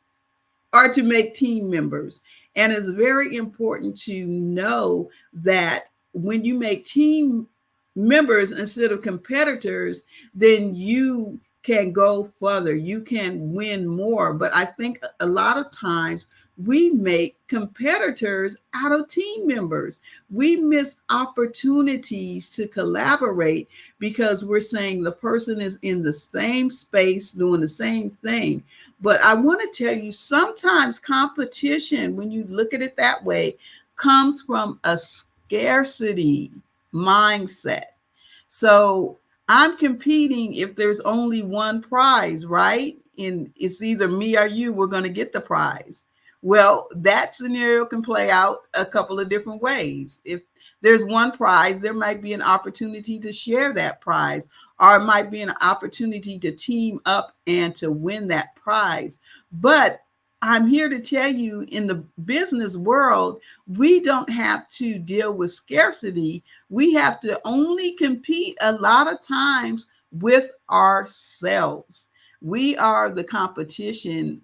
or to make team members. And it's very important to know that when you make team members instead of competitors, then you can go further, you can win more. But I think a lot of times we make competitors out of team members. We miss opportunities to collaborate because we're saying the person is in the same space doing the same thing. But I want to tell you, sometimes competition, when you look at it that way, comes from a scarcity mindset. So I'm competing if there's only one prize, right? And it's either me or you, we're going to get the prize. Well, that scenario can play out a couple of different ways. If there's one prize, there might be an opportunity to share that prize, or it might be an opportunity to team up and to win that prize. But I'm here to tell you, in the business world, we don't have to deal with scarcity. We have to only compete a lot of times with ourselves. We are the competition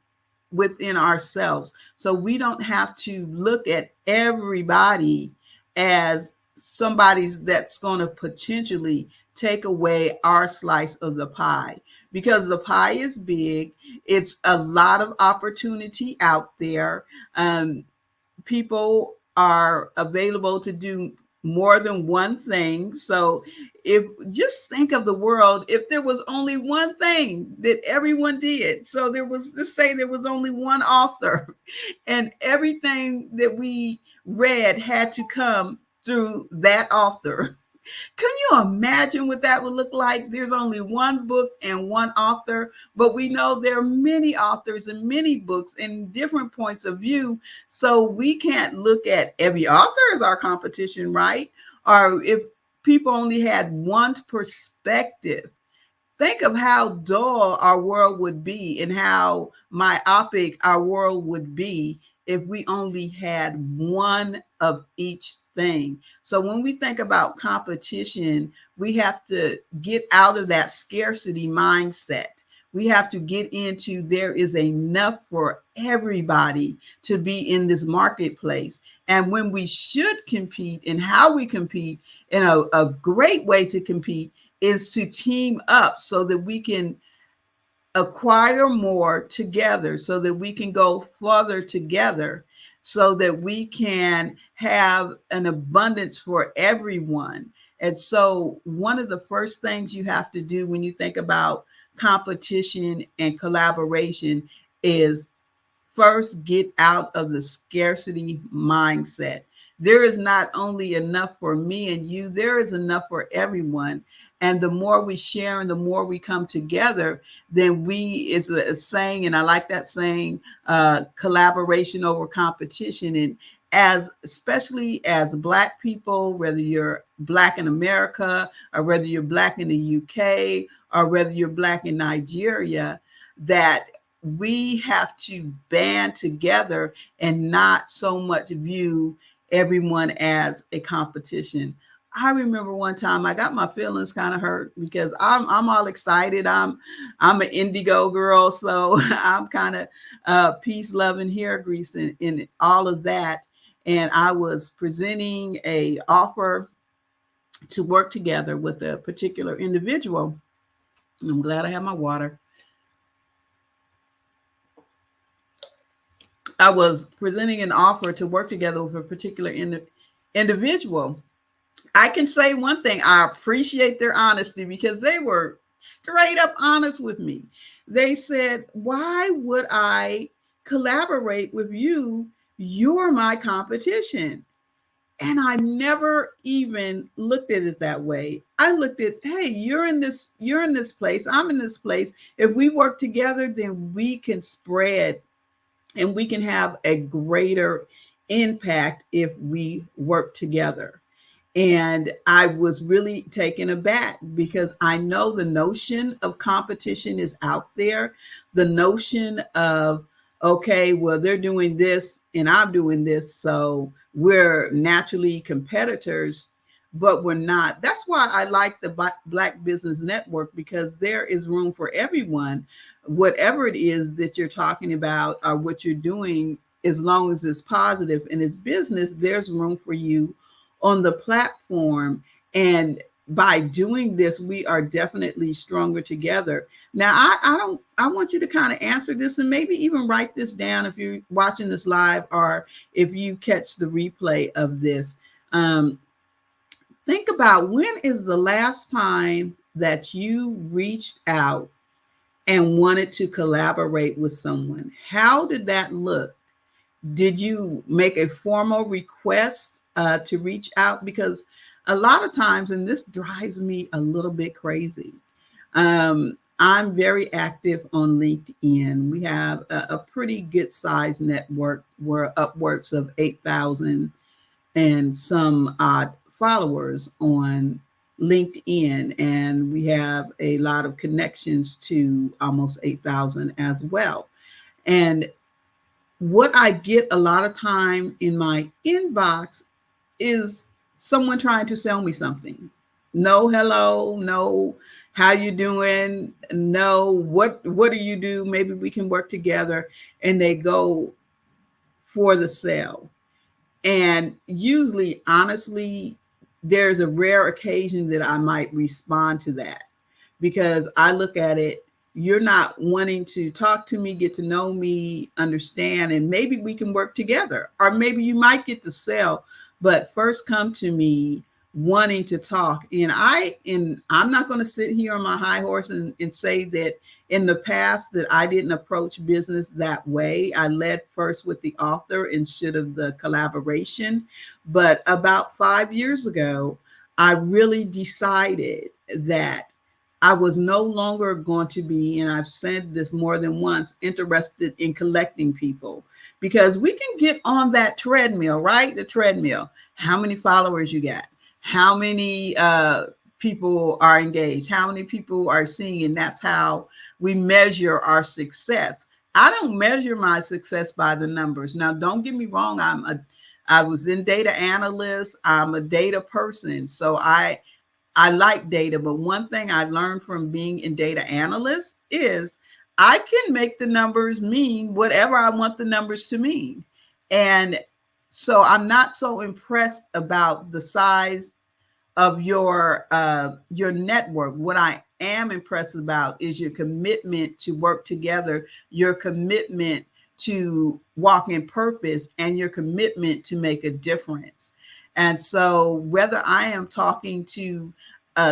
within ourselves. So we don't have to look at everybody as somebody's that's going to potentially take away our slice of the pie, because the pie is big. It's a lot of opportunity out there. People are available to do more than one thing. So if just think of the world, if there was only one thing that everyone did. So there was, let's say there was only one author and everything that we read had to come through that author. Can you imagine what that would look like? There's only one book and one author, but we know there are many authors and many books and different points of view. So we can't look at every author as our competition, right? Or if people only had one perspective, think of how dull our world would be and how myopic our world would be if we only had one of each thing. So when we think about competition, we have to get out of that scarcity mindset. We have to get into there is enough for everybody to be in this marketplace. And when we should compete and how we compete, in a great way to compete is to team up so that we can acquire more together, so that we can go further together, so that we can have an abundance for everyone. And so one of the first things you have to do when you think about competition and collaboration is first get out of the scarcity mindset. There is not only enough for me and you, there is enough for everyone. And the more we share and the more we come together, then we, is a saying, and I like that saying, collaboration over competition. And as, especially as Black people, whether you're Black in America or whether you're Black in the UK or whether you're Black in Nigeria, that we have to band together and not so much view everyone as a competition. I remember one time I got my feelings kind of hurt because I'm all excited. I'm an indigo girl, so I'm kind of peace, love, and hair grease in all of that. And I was presenting a offer to work together with a particular individual. I'm glad I have my water. I was presenting an offer to work together with a particular individual. I can say one thing, I appreciate their honesty because they were straight up honest with me. They said, why would I collaborate with you? You're my competition. And I never even looked at it that way. I looked at, hey, you're in this place, I'm in this place. If we work together, then we can spread and we can have a greater impact if we work together. And I was really taken aback because I know the notion of competition is out there. The notion of, okay, well, they're doing this and I'm doing this, so we're naturally competitors, but we're not. That's why I like the Black Business Network, because there is room for everyone. Whatever it is that you're talking about or what you're doing, as long as it's positive and it's business, there's room for you on the platform. And by doing this, we are definitely stronger together. Now, I want you to kind of answer this and maybe even write this down if you're watching this live or if you catch the replay of this. Think about, when is the last time that you reached out and wanted to collaborate with someone? How did that look? Did you make a formal request to reach out? Because a lot of times, and this drives me a little bit crazy, I'm very active on LinkedIn. We have a pretty good sized network. We're upwards of 8,000 and some odd followers on LinkedIn. And we have a lot of connections to almost 8,000 as well. And what I get a lot of time in my inbox is someone trying to sell me something. No hello, no how you doing? No, what do you do? Maybe we can work together. And they go for the sale. And usually, honestly, there's a rare occasion that I might respond to that, because I look at it, you're not wanting to talk to me, get to know me, understand, and maybe we can work together. Or maybe you might get the sale, but first come to me wanting to talk. And I'm not going to sit here on my high horse and say that in the past that I didn't approach business that way. I led first with the author instead of the collaboration. But about 5 years ago, I really decided that I was no longer going to be, and I've said this more than once, interested in collecting people, because we can get on that treadmill, right? The treadmill. How many followers you got? How many people are engaged? How many people are seeing? And that's how we measure our success. I don't measure my success by the numbers. Now, don't get me wrong. I was in data analyst. I'm a data person. So I like data, but one thing I learned from being in data analyst is I can make the numbers mean whatever I want the numbers to mean. And so I'm not so impressed about the size of your network. What I am impressed about is your commitment to work together, your commitment to walk in purpose, and your commitment to make a difference. And so whether I am talking to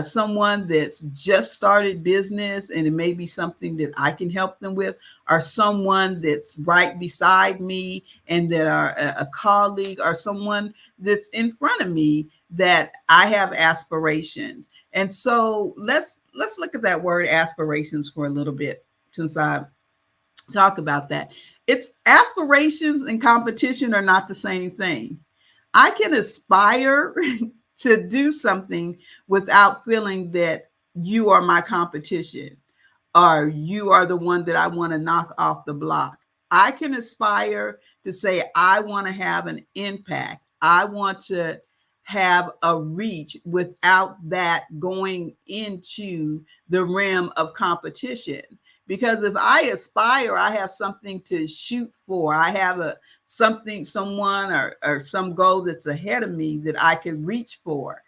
someone that's just started business and it may be something that I can help them with, or someone that's right beside me and that are a colleague, or someone that's in front of me, that I have aspirations. And so let's look at that word aspirations for a little bit, since I talk about that. It's aspirations and competition are not the same thing. I can aspire to do something without feeling that you are my competition or you are the one that I want to knock off the block. I can aspire to say, I want to have an impact. I want to have a reach without that going into the realm of competition. Because if I aspire, I have something to shoot for. I have someone or some goal that's ahead of me that I can reach for.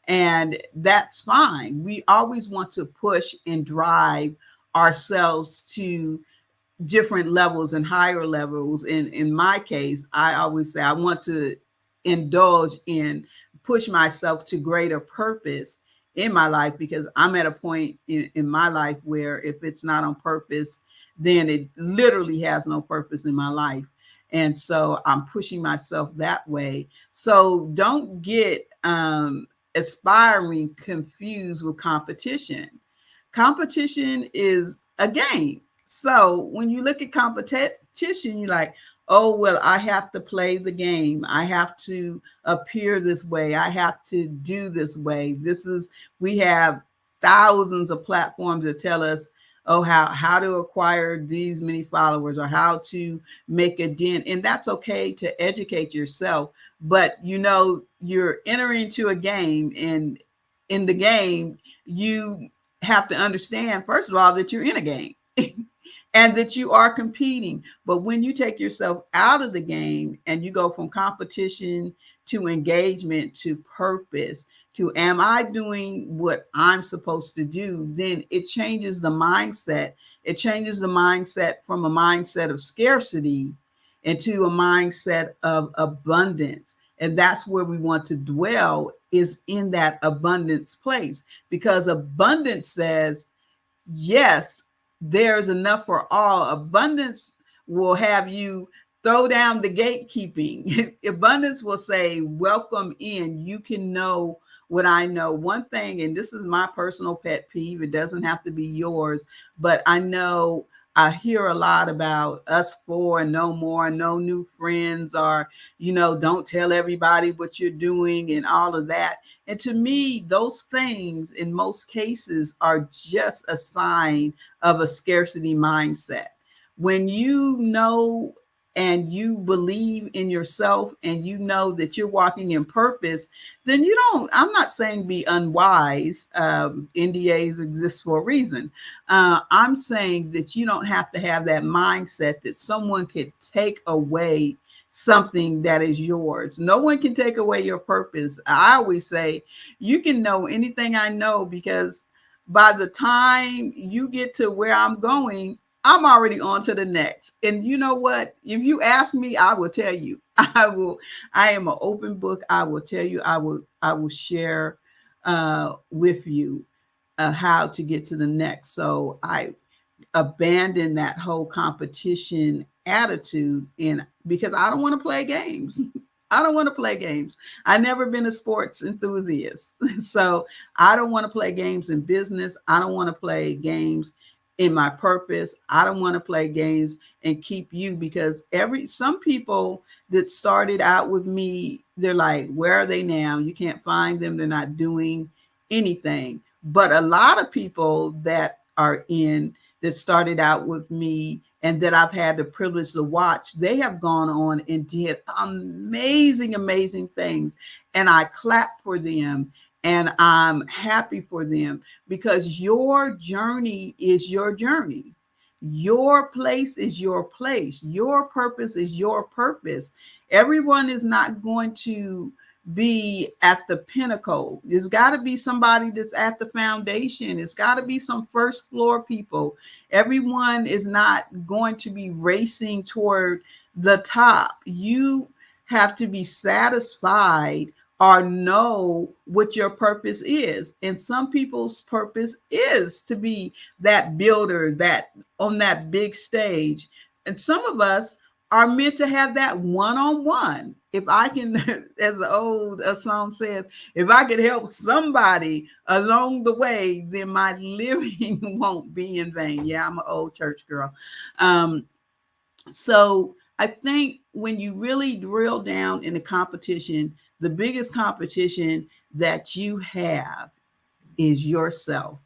And that's fine. We always want to push and drive ourselves to different levels and higher levels. In my case, I always say I want to indulge in push myself to greater purpose in my life, because I'm at a point in my life where if it's not on purpose, then it literally has no purpose in my life. And so I'm pushing myself that way. So don't get aspiring confused with competition. Competition is a game. So when you look at competition, you're like, oh, well, I have to play the game. I have to appear this way. I have to do this way. We have thousands of platforms that tell us, oh, how to acquire these many followers or how to make a dent. And that's okay to educate yourself. But, you're entering into a game, and in the game, you have to understand, first of all, that you're in a game. And that you are competing. But when you take yourself out of the game and you go from competition to engagement to purpose to am I doing what I'm supposed to do, then it changes the mindset. It changes the mindset from a mindset of scarcity into a mindset of abundance. And that's where we want to dwell, is in that abundance place, because abundance says, yes, there's enough for all. Abundance will have you throw down the gatekeeping. Abundance will say, welcome in. You can know what I know. One thing, and this is my personal pet peeve, it doesn't have to be yours, but I hear a lot about us four and no more, no new friends, or, don't tell everybody what you're doing and all of that. And to me, those things in most cases are just a sign of a scarcity mindset. When you know and you believe in yourself and you know that you're walking in purpose, then you don't, I'm not saying be unwise. NDAs exist for a reason. I'm saying that you don't have to have that mindset that someone could take away something that is yours. No one can take away your purpose. I always say you can know anything I know, because by the time you get to where I'm going, I'm already on to the next. And you know what? If you ask me, I will tell you. I am an open book. I will tell you. I will share with you how to get to the next. So I abandon that whole competition attitude, and because I don't want to play games. I don't want to play games. I've never been a sports enthusiast. So I don't want to play games in business. I don't want to play games in my purpose. I don't want to play games and keep you, because some people that started out with me, they're like, where are they now? You can't find them. They're not doing anything. But a lot of people that started out with me and that I've had the privilege to watch, they have gone on and did amazing, amazing things. And I clap for them and I'm happy for them, because your journey is your journey. Your place is your place. Your purpose is your purpose. Everyone is not going to be at the pinnacle. There's got to be somebody that's at the foundation. It's got to be some first floor people. Everyone is not going to be racing toward the top. You have to be satisfied or know what your purpose is. And some people's purpose is to be that builder, that on that big stage. And some of us are meant to have that one-on-one. If I can, as the old song says, if I could help somebody along the way, then my living won't be in vain. Yeah, I'm an old church girl. So I think when you really drill down in the competition, the biggest competition that you have is yourself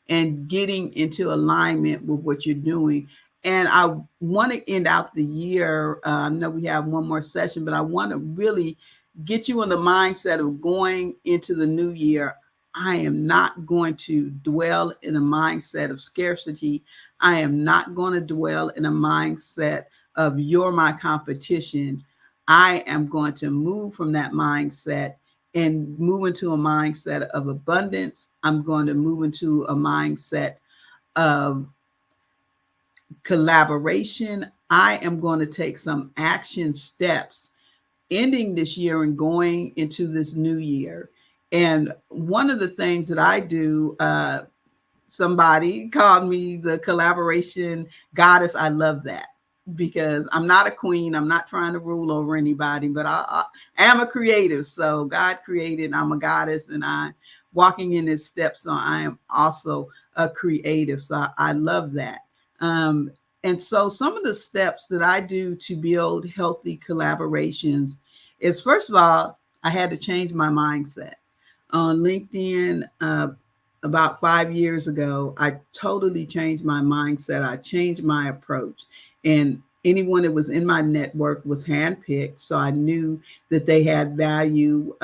and getting into alignment with what you're doing. And I want to end out the year. I know we have one more session, but I want to really get you in the mindset of going into the new year. I am not going to dwell in a mindset of scarcity. I am not going to dwell in a mindset of you're my competition. I am going to move from that mindset and move into a mindset of abundance. I'm going to move into a mindset of collaboration. I am going to take some action steps ending this year and going into this new year. And one of the things that I do, somebody called me the collaboration goddess. I love that, because I'm not a queen. I'm not trying to rule over anybody, but I am a creative. So God created, I'm a goddess, and I'm walking in his steps. So I am also a creative. So I love that. And so some of the steps that I do to build healthy collaborations is, first of all, I had to change my mindset. On LinkedIn, about 5 years ago, I totally changed my mindset. I changed my approach. And anyone that was in my network was handpicked. So I knew that they had value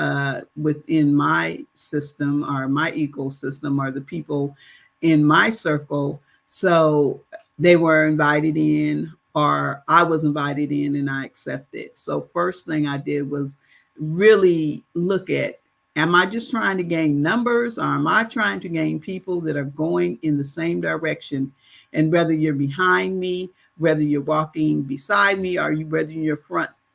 within my system or my ecosystem or the people in my circle. So they were invited in, or I was invited in and I accepted. So first thing I did was really look at, am I just trying to gain numbers, or am I trying to gain people that are going in the same direction? And whether you're behind me, whether you're walking beside me, or whether you're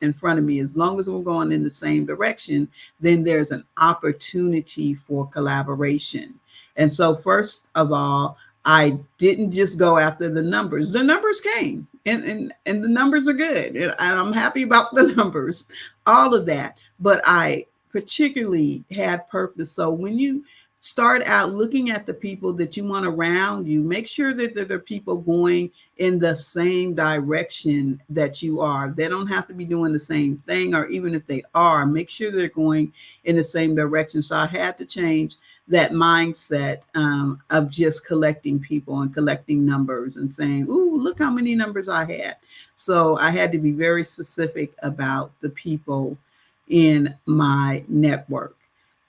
in front of me, as long as we're going in the same direction, then there's an opportunity for collaboration. And so first of all, I didn't just go after the numbers. The numbers came, and the numbers are good. And I'm happy about the numbers, all of that. But I particularly had purpose. So when you start out looking at the people that you want around you. Make sure that there are people going in the same direction that you are. They don't have to be doing the same thing, or even if they are, make sure they're going in the same direction. So I had to change that mindset of just collecting people and collecting numbers and saying, "Ooh, look how many numbers I had." So I had to be very specific about the people in my network.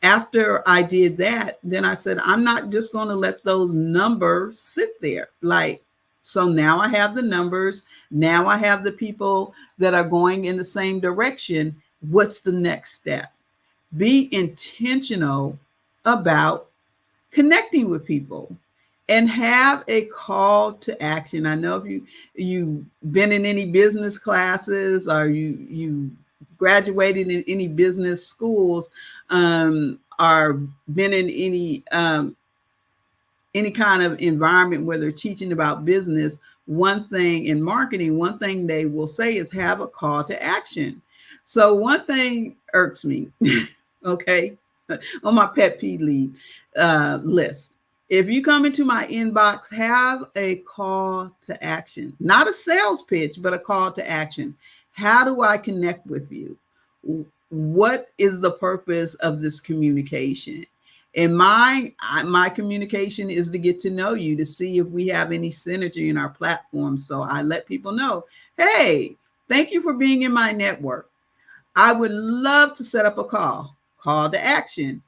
After I did that, then I said, I'm not just going to let those numbers sit there. So now I have the numbers. Now I have the people that are going in the same direction. What's the next step? Be intentional about connecting with people and have a call to action. I know if you've been in any business classes, or you graduated in any business schools, or been in any kind of environment where they're teaching about business, one thing in marketing, one thing they will say is have a call to action. So one thing irks me, okay, on my pet peeve list. If you come into my inbox, have a call to action, not a sales pitch, but a call to action. How do I connect with you? What is the purpose of this communication? And my communication is to get to know you, to see if we have any synergy in our platform. So I let people know, hey, thank you for being in my network. I would love to set up a call to action.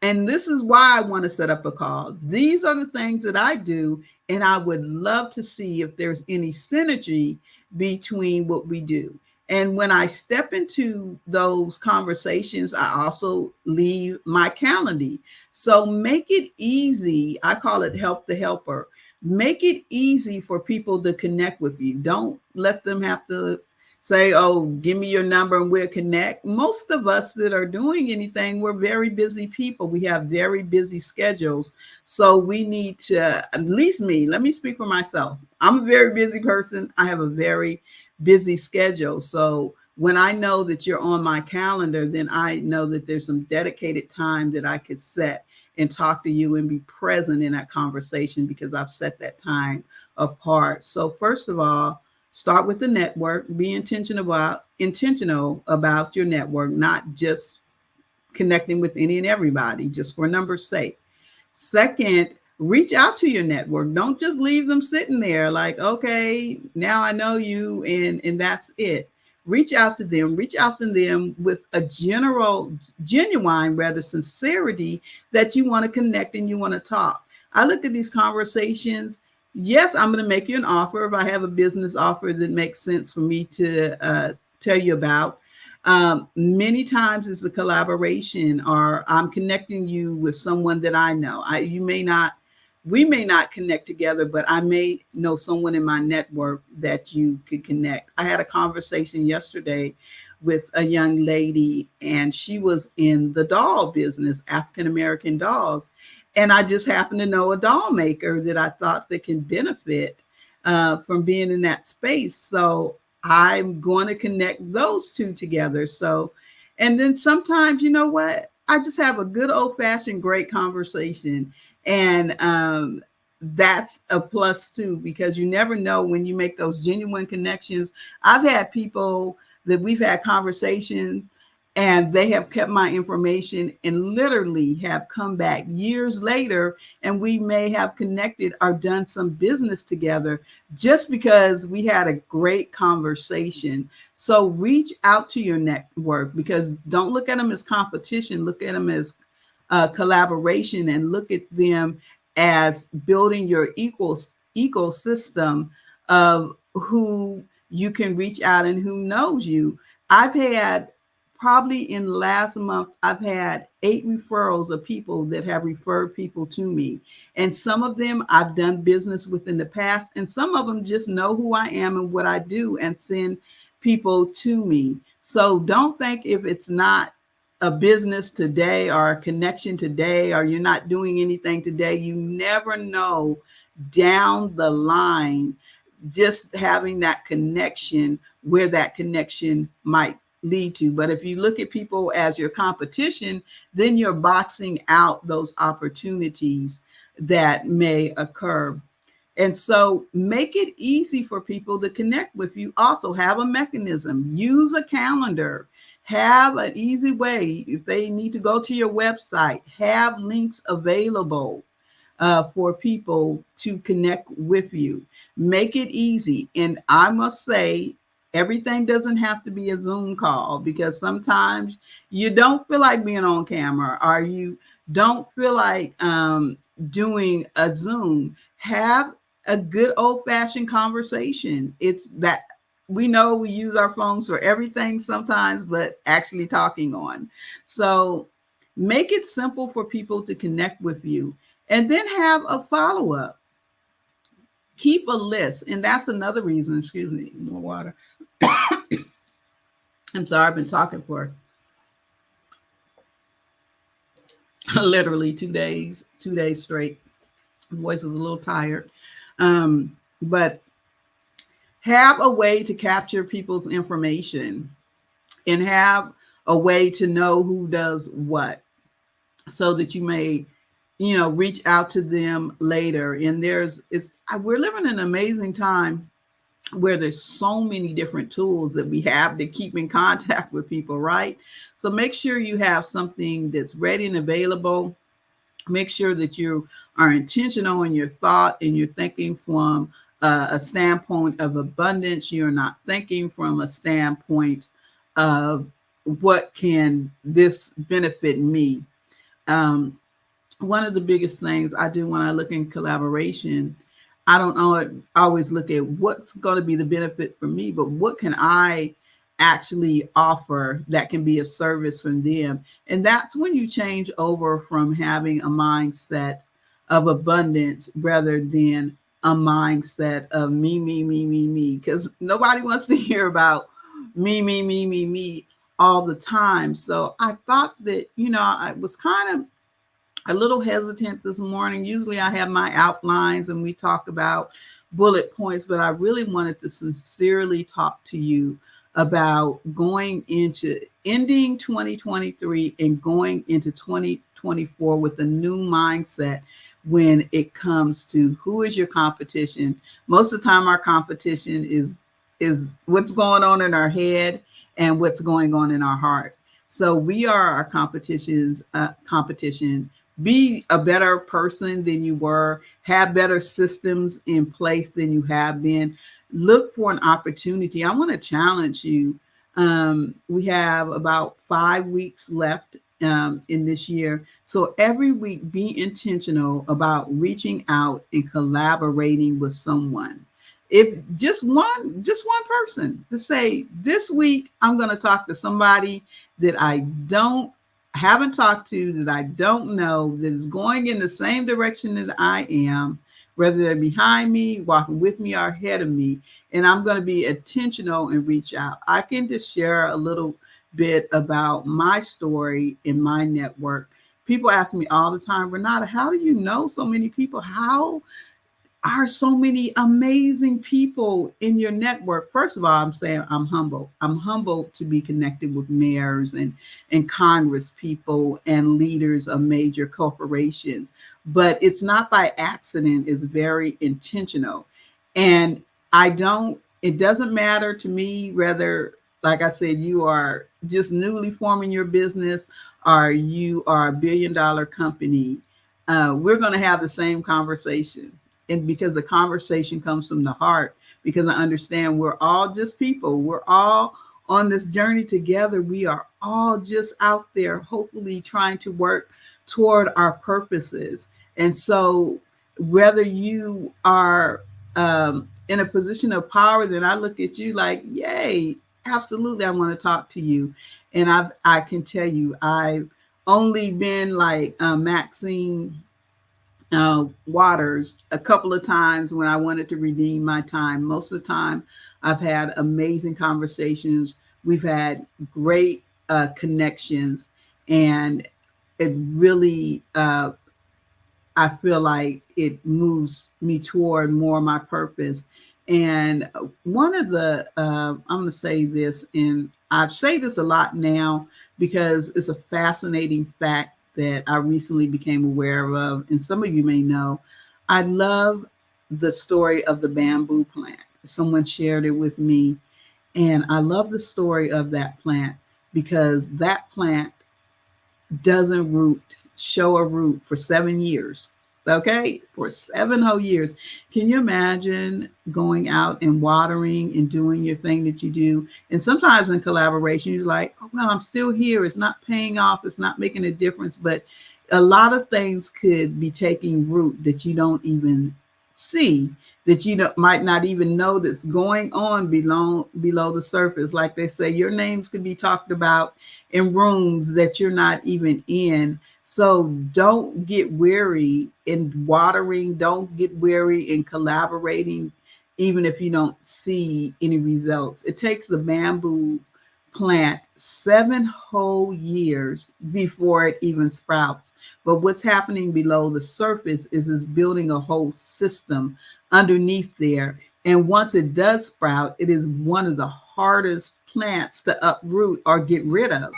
And this is why I want to set up a call. These are the things that I do, and I would love to see if there's any synergy between what we do. And when I step into those conversations, I also leave my calendar. So make it easy. I call it help the helper. Make it easy for people to connect with you. Don't let them have to say, oh, give me your number and we'll connect. Most of us that are doing anything, we're very busy people. We have very busy schedules. So we need to, at least me, let me speak for myself. I'm a very busy person. I have a very busy schedule. So when I know that you're on my calendar, then I know that there's some dedicated time that I could set and talk to you and be present in that conversation, because I've set that time apart. So first of all, start with the network. Be intentional about your network, not just connecting with any and everybody just for numbers' sake. Second, reach out to your network. Don't just leave them sitting there like, okay, now I know you, and that's it. Reach out to them. Reach out to them with a genuine sincerity that you want to connect and you want to talk. I look at these conversations. Yes, I'm going to make you an offer if I have a business offer that makes sense for me to tell you about. Many times it's a collaboration, or I'm connecting you with someone that I know. We may not connect together, but I may know someone in my network that you could connect. I had a conversation yesterday with a young lady, and she was in the doll business, African-American dolls. And I just happen to know a doll maker that I thought that can benefit from being in that space. So I'm going to connect those two together. So, and then sometimes, you know what? I just have a good old-fashioned great conversation. And that's a plus too, because you never know when you make those genuine connections. I've had people that we've had conversations, and they have kept my information and literally have come back years later, and we may have connected or done some business together just because we had a great conversation. So reach out to your network, because don't look at them as competition. Look at them as collaboration, and look at them as building your ecosystem of who you can reach out and who knows you. I've had probably in the last month, I've had 8 referrals of people that have referred people to me. And some of them I've done business with in the past, and some of them just know who I am and what I do and send people to me. So don't think if it's not a business today or a connection today, or you're not doing anything today, you never know down the line, just having that connection, where that connection might lead to. But if you look at people as your competition, then you're boxing out those opportunities that may occur. And so make it easy for people to connect with you. Also have a mechanism, use a calendar, have an easy way. If they need to go to your website, have links available for people to connect with you. Make it easy. And I must say, everything doesn't have to be a Zoom call, because sometimes you don't feel like being on camera, or you don't feel like doing a Zoom. Have a good old-fashioned conversation. It's that we know we use our phones for everything sometimes, but actually talking on. So make it simple for people to connect with you, and then have a follow-up. Keep a list. And that's another reason, excuse me, more water. I'm sorry, I've been talking for literally 2 days straight. Voice is a little tired. But have a way to capture people's information and have a way to know who does what, so that you may, reach out to them later. And we're living in an amazing time where there's so many different tools that we have to keep in contact with people, right? So make sure you have something that's ready and available. Make sure that you are intentional in your thought and you're thinking from a standpoint of abundance. You're not thinking from a standpoint of what can this benefit me. One of the biggest things I do when I look in collaboration, I don't always look at what's going to be the benefit for me, but what can I actually offer that can be a service from them. And that's when you change over from having a mindset of abundance rather than a mindset of me, because nobody wants to hear about me all the time. So I thought that, I was kind of a little hesitant this morning. Usually I have my outlines and we talk about bullet points, but I really wanted to sincerely talk to you about going into ending 2023 and going into 2024 with a new mindset when it comes to who is your competition. Most of the time our competition is what's going on in our head and what's going on in our heart. So we are our competition. Be a better person than you were, have better systems in place than you have been. Look for an opportunity. I want to challenge you. We have about 5 weeks left in this year. So every week, be intentional about reaching out and collaborating with someone. If just one person to say, this week, I'm going to talk to somebody that I haven't talked to, that I don't know, that is going in the same direction that I am, whether they're behind me, walking with me, or ahead of me. And I'm going to be intentional and reach out. I can just share a little bit about my story in my network. People ask me all the time, Renata, how do you know so many people? How are so many amazing people in your network? First of all, I'm saying I'm humble. I'm humbled to be connected with mayors and Congress people and leaders of major corporations. But it's not by accident. It's very intentional. And it doesn't matter to me whether, like I said, you are just newly forming your business or you are a $1 billion company. We're going to have the same conversation. And because the conversation comes from the heart, because I understand we're all just people. We're all on this journey together. We are all just out there, hopefully trying to work toward our purposes. And so whether you are in a position of power, then I look at you like, yay, absolutely, I want to talk to you. And I can tell you, I've only been like Maxine Waters a couple of times when I wanted to redeem my time. Most of the time, I've had amazing conversations. We've had great connections, and it really, I feel like it moves me toward more of my purpose. And one of the, I'm going to say this, and I say this a lot now because it's a fascinating fact that I recently became aware of, and some of you may know. I love the story of the bamboo plant. Someone shared it with me, and I love the story of that plant because that plant doesn't show a root for 7 years. Okay, for 7 whole years. Can you imagine going out and watering and doing your thing that you do? And sometimes in collaboration, you're like, oh, well, I'm still here. It's not paying off. It's not making a difference. But a lot of things could be taking root that you don't even see, that you might not even know that's going on below the surface. Like they say, your names could be talked about in rooms that you're not even in. So don't get weary in watering. Don't get weary in collaborating, even if you don't see any results. It takes the bamboo plant 7 whole years before it even sprouts. But what's happening below the surface is building a whole system underneath there. And once it does sprout, it is one of the hardest plants to uproot or get rid of.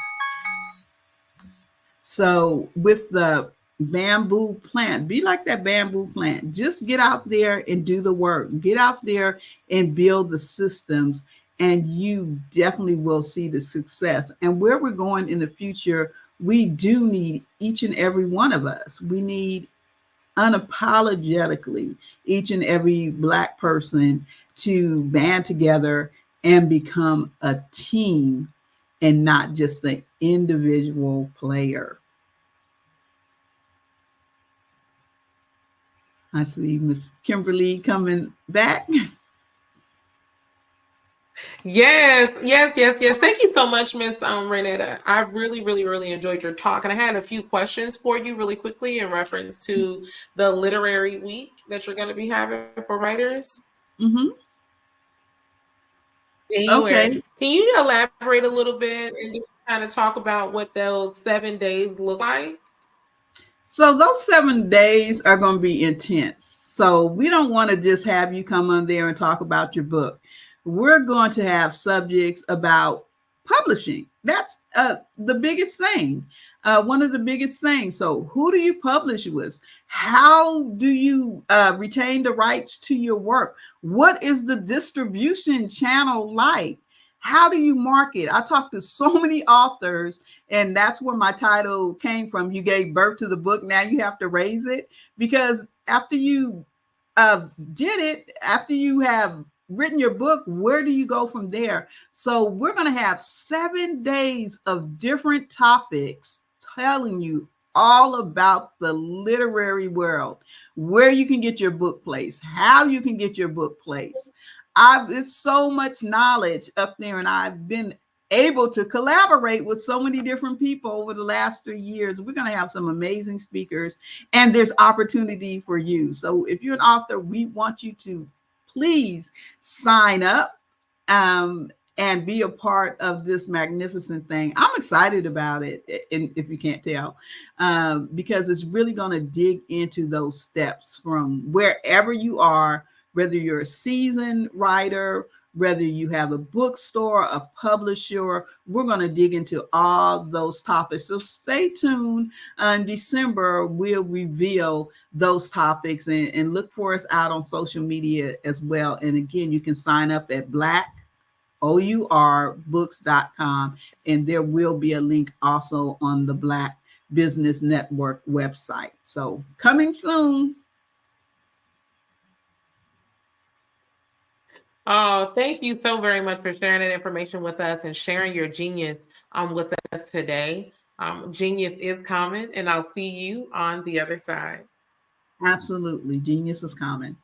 So with the bamboo plant, be like that bamboo plant. Just get out there and do the work. Get out there and build the systems, and you definitely will see the success. And where we're going in the future, we do need each and every one of us. We need unapologetically each and every Black person to band together and become a team and not just an individual player. I see Miss Kimberly coming back. Yes. Thank you so much, Miss Renetta. I really enjoyed your talk. And I had a few questions for you really quickly in reference to the literary week that you're going to be having for writers. Mm-hmm. January. Can you elaborate a little bit and just kind of talk about what those 7 days look like? So those 7 days are going to be intense. So we don't want to just have you come on there and talk about your book. We're going to have subjects about publishing. That's the biggest thing. One of the biggest things. So who do you publish with? How do you retain the rights to your work? What is the distribution channel like? How do you market? I talked to so many authors, and that's where my title came from. You gave birth to the book. Now you have to raise it, because after you did it, after you have written your book, where do you go from there? So we're going to have 7 days of different topics telling you all about the literary world, where you can get your book placed, how you can get your book placed. It's so much knowledge up there, and I've been able to collaborate with so many different people over the last 3 years. We're going to have some amazing speakers, and there's opportunity for you. So if you're an author, we want you to please sign up and be a part of this magnificent thing. I'm excited about it, if you can't tell, because it's really going to dig into those steps from wherever you are, whether you're a seasoned writer, whether you have a bookstore, a publisher. We're going to dig into all those topics. So stay tuned. In December, we'll reveal those topics, and look for us out on social media as well. And again, you can sign up at blackourbooks.com, and there will be a link also on the Black Business Network website. So coming soon. Oh, thank you so very much for sharing that information with us and sharing your genius with us today. Genius is common, and I'll see you on the other side. Absolutely. Genius is common.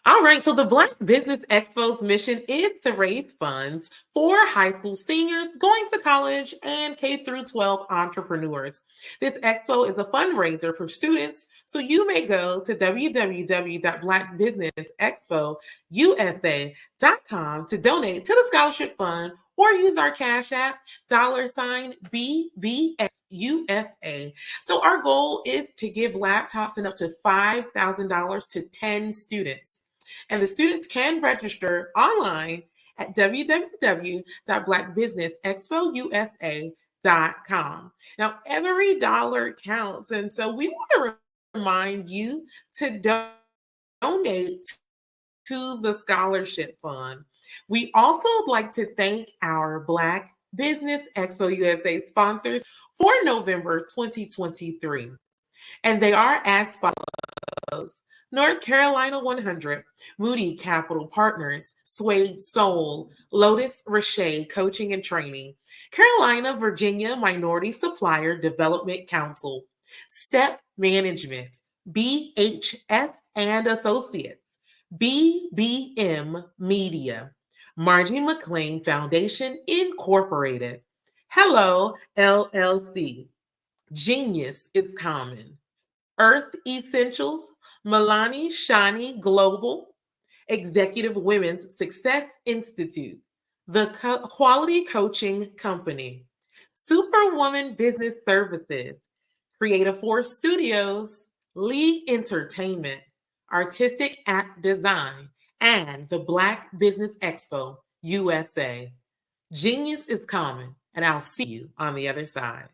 All right, so the Black Business Expo's mission is to raise funds for high school seniors going to college and K-12 entrepreneurs. This expo is a fundraiser for students, so you may go to www.blackbusinessexpousa.com to donate to the scholarship fund, or use our Cash App, $BBSE USA. So our goal is to give laptops and up to $5,000 to 10 students. And the students can register online at www.blackbusinessexpousa.com. Now, every dollar counts. And so we want to remind you to donate to the scholarship fund. We also would like to thank our Black Business Expo USA sponsors for November 2023. And they are as follows: North Carolina 100, Moody Capital Partners, Suede Soul, Lotus Rocher Coaching and Training, Carolina, Virginia Minority Supplier Development Council, Step Management, BHS and Associates, BBM Media, Margie McLean Foundation Incorporated, Hello LLC, Genius is Common, Earth Essentials, Milani Shani Global, Executive Women's Success Institute, The Quality Coaching Company, Superwoman Business Services, Creative Force Studios, Lee Entertainment, Artistic App Design, and the Black Business Expo USA. Genius is common, and I'll see you on the other side.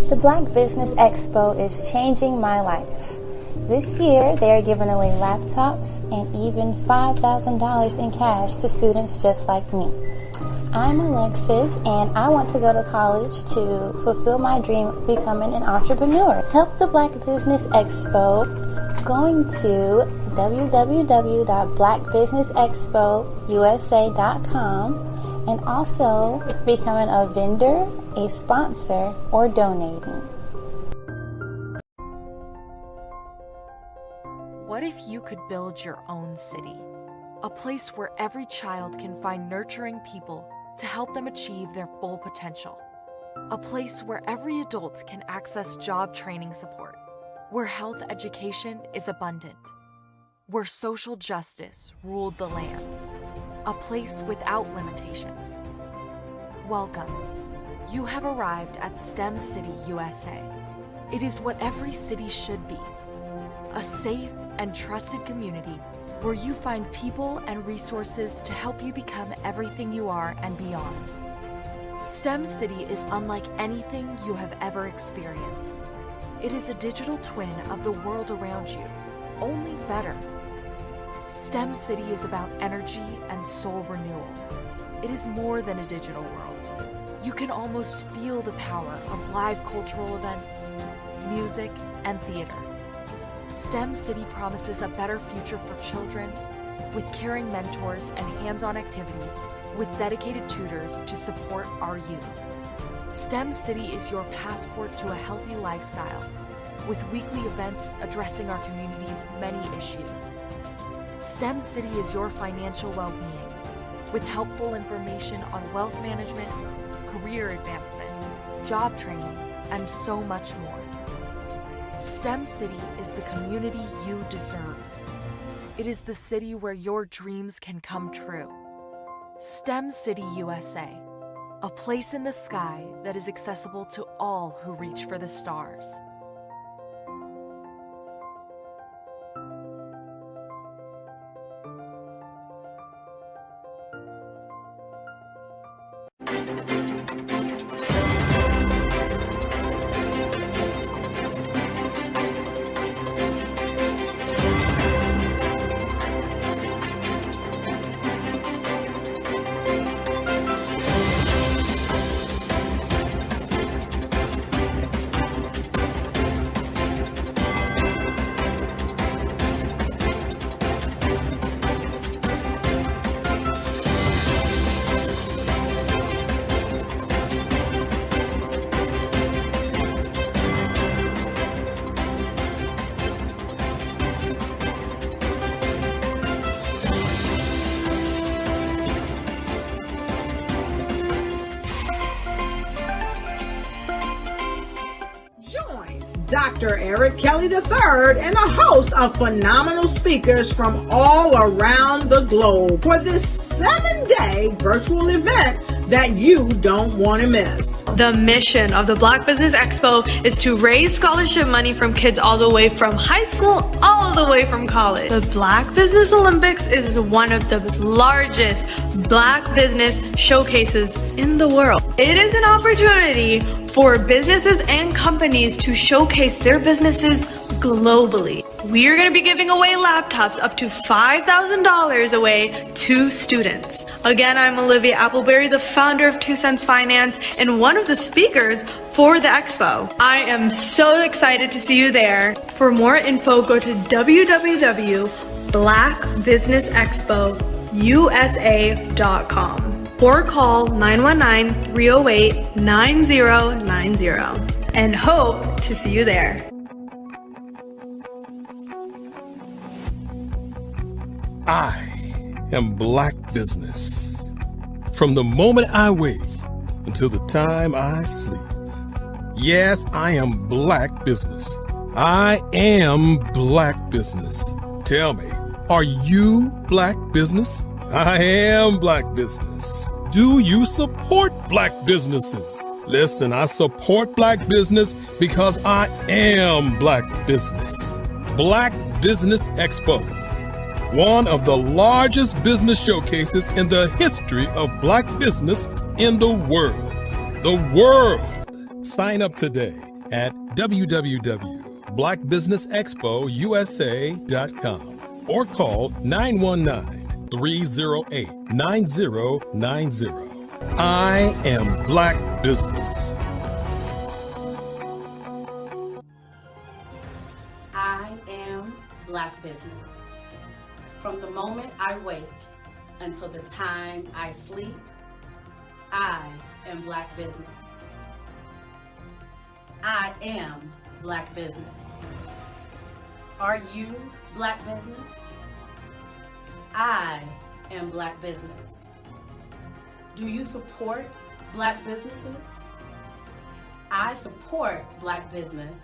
The Black Business Expo is changing my life. This year, they are giving away laptops and even $5,000 in cash to students just like me. I'm Alexis, and I want to go to college to fulfill my dream of becoming an entrepreneur. Help the Black Business Expo going to www.blackbusinessexpousa.com and also becoming a vendor, a sponsor, or donating. What if you could build your own city? A place where every child can find nurturing people to help them achieve their full potential. A place where every adult can access job training support, where health education is abundant, where social justice ruled the land. A place without limitations. Welcome. You have arrived at STEM City USA. It is what every city should be. A safe and trusted community where you find people and resources to help you become everything you are and beyond. STEM City is unlike anything you have ever experienced. It is a digital twin of the world around you, only better. STEM City is about energy and soul renewal. It is more than a digital world. You can almost feel the power of live cultural events, music, and theater. STEM City promises a better future for children with caring mentors and hands-on activities with dedicated tutors to support our youth. STEM City is your passport to a healthy lifestyle with weekly events addressing our community's many issues. STEM City is your financial well-being with helpful information on wealth management, career advancement, job training, and so much more. STEM City is the community you deserve. It is the city where your dreams can come true. STEM City USA, a place in the sky that is accessible to all who reach for the stars. Dr. Eric Kelly III and a host of phenomenal speakers from all around the globe for this 7-day virtual event that you don't want to miss. The mission of the Black Business Expo is to raise scholarship money from kids all the way from high school all the way from college. The Black Business Olympics is one of the largest Black business showcases in the world. It is an opportunity for businesses and companies to showcase their businesses globally. We are going to be giving away laptops up to $5,000 away to students. Again, I'm Olivia Appleberry, the founder of 2 Cents Finance and one of the speakers for the expo. I am so excited to see you there. For more info, go to www.blackbusinessexpousa.com or call 919-308-9090 and hope to see you there. I am Black Business. From the moment I wake until the time I sleep. Yes, I am Black Business. I am Black Business. Tell me, are you Black Business? I am Black Business. Do you support Black businesses? Listen, I support Black business because I am Black Business. Black Business Expo, one of the largest business showcases in the history of Black business in the world. The world! Sign up today at www.blackbusinessexpousa.com or call 919-308-9090. I am Black Business. I am Black Business. From the moment I wake until the time I sleep, I am Black Business. I am Black Business. Are you Black Business? I am Black Business. Do you support Black businesses? I support Black business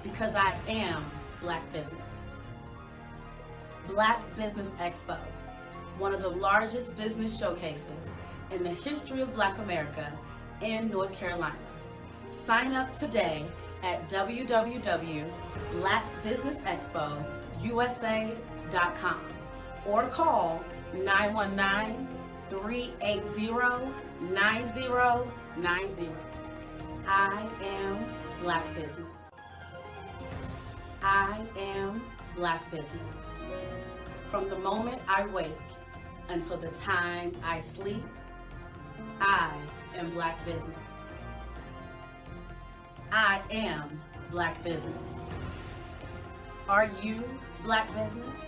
because I am Black business. Black Business Expo, one of the largest business showcases in the history of Black America in North Carolina. Sign up today at www.blackbusinessexpousa.com or call 919-380-9090. I am Black Business. I am Black Business. From the moment I wake until the time I sleep, I am Black Business. I am Black Business. Are you Black Business?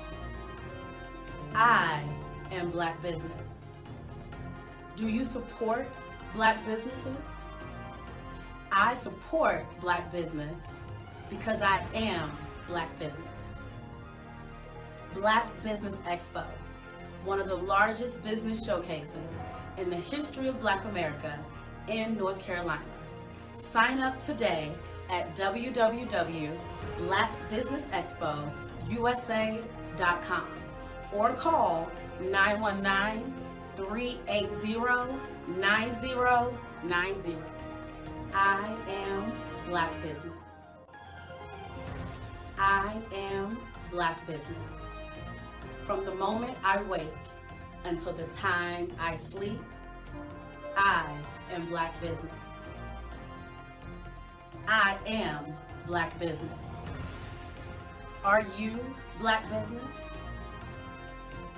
I am Black Business. Do you support Black businesses? I support Black business because I am Black business. Black Business Expo, one of the largest business showcases in the history of Black America in North Carolina. Sign up today at www.blackbusinessexpousa.com or call 919-380-9090. I am Black Business. I am Black Business. From the moment I wake until the time I sleep, I am Black Business. I am Black Business. Are you Black Business?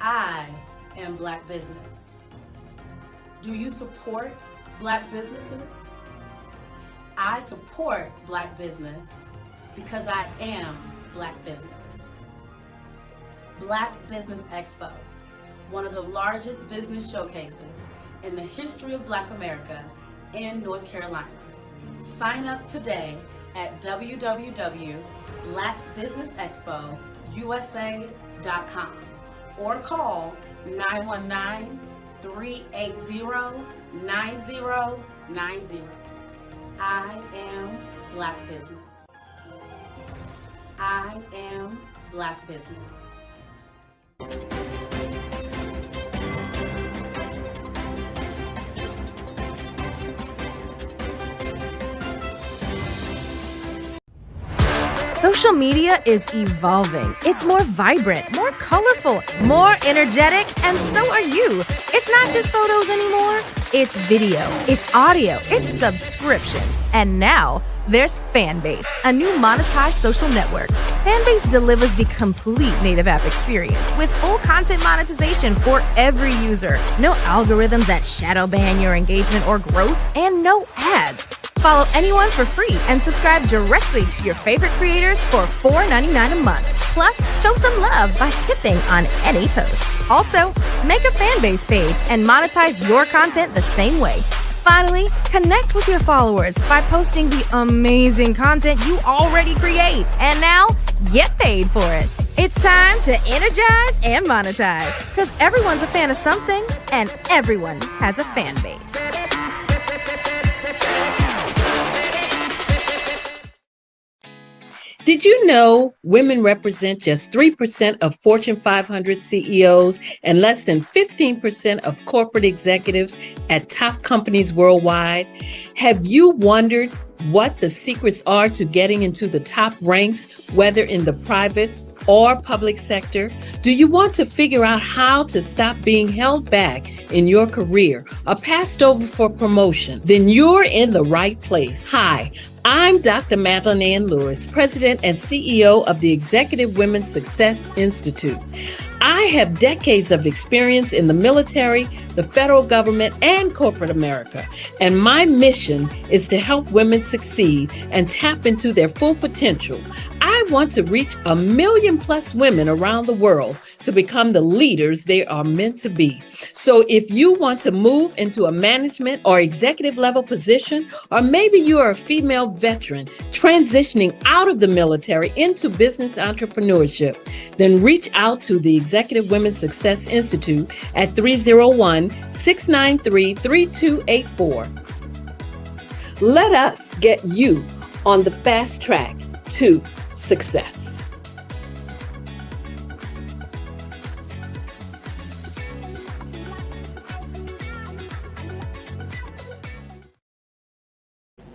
I am Black Business. Do you support Black businesses? I support Black business because I am Black business. Black Business Expo, one of the largest business showcases in the history of Black America in North Carolina. Sign up today at www.blackbusinessexpousa.com or call 919-380-9090. I am Black Business. I am Black Business. Social media is evolving. It's more vibrant, more colorful, more energetic, and so are you. It's not just photos anymore. It's video, it's audio, it's subscriptions. And now there's Fanbase, a new monetized social network. Fanbase delivers the complete native app experience with full content monetization for every user. No algorithms that shadow ban your engagement or growth, and no ads. Follow anyone for free and subscribe directly to your favorite creators for $4.99 a month. Plus, show some love by tipping on any post. Also, make a Fanbase page and monetize your content the same way. Finally, connect with your followers by posting the amazing content you already create. And now, get paid for it. It's time to energize and monetize. Because everyone's a fan of something, and everyone has a fan base. Did you know women represent just 3% of Fortune 500 CEOs and less than 15% of corporate executives at top companies worldwide? Have you wondered what the secrets are to getting into the top ranks, whether in the private or public sector? Do you want to figure out how to stop being held back in your career or passed over for promotion? Then you're in the right place. Hi, I'm Dr. Madeline Ann Lewis, President and CEO of the Executive Women's Success Institute. I have decades of experience in the military, the federal government, and corporate America. And my mission is to help women succeed and tap into their full potential. I want to reach 1 million plus women around the world to become the leaders they are meant to be. So if you want to move into a management or executive level position, or maybe you are a female veteran transitioning out of the military into business entrepreneurship, then reach out to the Executive Women's Success Institute at 301-693-3284. Let us get you on the fast track to success.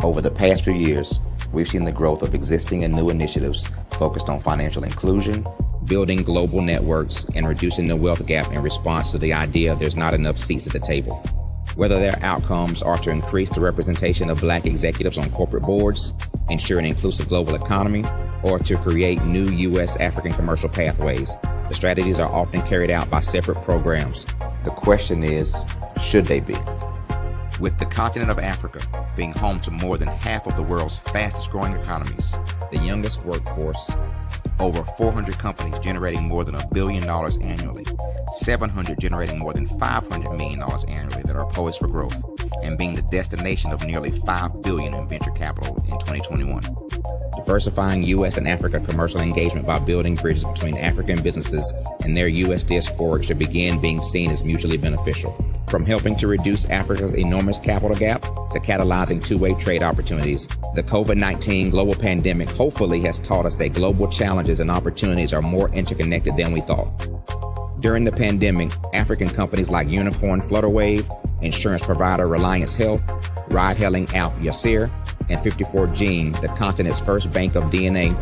Over the past few years, we've seen the growth of existing and new initiatives focused on financial inclusion, building global networks, and reducing the wealth gap in response to the idea there's not enough seats at the table. Whether their outcomes are to increase the representation of Black executives on corporate boards, ensure an inclusive global economy, or to create new U.S. African commercial pathways, the strategies are often carried out by separate programs. The question is, should they be? With the continent of Africa being home to more than half of the world's fastest growing economies, the youngest workforce, over 400 companies generating more than $1 billion annually, 700 generating more than $500 million annually that are poised for growth, and being the destination of nearly $5 billion in venture capital in 2021. Diversifying U.S. and Africa commercial engagement by building bridges between African businesses and their U.S. diaspora should begin being seen as mutually beneficial. From helping to reduce Africa's enormous capital gap to catalyzing two-way trade opportunities, the COVID-19 global pandemic hopefully has taught us that global challenges and opportunities are more interconnected than we thought. During the pandemic, African companies like Unicorn Flutterwave, insurance provider Reliance Health, ride-hailing app Yasir, and 54Gene, the continent's first bank of DNA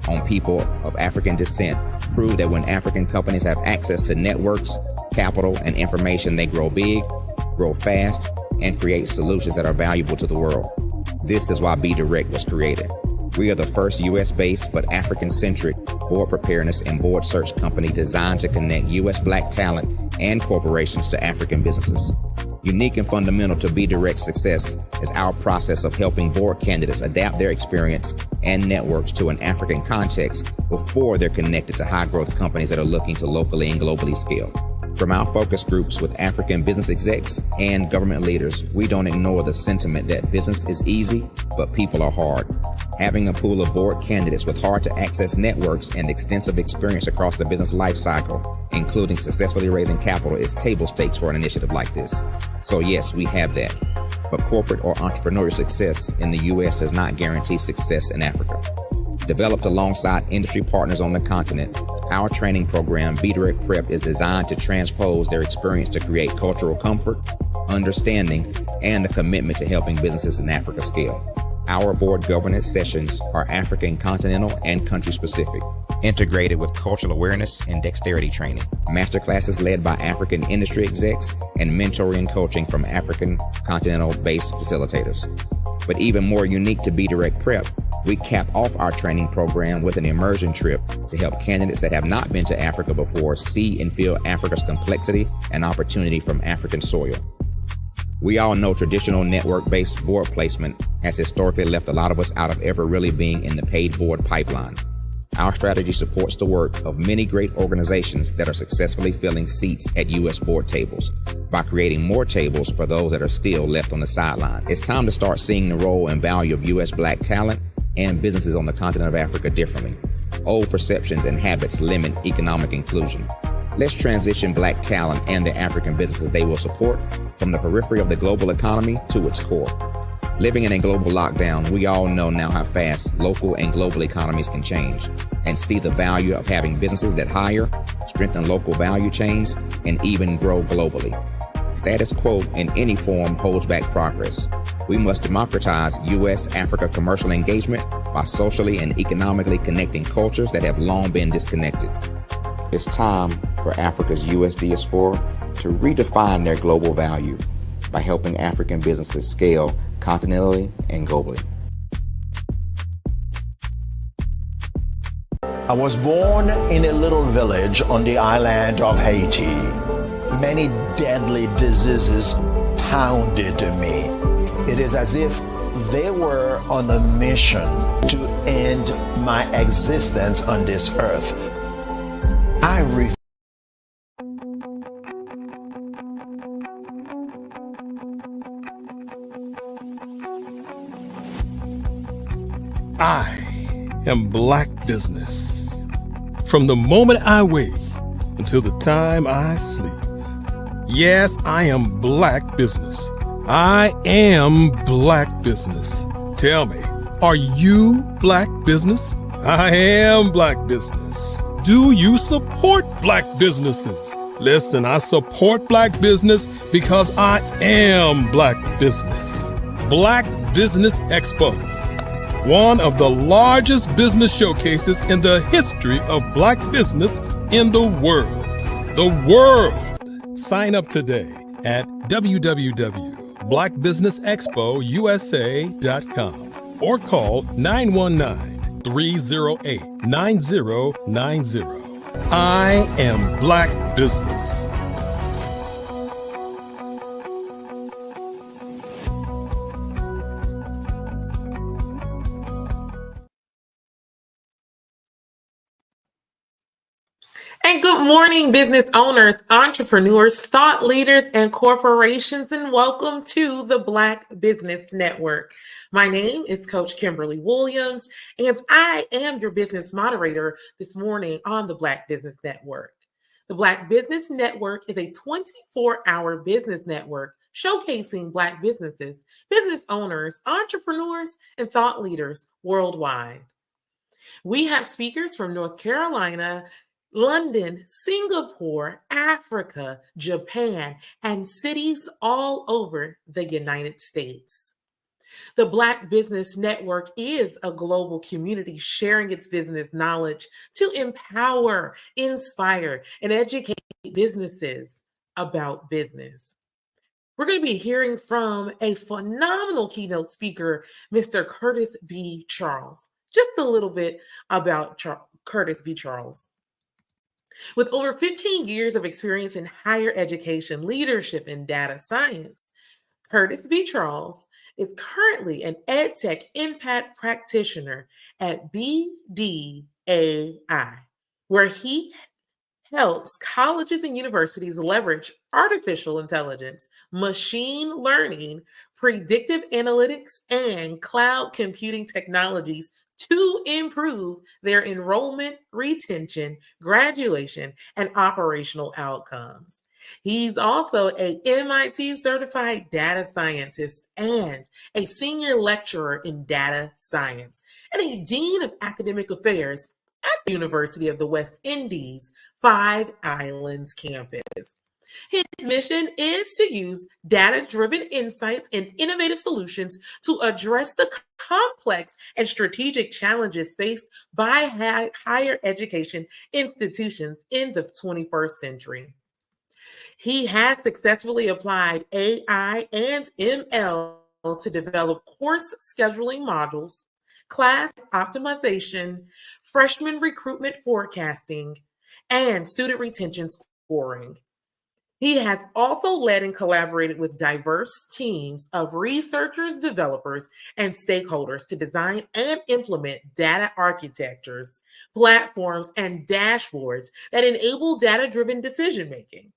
on people of African descent, proved that when African companies have access to networks, capital, and information, they grow big, grow fast, and create solutions that are valuable to the world. This is why Be Direct was created. We are the first U.S.-based but African-centric board preparedness and board search company designed to connect U.S. Black talent and corporations to African businesses. Unique and fundamental to Be Direct's success is our process of helping board candidates adapt their experience and networks to an African context before they're connected to high-growth companies that are looking to locally and globally scale. From our focus groups with African business execs and government leaders, we don't ignore the sentiment that business is easy, but people are hard. Having a pool of board candidates with hard-to-access networks and extensive experience across the business life cycle, including successfully raising capital, is table stakes for an initiative like this. So yes, we have that. But corporate or entrepreneurial success in the U.S. does not guarantee success in Africa. Developed alongside industry partners on the continent, our training program, Be Direct Prep, is designed to transpose their experience to create cultural comfort, understanding, and a commitment to helping businesses in Africa scale. Our board governance sessions are African, continental, and country-specific, integrated with cultural awareness and dexterity training. Masterclasses led by African industry execs and mentoring coaching from African continental-based facilitators. But even more unique to Be Direct Prep, we cap off our training program with an immersion trip to help candidates that have not been to Africa before see and feel Africa's complexity and opportunity from African soil. We all know traditional network-based board placement has historically left a lot of us out of ever really being in the paid board pipeline. Our strategy supports the work of many great organizations that are successfully filling seats at U.S. board tables by creating more tables for those that are still left on the sideline. It's time to start seeing the role and value of U.S. Black talent and businesses on the continent of Africa differently. Old perceptions and habits limit economic inclusion. Let's transition Black talent and the African businesses they will support from the periphery of the global economy to its core. Living in a global lockdown, we all know now how fast local and global economies can change and see the value of having businesses that hire, strengthen local value chains, and even grow globally. Status quo in any form holds back progress. We must democratize U.S.-Africa commercial engagement by socially and economically connecting cultures that have long been disconnected. It's time for Africa's U.S. diaspora to redefine their global value by helping African businesses scale continentally and globally. I was born in a little village on the island of Haiti. Many deadly diseases pounded me. It is as if they were on a mission to end my existence on this earth. I am Black Business. From the moment I wake until the time I sleep. Yes, I am Black Business. I am Black Business. Tell me, are you Black Business? I am Black Business. Do you support Black businesses? Listen, I support Black business because I am Black Business. Black Business Expo, one of the largest business showcases in the history of Black business in the world. The world! Sign up today at www.blackbusinessexpousa.com or call 919-308-9090. I am Black Business. And good morning, business owners, entrepreneurs, thought leaders, and corporations, and welcome to the Black Business Network. My name is Coach Kimberly Williams, and I am your business moderator this morning on the Black Business Network. The Black Business Network is a 24-hour business network showcasing Black businesses, business owners, entrepreneurs, and thought leaders worldwide. We have speakers from North Carolina, London, Singapore, Africa, Japan, and cities all over the United States. The Black Business Network is a global community sharing its business knowledge to empower, inspire, and educate businesses about business. We're going to be hearing from a phenomenal keynote speaker, Mr. Curtis B. Charles. Just a little bit about Curtis B. Charles. With over 15 years of experience in higher education, leadership, and data science, Curtis B. Charles is currently an EdTech impact practitioner at BDAI, where he helps colleges and universities leverage artificial intelligence, machine learning, predictive analytics, and cloud computing technologies to improve their enrollment, retention, graduation, and operational outcomes. He's also a MIT certified data scientist and a senior lecturer in data science and a dean of academic affairs at the University of the West Indies, Five Islands campus. His mission is to use data-driven insights and innovative solutions to address the complex and strategic challenges faced by higher education institutions in the 21st century. He has successfully applied AI and ML to develop course scheduling modules, class optimization, freshman recruitment forecasting, and student retention scoring. He has also led and collaborated with diverse teams of researchers, developers, and stakeholders to design and implement data architectures, platforms, and dashboards that enable data-driven decision making.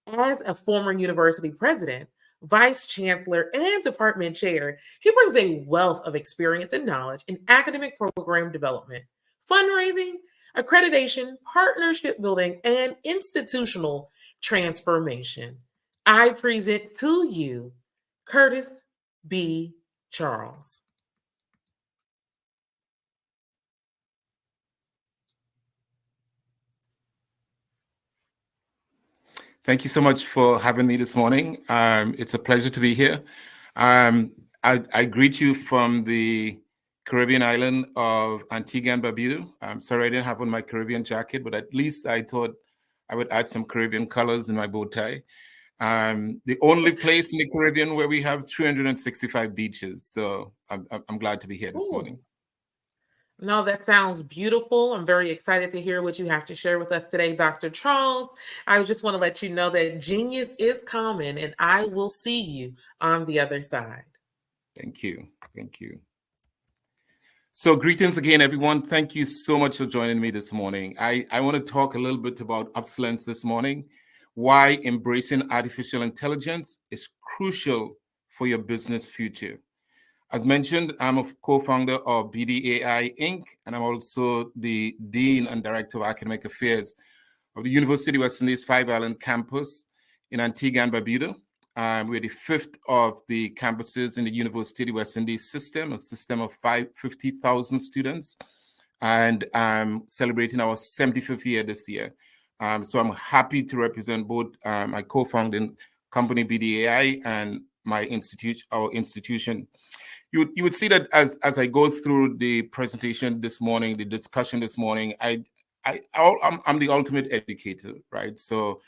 As a former university president, vice chancellor, and department chair, he brings a wealth of experience and knowledge in academic program development, fundraising, accreditation, partnership building, and institutional transformation. I present to you Curtis B. Charles. Thank you so much for having me this morning. It's a pleasure to be here. I greet you from the Caribbean island of Antigua and Barbuda. I'm sorry I didn't have on my Caribbean jacket, but at least I thought I would add some Caribbean colors in my bow tie. The only place in the Caribbean where we have 365 beaches. So I'm glad to be here this morning. No, that sounds beautiful. I'm very excited to hear what you have to share with us today, Dr. Charles. I just want to let you know that genius is common, and I will see you on the other side. Thank you. Thank you. So greetings again, everyone. Thank you so much for joining me this morning. I want to talk a little bit about excellence this morning, why embracing artificial intelligence is crucial for your business future. As mentioned, I'm a co-founder of BDAI Inc., and I'm also the Dean and Director of Academic Affairs of the University of West Indies Five Island campus in Antigua and Barbuda. We're the fifth of the campuses in the University of West Indies system, a system of 50,000 students, and celebrating our 75th year this year. So I'm happy to represent both my co-founding company, BDAI, and my institute, our institution. You would see that as I go through the presentation this morning, the discussion this morning, I'm the ultimate educator, right? So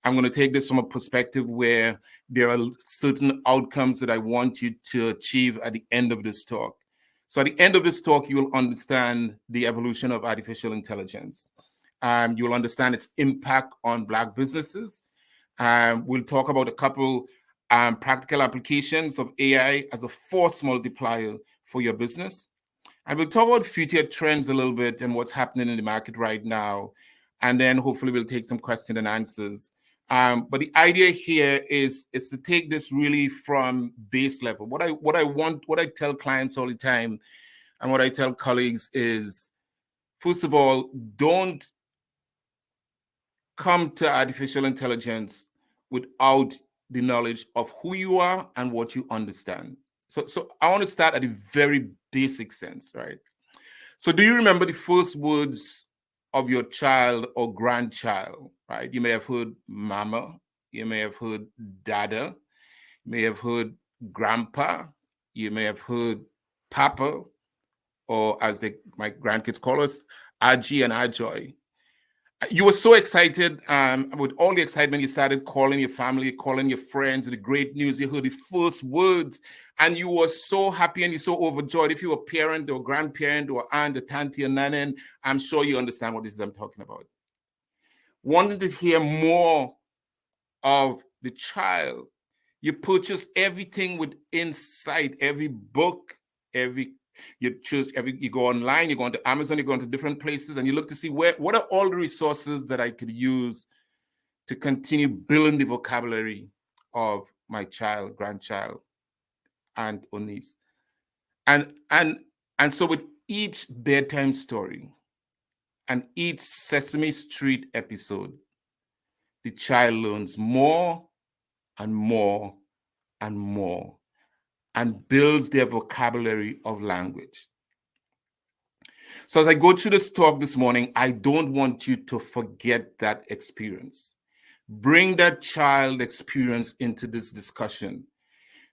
I'm going to take this from a perspective where there are certain outcomes that I want you to achieve at the end of this talk. So at the end of this talk, you will understand the evolution of artificial intelligence. You will understand its impact on Black businesses. We'll talk about a couple practical applications of AI as a force multiplier for your business. And we'll talk about future trends a little bit and what's happening in the market right now. And then hopefully we'll take some questions and answers. But the idea here is to take this really from base level. What I tell clients all the time and what I tell colleagues is, first of all, don't come to artificial intelligence without the knowledge of who you are and what you understand. So I want to start at a very basic sense, right? So do you remember the first words of your child or grandchild, right? You may have heard mama, you may have heard dada, you may have heard grandpa, you may have heard papa, or as my grandkids call us, Aji and Ajoy. You were so excited, with all the excitement, you started calling your family, calling your friends, the great news, you heard the first words, and you were so happy and you're so overjoyed. If you were a parent or grandparent or aunt or tanty or nanan, I'm sure you understand what this is I'm talking about. Wanting to hear more of the child, you purchase everything with insight, every book, you go online, you go onto Amazon, you go into different places, and you look to see what are all the resources that I could use to continue building the vocabulary of my child, grandchild, aunt or niece. And so with each bedtime story and each Sesame Street episode, the child learns more and more and more and builds their vocabulary of language. So as I go through this talk this morning, I don't want you to forget that experience. Bring that child experience into this discussion,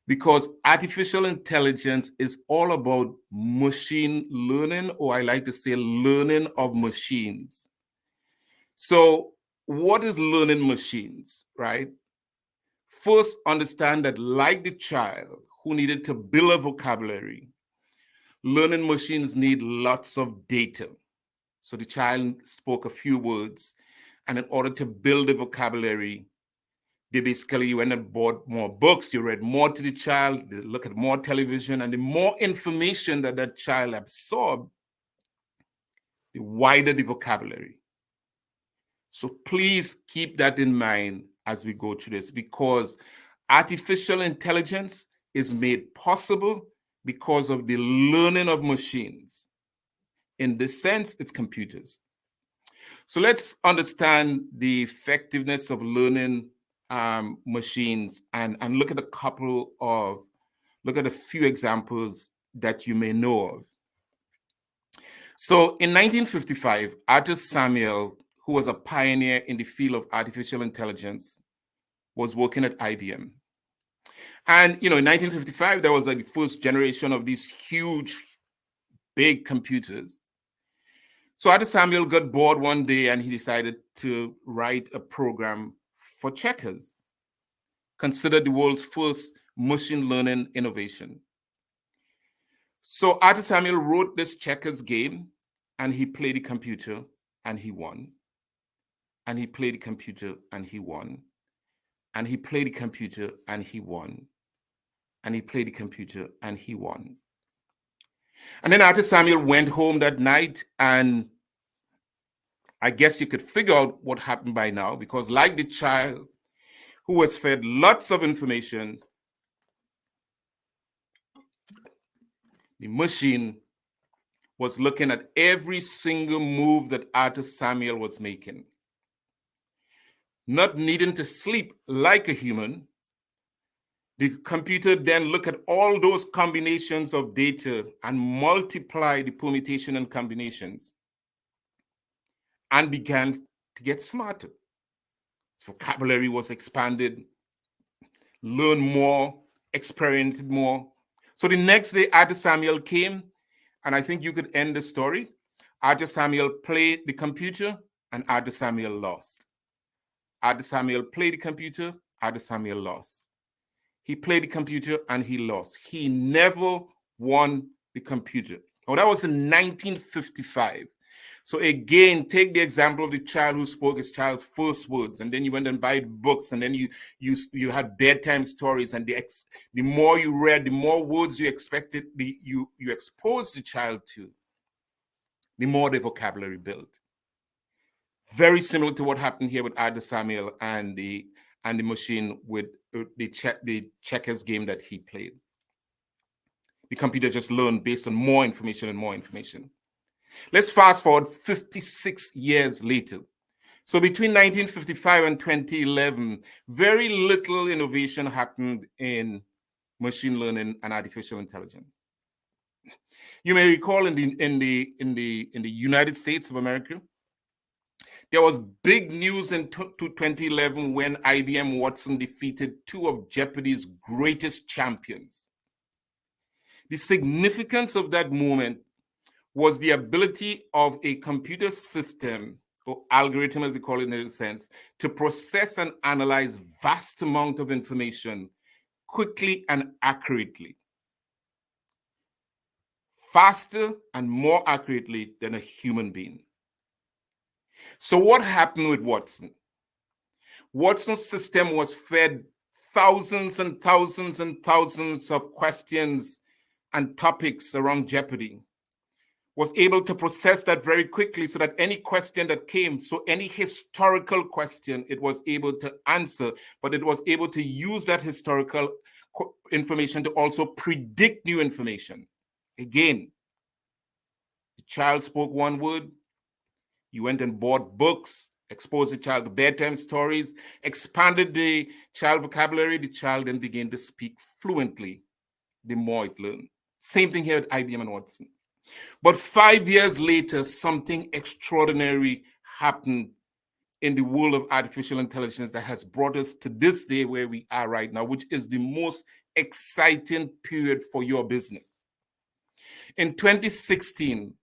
because artificial intelligence is all about machine learning, or I like to say learning of machines. So what is learning machines, right? First, understand that like the child who needed to build a vocabulary, learning machines need lots of data. So the child spoke a few words, and in order to build a vocabulary, you went and bought more books, you read more to the child, they look at more television, and the more information that that child absorbed, the wider the vocabulary. So please keep that in mind as we go through this, because artificial intelligence is made possible because of the learning of machines. In this sense, it's computers. So let's understand the effectiveness of learning machines and look at a few examples that you may know of. So in 1955, Arthur Samuel, who was a pioneer in the field of artificial intelligence, was working at IBM. And, in 1955, there was the first generation of these huge, big computers. So Arthur Samuel got bored one day and he decided to write a program for checkers, considered the world's first machine learning innovation. So Arthur Samuel wrote this checkers game, and he played the computer and he won. And he played the computer and he won. And he played the computer and he won. And he played the computer and he won. And then Arthur Samuel went home that night, and I guess you could figure out what happened by now, because like the child who was fed lots of information, the machine was looking at every single move that Arthur Samuel was making. Not needing to sleep like a human, the computer then looked at all those combinations of data and multiply the permutation and combinations and began to get smarter. Its vocabulary was expanded, learned more, experimented more. So the next day, Arthur Samuel came, and I think you could end the story. Arthur Samuel played the computer, and Arthur Samuel lost. Arthur Samuel played the computer, Arthur Samuel lost. He played the computer and he lost. He never won the computer. Oh, that was in 1955. So again, take the example of the child who spoke his child's first words, and then you went and buy books, and then you had bedtime stories, and the more you read, the more words you expected you exposed the child to, the more the vocabulary built. Very similar to what happened here with Arthur Samuel and the machine with the checkers game that he played. The computer just learned based on more information and more information. Let's fast forward 56 years later. So between 1955 and 2011, very little innovation happened in machine learning and artificial intelligence. You may recall in the United States of America, there was big news in 2011 when IBM Watson defeated two of Jeopardy's greatest champions. The significance of that moment was the ability of a computer system, or algorithm as we call it in a sense, to process and analyze vast amount of information quickly and accurately. Faster and more accurately than a human being. So what happened with Watson? Watson's system was fed thousands and thousands and thousands of questions and topics around Jeopardy, was able to process that very quickly so that any question that came, so any historical question, it was able to answer, but it was able to use that historical information to also predict new information. Again, the child spoke one word, you went and bought books, exposed the child to bedtime stories, expanded the child vocabulary. The child then began to speak fluently the more it learned. Same thing here at IBM and Watson. But 5 years later, something extraordinary happened in the world of artificial intelligence that has brought us to this day where we are right now, which is the most exciting period for your business. In 2016,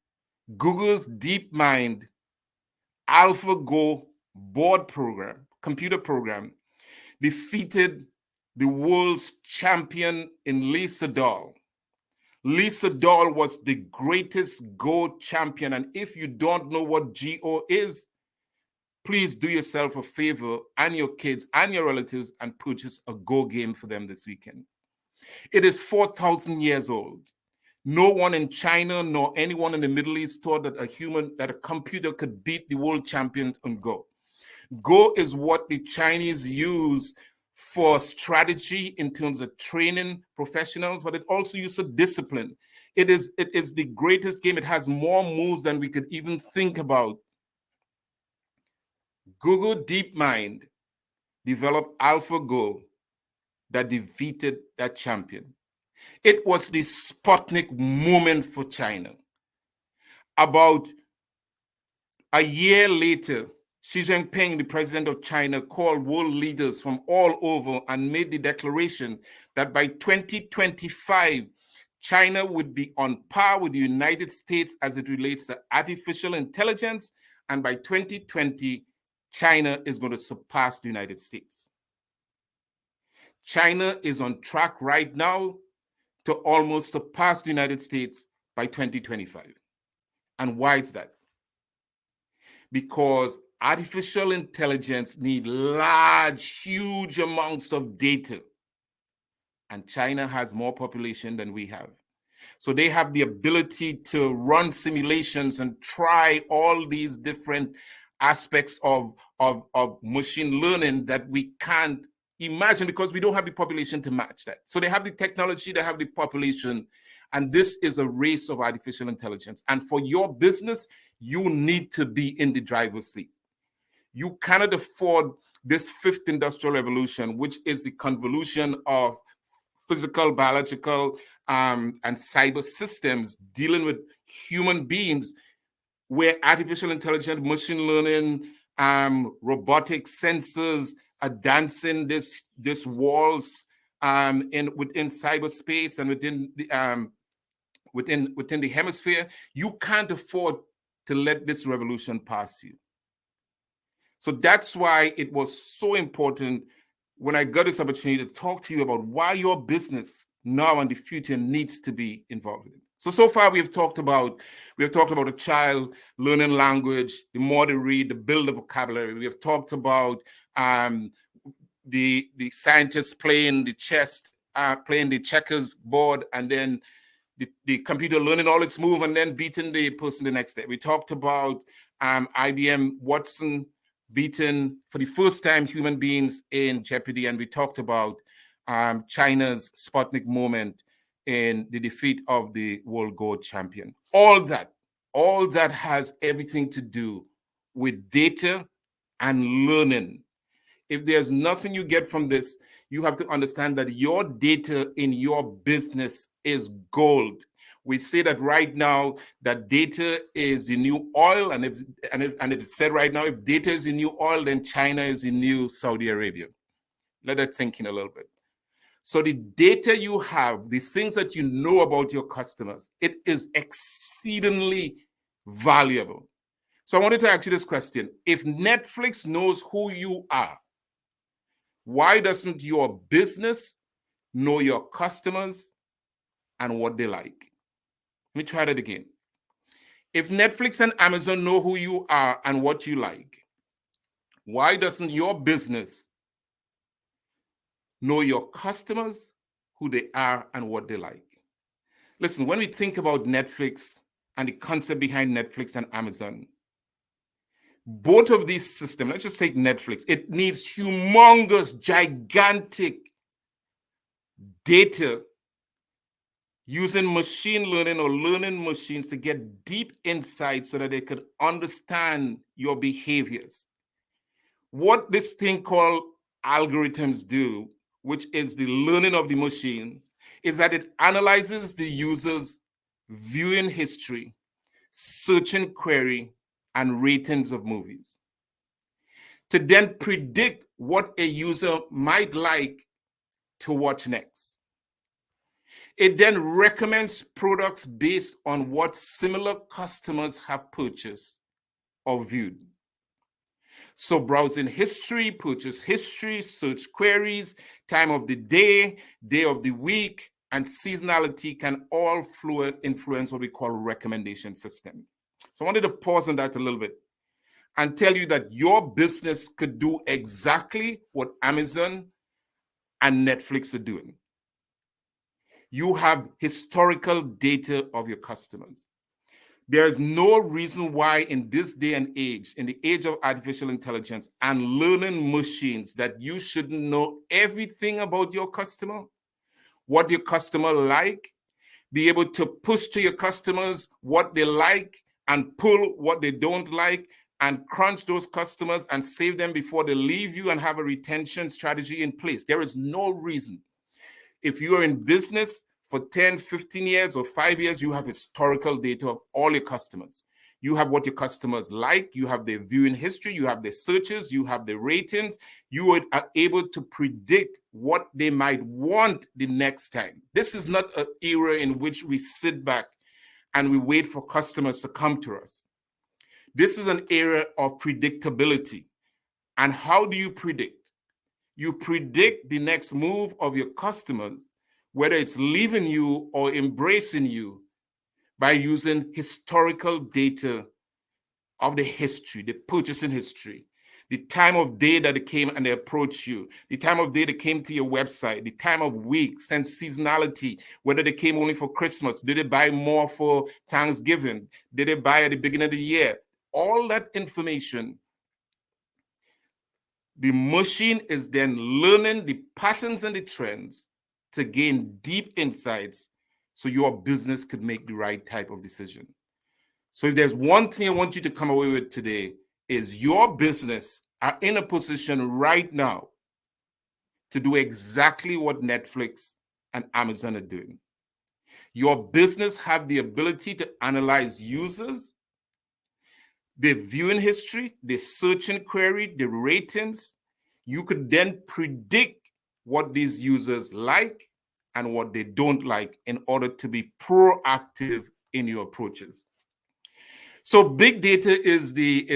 Google's DeepMind AlphaGo board program, computer program, defeated the world's champion in Lee Sedol. Lee Sedol was the greatest Go champion. And if you don't know what Go is, please do yourself a favor and your kids and your relatives and purchase a Go game for them this weekend. It is 4,000 years old. No one in China nor anyone in the Middle East thought that a computer could beat the world champions on Go. Go is what the Chinese use for strategy in terms of training professionals, but it also uses discipline. It is the greatest game. It has more moves than we could even think about. Google DeepMind developed AlphaGo that defeated that champion. It was the Sputnik moment for China. About a year later, Xi Jinping, the president of China, called world leaders from all over and made the declaration that by 2025, China would be on par with the United States as it relates to artificial intelligence. And by 2020, China is going to surpass the United States. China is on track right now to almost surpass the United States by 2025. And why is that? Because artificial intelligence needs large, huge amounts of data. And China has more population than we have. So they have the ability to run simulations and try all these different aspects of machine learning that we can't imagine because we don't have the population to match that. So they have the technology, they have the population, and this is a race of artificial intelligence. And for your business, you need to be in the driver's seat. You cannot afford this fifth industrial revolution, which is the convolution of physical, biological, and cyber systems dealing with human beings, where artificial intelligence, machine learning, robotic sensors are dancing this walls within cyberspace and within the hemisphere. You can't afford to let this revolution pass you. So that's why it was so important when I got this opportunity to talk to you about why your business now and the future needs to be involved in it. So far we have talked about a child learning language, the more they read, the build of vocabulary. We have talked about the scientists playing the chess, playing the checkers board, and then the computer learning all its moves and then beating the person the next day. We talked about IBM Watson beating for the first time human beings in Jeopardy, and we talked about China's Sputnik moment in the defeat of the world Go champion. All that has everything to do with data and learning. If there's nothing you get from this, you have to understand that your data in your business is gold. We say that right now that data is the new oil, and it's said right now, if data is the new oil, then China is the new Saudi Arabia. Let that sink in a little bit. So the data you have, the things that you know about your customers, it is exceedingly valuable. So I wanted to ask you this question. If Netflix knows who you are, why doesn't your business know your customers and what they like? Let me try that again. If Netflix and Amazon know who you are and what you like, why doesn't your business know your customers, who they are, and what they like? Listen, when we think about Netflix and the concept behind Netflix and Amazon, both of these systems, let's just take Netflix, it needs humongous, gigantic data using machine learning or learning machines to get deep insights so that they could understand your behaviors. What this thing called algorithms do, which is the learning of the machine, is that it analyzes the user's viewing history, searching query, and ratings of movies to then predict what a user might like to watch next. It then recommends products based on what similar customers have purchased or viewed. So browsing history, purchase history, search queries, time of the day of the week, and seasonality can all influence what we call recommendation system. So I wanted to pause on that a little bit and tell you that your business could do exactly what Amazon and Netflix are doing. You have historical data of your customers. There is no reason why in this day and age, in the age of artificial intelligence and learning machines, that you shouldn't know everything about your customer, what your customer like, be able to push to your customers what they like and pull what they don't like and crunch those customers and save them before they leave you and have a retention strategy in place. There is no reason. If you are in business for 10, 15 years or 5 years, you have historical data of all your customers. You have what your customers like, you have their viewing history, you have their searches, you have their ratings. You are able to predict what they might want the next time. This is not an era in which we sit back and we wait for customers to come to us. This is an era of predictability. And how do you predict? You predict the next move of your customers, whether it's leaving you or embracing you, by using historical data of the history, the purchasing history, the time of day that they came and they approached you, the time of day they came to your website, the time of week, sense seasonality, whether they came only for Christmas, did they buy more for Thanksgiving, did they buy at the beginning of the year? All that information, the machine is then learning the patterns and the trends to gain deep insights so your business could make the right type of decision. So if there's one thing I want you to come away with today, is your business are in a position right now to do exactly what Netflix and Amazon are doing. Your business have the ability to analyze users, their viewing history, their search and query, their ratings. You could then predict what these users like and what they don't like in order to be proactive in your approaches. So big data is the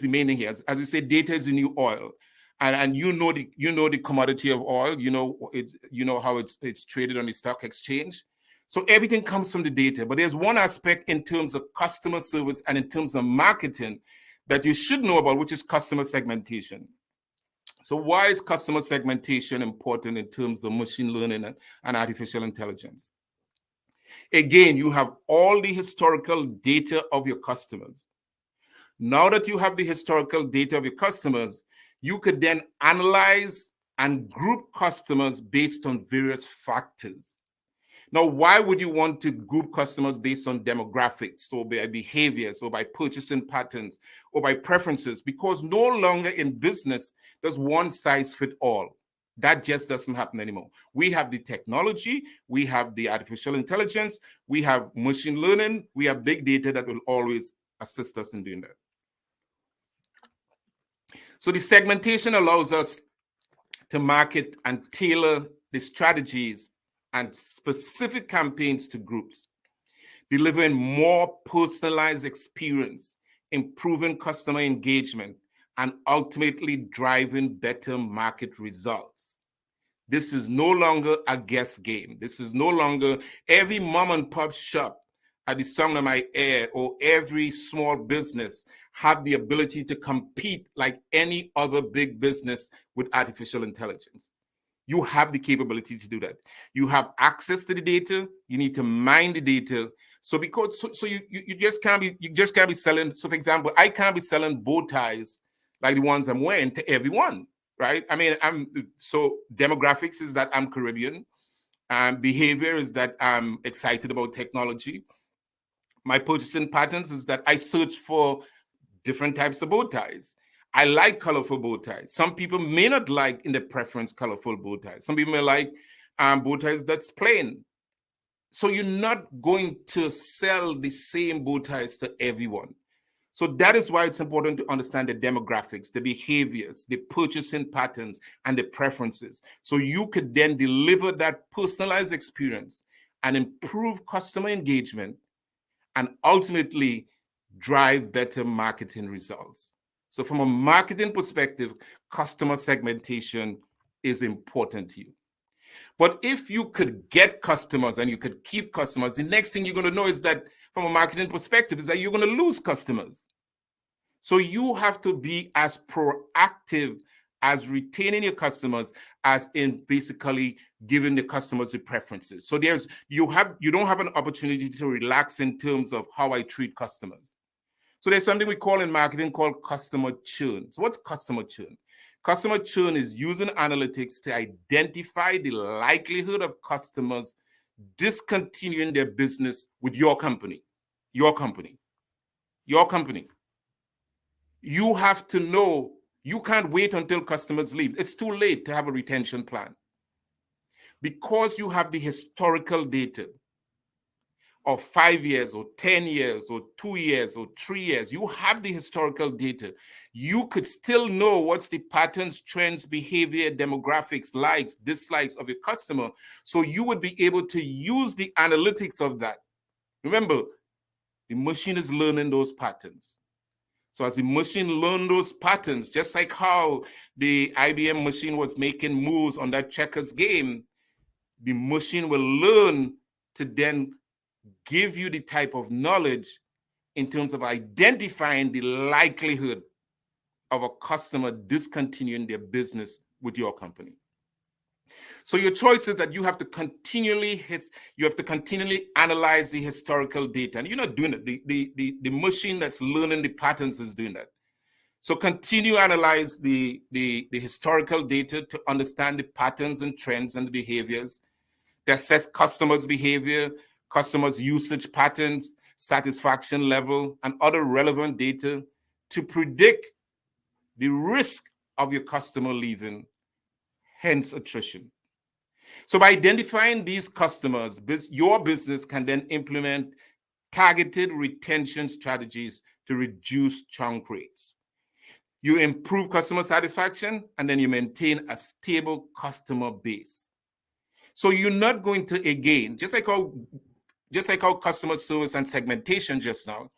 main thing here. As we say, data is the new oil. And you know the commodity of oil, you know how it's traded on the stock exchange. So everything comes from the data, but there's one aspect in terms of customer service and in terms of marketing that you should know about, which is customer segmentation. So why is customer segmentation important in terms of machine learning and artificial intelligence? Again, you have all the historical data of your customers. Now that you have the historical data of your customers, you could then analyze and group customers based on various factors. Now, why would you want to group customers based on demographics or by behaviors or by purchasing patterns or by preferences? Because no longer in business does one size fit all. That just doesn't happen anymore. We have the technology, we have the artificial intelligence, we have machine learning, we have big data that will always assist us in doing that. So the segmentation allows us to market and tailor the strategies and specific campaigns to groups, delivering more personalized experience, improving customer engagement, and ultimately driving better market results. This is no longer a guess game. This is no longer every mom and pop shop at the sound of my ear or every small business have the ability to compete like any other big business with artificial intelligence. You have the capability to do that. You have access to the data. You need to mine the data. So you just can't be selling. So for example, I can't be selling bow ties like the ones I'm wearing to everyone, right? I mean, so demographics is that I'm Caribbean. Behavior is that I'm excited about technology. My purchasing patterns is that I search for different types of bow ties. I like colorful bow ties. Some people may not like in their preference colorful bow ties. Some people may like bow ties that's plain. So you're not going to sell the same bow ties to everyone. So that is why it's important to understand the demographics, the behaviors, the purchasing patterns, and the preferences. So you could then deliver that personalized experience and improve customer engagement and ultimately drive better marketing results. So from a marketing perspective, customer segmentation is important to you. But if you could get customers and you could keep customers, the next thing you're going to know is that from a marketing perspective is that you're going to lose customers. So you have to be as proactive as retaining your customers as in basically giving the customers the preferences. So you don't have an opportunity to relax in terms of how I treat customers. So there's something we call in marketing called customer churn. So what's customer churn? Customer churn is using analytics to identify the likelihood of customers discontinuing their business with your company. Your company. Your company. You have to know, you can't wait until customers leave. It's too late to have a retention plan. Because you have the historical data of 5 years or 10 years or 2 years or 3 years, you have the historical data. You could still know what's the patterns, trends, behavior, demographics, likes, dislikes of your customer. So you would be able to use the analytics of that. Remember, the machine is learning those patterns. So as the machine learns those patterns, just like how the IBM machine was making moves on that checkers game, the machine will learn to then give you the type of knowledge in terms of identifying the likelihood of a customer discontinuing their business with your company. So your choice is that you have to continually analyze the historical data, and you're not doing it. The machine that's learning the patterns is doing that. So continue to analyze the historical data to understand the patterns and trends and the behaviors, to assess customers' behavior, customers' usage patterns, satisfaction level, and other relevant data to predict the risk of your customer leaving, hence attrition. So by identifying these customers, your business can then implement targeted retention strategies to reduce churn rates. You improve customer satisfaction, and then you maintain a stable customer base. So you're not going to, again, just like how customer service and segmentation just now,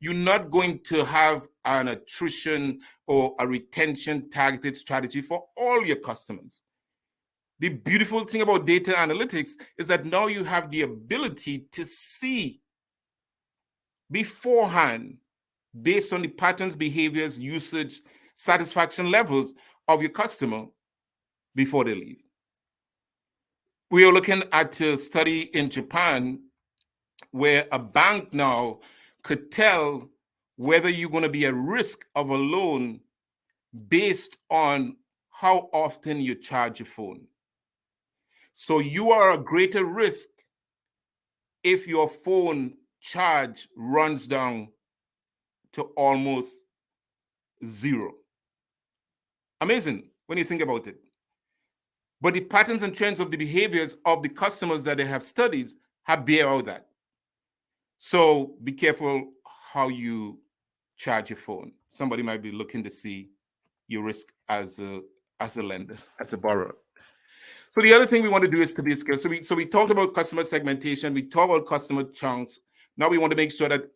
you're not going to have an attrition or a retention targeted strategy for all your customers. The beautiful thing about data analytics is that now you have the ability to see beforehand, based on the patterns, behaviors, usage, satisfaction levels of your customer before they leave. We are looking at a study in Japan where a bank now could tell whether you're going to be at risk of a loan based on how often you charge your phone. So you are a greater risk if your phone charge runs down to almost zero. Amazing when you think about it. But the patterns and trends of the behaviors of the customers that they have studied have bear out that. So be careful how you charge your phone. Somebody might be looking to see your risk as a lender, as a borrower. So the other thing we want to do is to be scared. So we talked about customer segmentation. We talked about customer chunks. Now we want to make sure that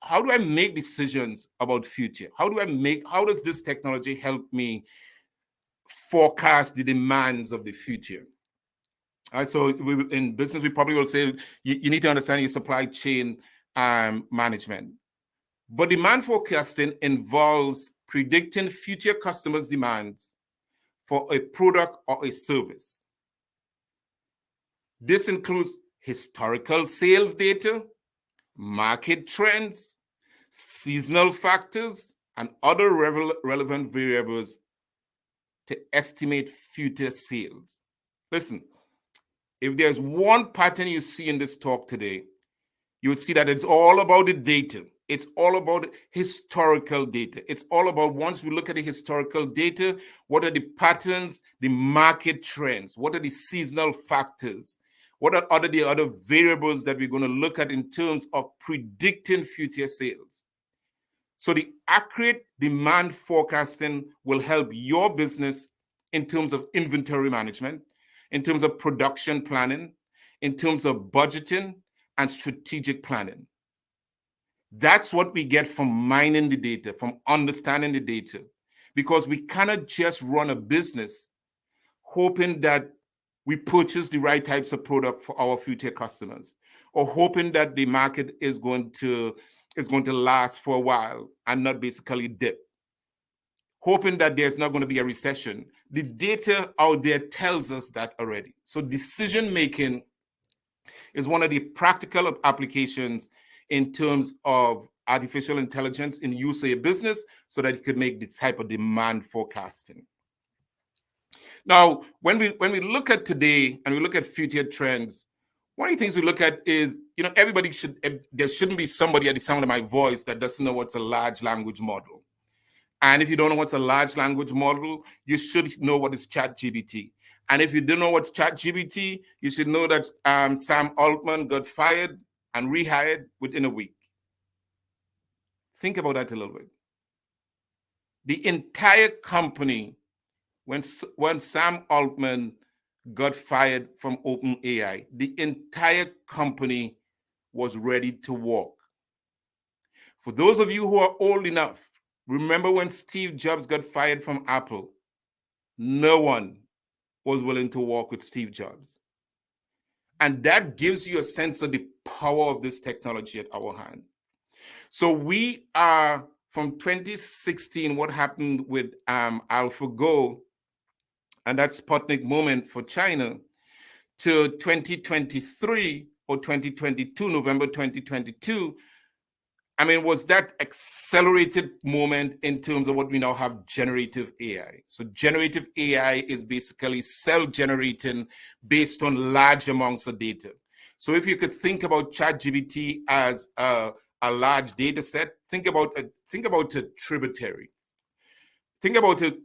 how do I make decisions about future? How does this technology help me forecast the demands of the future? All right, so in business, we probably will say you need to understand your supply chain management. But demand forecasting involves predicting future customers' demands for a product or a service. This includes historical sales data, market trends, seasonal factors, and other relevant variables to estimate future sales. Listen, if there's one pattern you see in this talk today, you'll see that it's all about the data. It's all about historical data. It's all about, once we look at the historical data, what are the patterns, the market trends? What are the seasonal factors? What are the other variables that we're going to look at in terms of predicting future sales? So the accurate demand forecasting will help your business in terms of inventory management, in terms of production planning, in terms of budgeting and strategic planning. That's what we get from mining the data, from understanding the data, because we cannot just run a business hoping that we purchase the right types of product for our future customers, or hoping that the market is going to last for a while and not basically dip, hoping that there's not going to be a recession. The data out there tells us that already. So decision making is one of the practical applications in terms of artificial intelligence in use of your business, so that you could make the type of demand forecasting. Now, when we look at today and we look at future trends, one of the things we look at is, there shouldn't be somebody at the sound of my voice that doesn't know what's a large language model. And if you don't know what's a large language model, you should know what is ChatGPT. And if you don't know what's ChatGPT, you should know that Sam Altman got fired and rehired within a week. Think about that a little bit. The entire company, when Sam Altman got fired from OpenAI, the entire company was ready to walk. For those of you who are old enough, remember when Steve Jobs got fired from Apple? No one was willing to walk with Steve Jobs. And that gives you a sense of the power of this technology at our hand. So we are, from 2016, what happened with AlphaGo and that Sputnik moment for China, to 2023 or 2022, November 2022, I mean, was that accelerated moment in terms of what we now have, generative AI. So generative AI is basically self-generating based on large amounts of data. So if you could think about ChatGPT as a large data set, think about a tributary. Think about a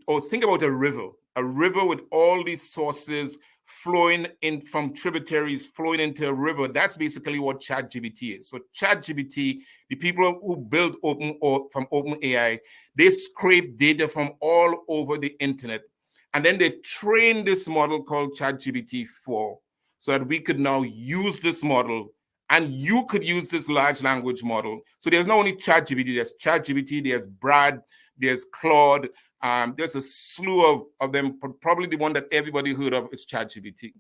river with all these sources flowing in from tributaries, flowing into a river. That's basically what ChatGPT is. So ChatGPT, the people who build from OpenAI, they scrape data from all over the internet, and then they train this model called ChatGPT-4, so that we could now use this model, and you could use this large language model. So there's not only ChatGPT, there's ChatGPT, there's Brad, there's Claude. There's a slew of them, but probably the one that everybody heard of is ChatGPT.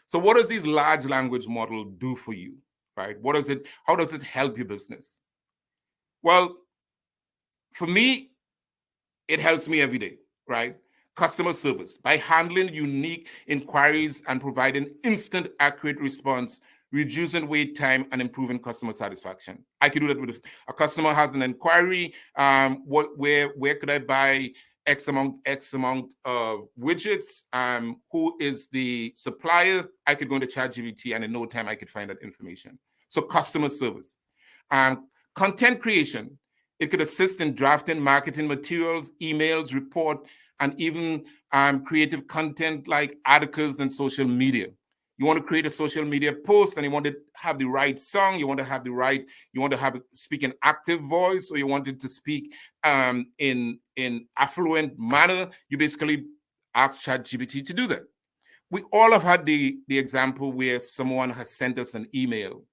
So what does this large language model do for you, right? How does it help your business? Well, for me, it helps me every day, right? Customer service, by handling unique inquiries and providing instant, accurate response, reducing wait time and improving customer satisfaction. I could do that with a customer has an inquiry. Where could I buy X amount of widgets? Who is the supplier? I could go into ChatGPT, and in no time I could find that information. So customer service. Content creation. It could assist in drafting marketing materials, emails, report, and even creative content like articles and social media. You want to create a social media post and you want to have the right song, you want to have speak in active voice, or you want it to speak in affluent manner. You basically ask ChatGPT to do that. We all have had the example where someone has sent us an email,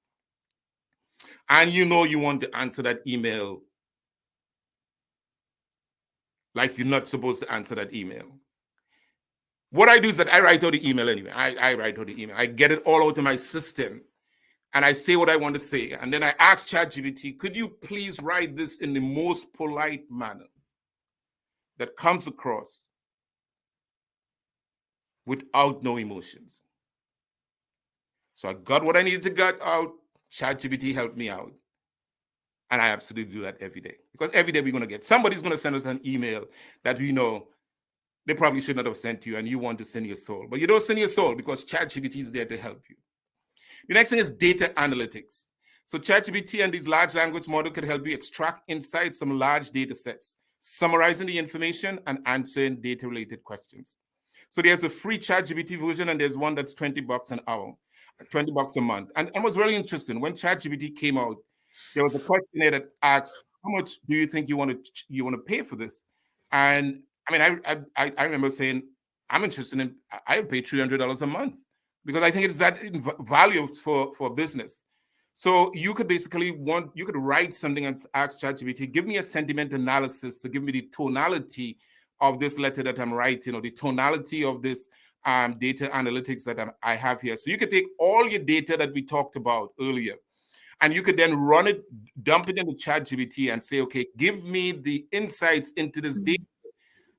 and you want to answer that email like you're not supposed to answer that email. What I do is that I write out the email anyway. I write out the email. I get it all out of my system, and I say what I want to say. And then I ask ChatGPT, could you please write this in the most polite manner that comes across without no emotions? So I got what I needed to get out. ChatGPT helped me out. And I absolutely do that every day. Because every day somebody's going to send us an email that we know they probably should not have sent you, and you want to send your soul. But you don't send your soul because ChatGPT is there to help you. The next thing is data analytics. So ChatGPT and these large language models could help you extract insights from large data sets, summarizing the information and answering data-related questions. So there's a free ChatGPT version, and there's one that's $20 an hour, $20 a month. And it was really interesting. When ChatGPT came out, there was a questionnaire that asked, how much do you think you want to pay for this? And I mean, I remember saying, I'm interested in, I would pay $300 a month because I think it's that value for business. So you could basically you could write something and ask ChatGPT, give me a sentiment analysis to give me the tonality of this letter that I'm writing, or the tonality of this data analytics that I have here. So you could take all your data that we talked about earlier, and you could then run it, dump it into ChatGPT and say, okay, give me the insights into this data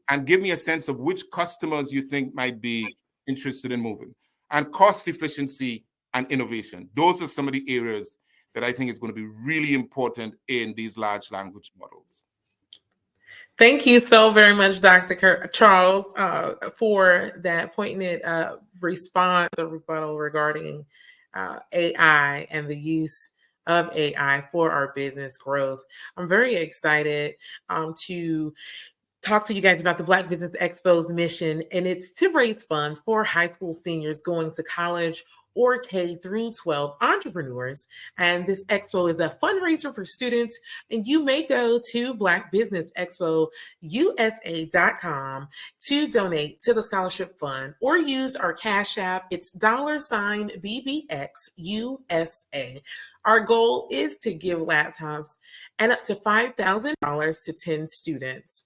and give me a sense of which customers you think might be interested in moving. And cost efficiency and innovation. Those are some of the areas that I think is going to be really important in these large language models. Thank you so very much, Dr. Charles, for that poignant response, the rebuttal regarding AI and the use of AI for our business growth. I'm very excited to talk to you guys about the Black Business Expo's mission, and it's to raise funds for high school seniors going to college or K through 12 entrepreneurs. And this expo is a fundraiser for students. And you may go to Black Business Expo USA.com to donate to the scholarship fund, or use our Cash App. It's $BBXUSA. Our goal is to give laptops and up to $5,000 to 10 students.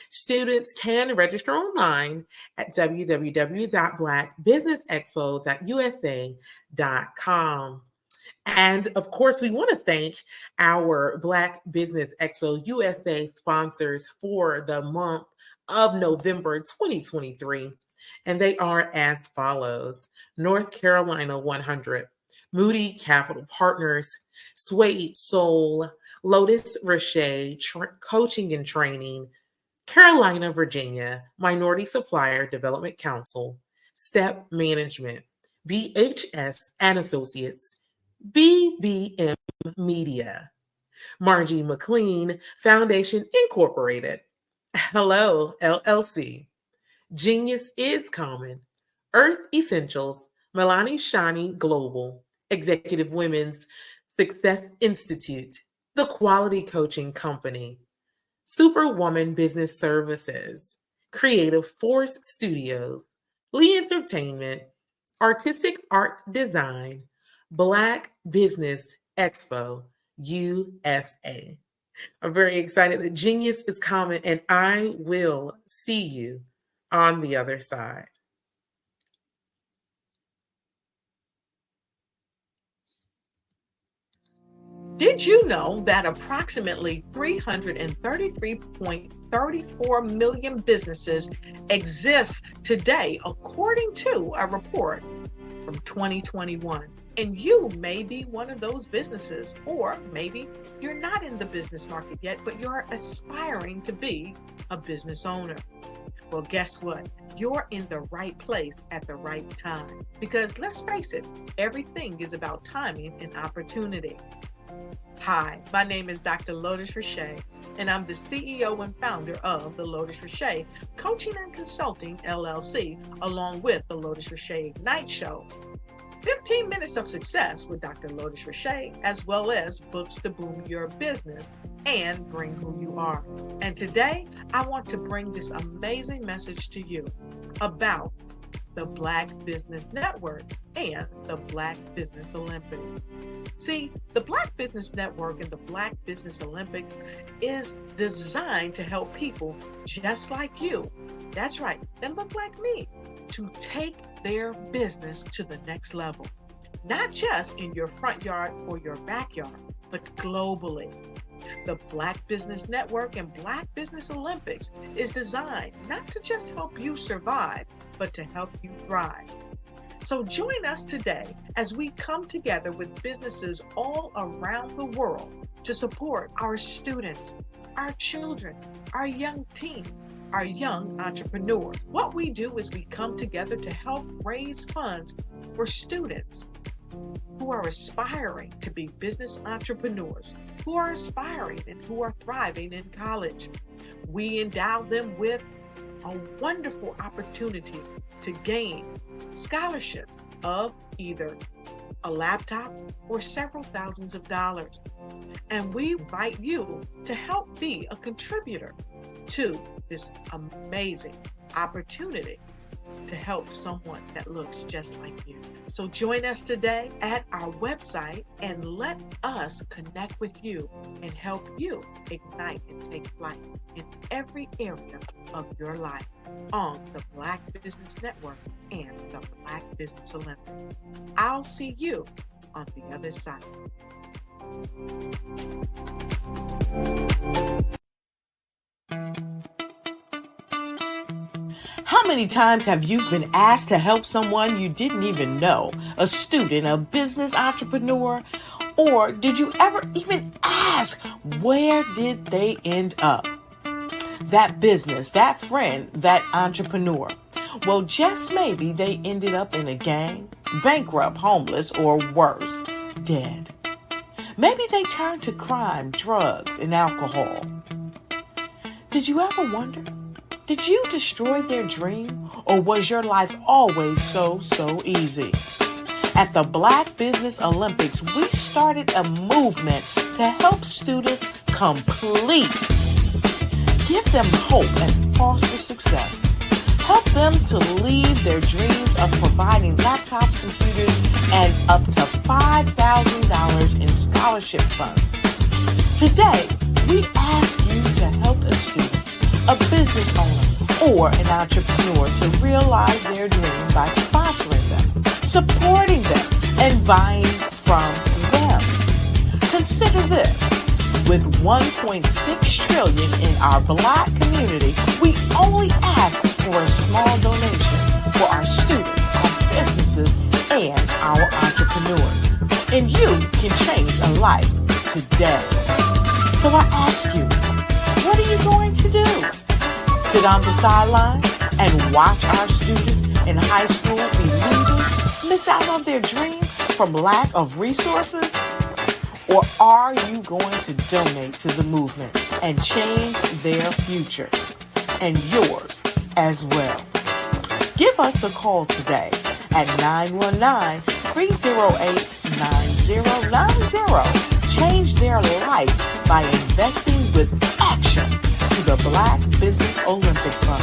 Students can register online at www.blackbusinessexpo.usa.com. And of course, we want to thank our Black Business Expo USA sponsors for the month of November 2023. And they are as follows: North Carolina 100, Moody Capital Partners, Suede Soul, Lotus Rocher Coaching and Training, Carolina, Virginia, Minority Supplier Development Council, Step Management, BHS and Associates, BBM Media, Margie McLean Foundation Incorporated, Hello LLC, Genius is Common, Earth Essentials, Milani Shani Global, Executive Women's Success Institute, The Quality Coaching Company, Superwoman Business Services, Creative Force Studios, Lee Entertainment, Artistic Art Design, Black Business Expo USA. I'm very excited that Genius is common, and I will see you on the other side. Did you know that approximately 333.34 million businesses exist today, according to a report from 2021? And you may be one of those businesses, or maybe you're not in the business market yet, but you're aspiring to be a business owner. Well, guess what? You're in the right place at the right time. Because let's face it, everything is about timing and opportunity. Hi, my name is Dr. Lotus Rocher, and I'm the CEO and founder of the Lotus Rocher Coaching and Consulting LLC, along with the Lotus Rocher Ignite Show. 15 minutes of success with Dr. Lotus Rocher, as well as books to boom your business and bring who you are. And today, I want to bring this amazing message to you about the Black Business Network and the Black Business Olympics. See, the Black Business Network and the Black Business Olympics is designed to help people just like you, that's right, that look like me, to take their business to the next level. Not just in your front yard or your backyard, but globally. The Black Business Network and Black Business Olympics is designed not to just help you survive, but to help you thrive. So join us today as we come together with businesses all around the world to support our students, our children, our young teens, our young entrepreneurs. What we do is we come together to help raise funds for students, who are aspiring to be business entrepreneurs, who are aspiring and who are thriving in college. We endow them with a wonderful opportunity to gain scholarship of either a laptop or several thousands of dollars. And we invite you to help be a contributor to this amazing opportunity to help someone that looks just like you. So join us today at our website and let us connect with you and help you ignite and take flight in every area of your life on the Black Business Network and the Black Business Olympics. I'll see you on the other side. How many times have you been asked to help someone you didn't even know, a student, a business entrepreneur, or did you ever even ask, where did they end up? That business, that friend, that entrepreneur. Well, just maybe they ended up in a gang, bankrupt, homeless, or worse, dead. Maybe they turned to crime, drugs, and alcohol. Did you ever wonder? Did you destroy their dream, or was your life always so easy? At the Black Business Olympics, we started a movement to help students complete. Give them hope and foster success. Help them to leave their dreams of providing laptops, computers, and up to $5,000 in scholarship funds. Today, we ask you to help a student, a business owner, or an entrepreneur to realize their dream by sponsoring them, supporting them, and buying from them. Consider this. With $1.6 trillion in our Black community, we only ask for a small donation for our students, our businesses, and our entrepreneurs. And you can change a life today. So I ask you, what are you going to do? Sit on the sideline and watch our students in high school be losers, miss out on their dreams from lack of resources? Or are you going to donate to the movement and change their future and yours as well? Give us a call today at 919-308-9090. Change their life by investing with action to the Black Business Olympic Fund.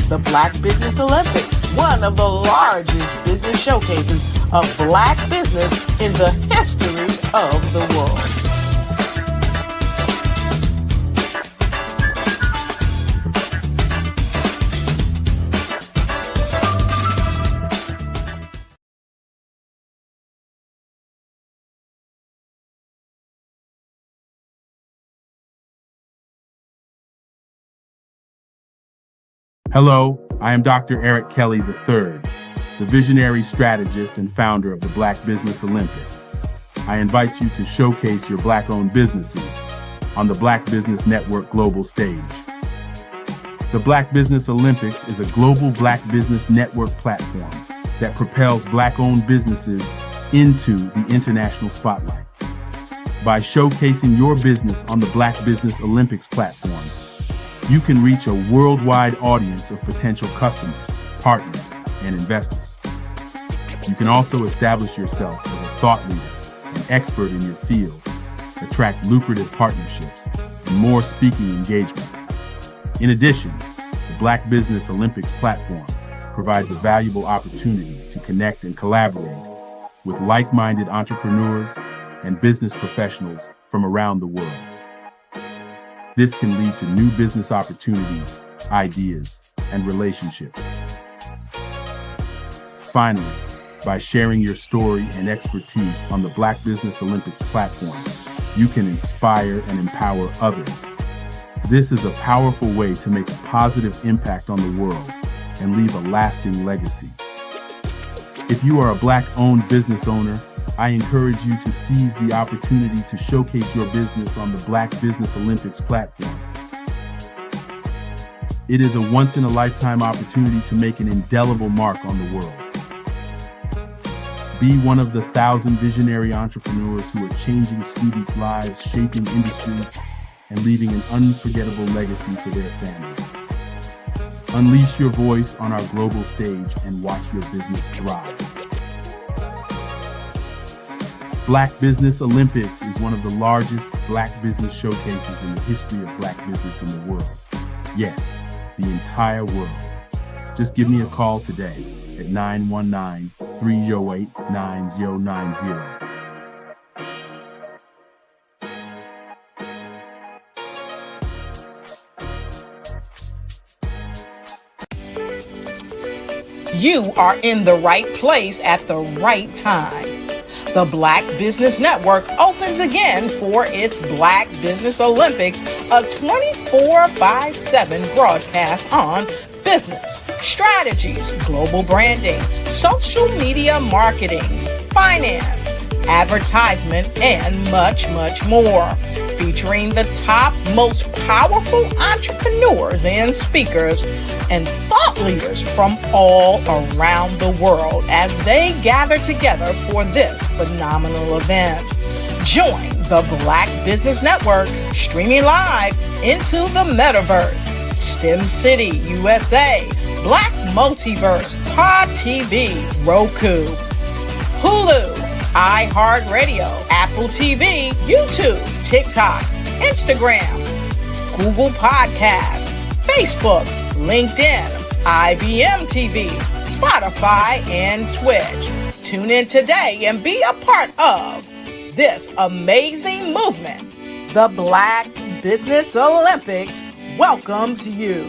The Black Business Olympics, one of the largest business showcases of Black business in the history of the world. Hello, I am Dr. Eric Kelly III, the visionary strategist and founder of the Black Business Olympics. I invite you to showcase your Black-owned businesses on the Black Business Network global stage. The Black Business Olympics is a global Black Business Network platform that propels Black-owned businesses into the international spotlight. By showcasing your business on the Black Business Olympics platform, you can reach a worldwide audience of potential customers, partners, and investors. You can also establish yourself as a thought leader, an expert in your field, attract lucrative partnerships, and more speaking engagements. In addition, the Black Business Olympics platform provides a valuable opportunity to connect and collaborate with like-minded entrepreneurs and business professionals from around the world. This can lead to new business opportunities, ideas, and relationships. Finally, by sharing your story and expertise on the Black Business Olympics platform, you can inspire and empower others. This is a powerful way to make a positive impact on the world and leave a lasting legacy. If you are a Black-owned business owner, I encourage you to seize the opportunity to showcase your business on the Black Business Olympics platform. It is a once-in-a-lifetime opportunity to make an indelible mark on the world. Be one of the 1,000 visionary entrepreneurs who are changing students' lives, shaping industries, and leaving an unforgettable legacy for their families. Unleash your voice on our global stage and watch your business thrive. Black Business Olympics is one of the largest Black business showcases in the history of Black business in the world. Yes, the entire world. Just give me a call today at 919-308-9090. You are in the right place at the right time. The Black Business Network opens again for its Black Business Olympics, a 24/7 broadcast on business, strategies, global branding, social media marketing, finance, advertisement, and much, much more. Featuring the top, most powerful entrepreneurs and speakers and thought leaders from all around the world as they gather together for this phenomenal event. Join the Black Business Network streaming live into the metaverse, STEM City, USA, Black Multiverse, Pod TV, Roku, Hulu, iHeartRadio, Apple TV, YouTube, TikTok, Instagram, Google Podcasts, Facebook, LinkedIn, IBM TV, Spotify, and Twitch. Tune in today and be a part of this amazing movement. The Black Business Olympics welcomes you.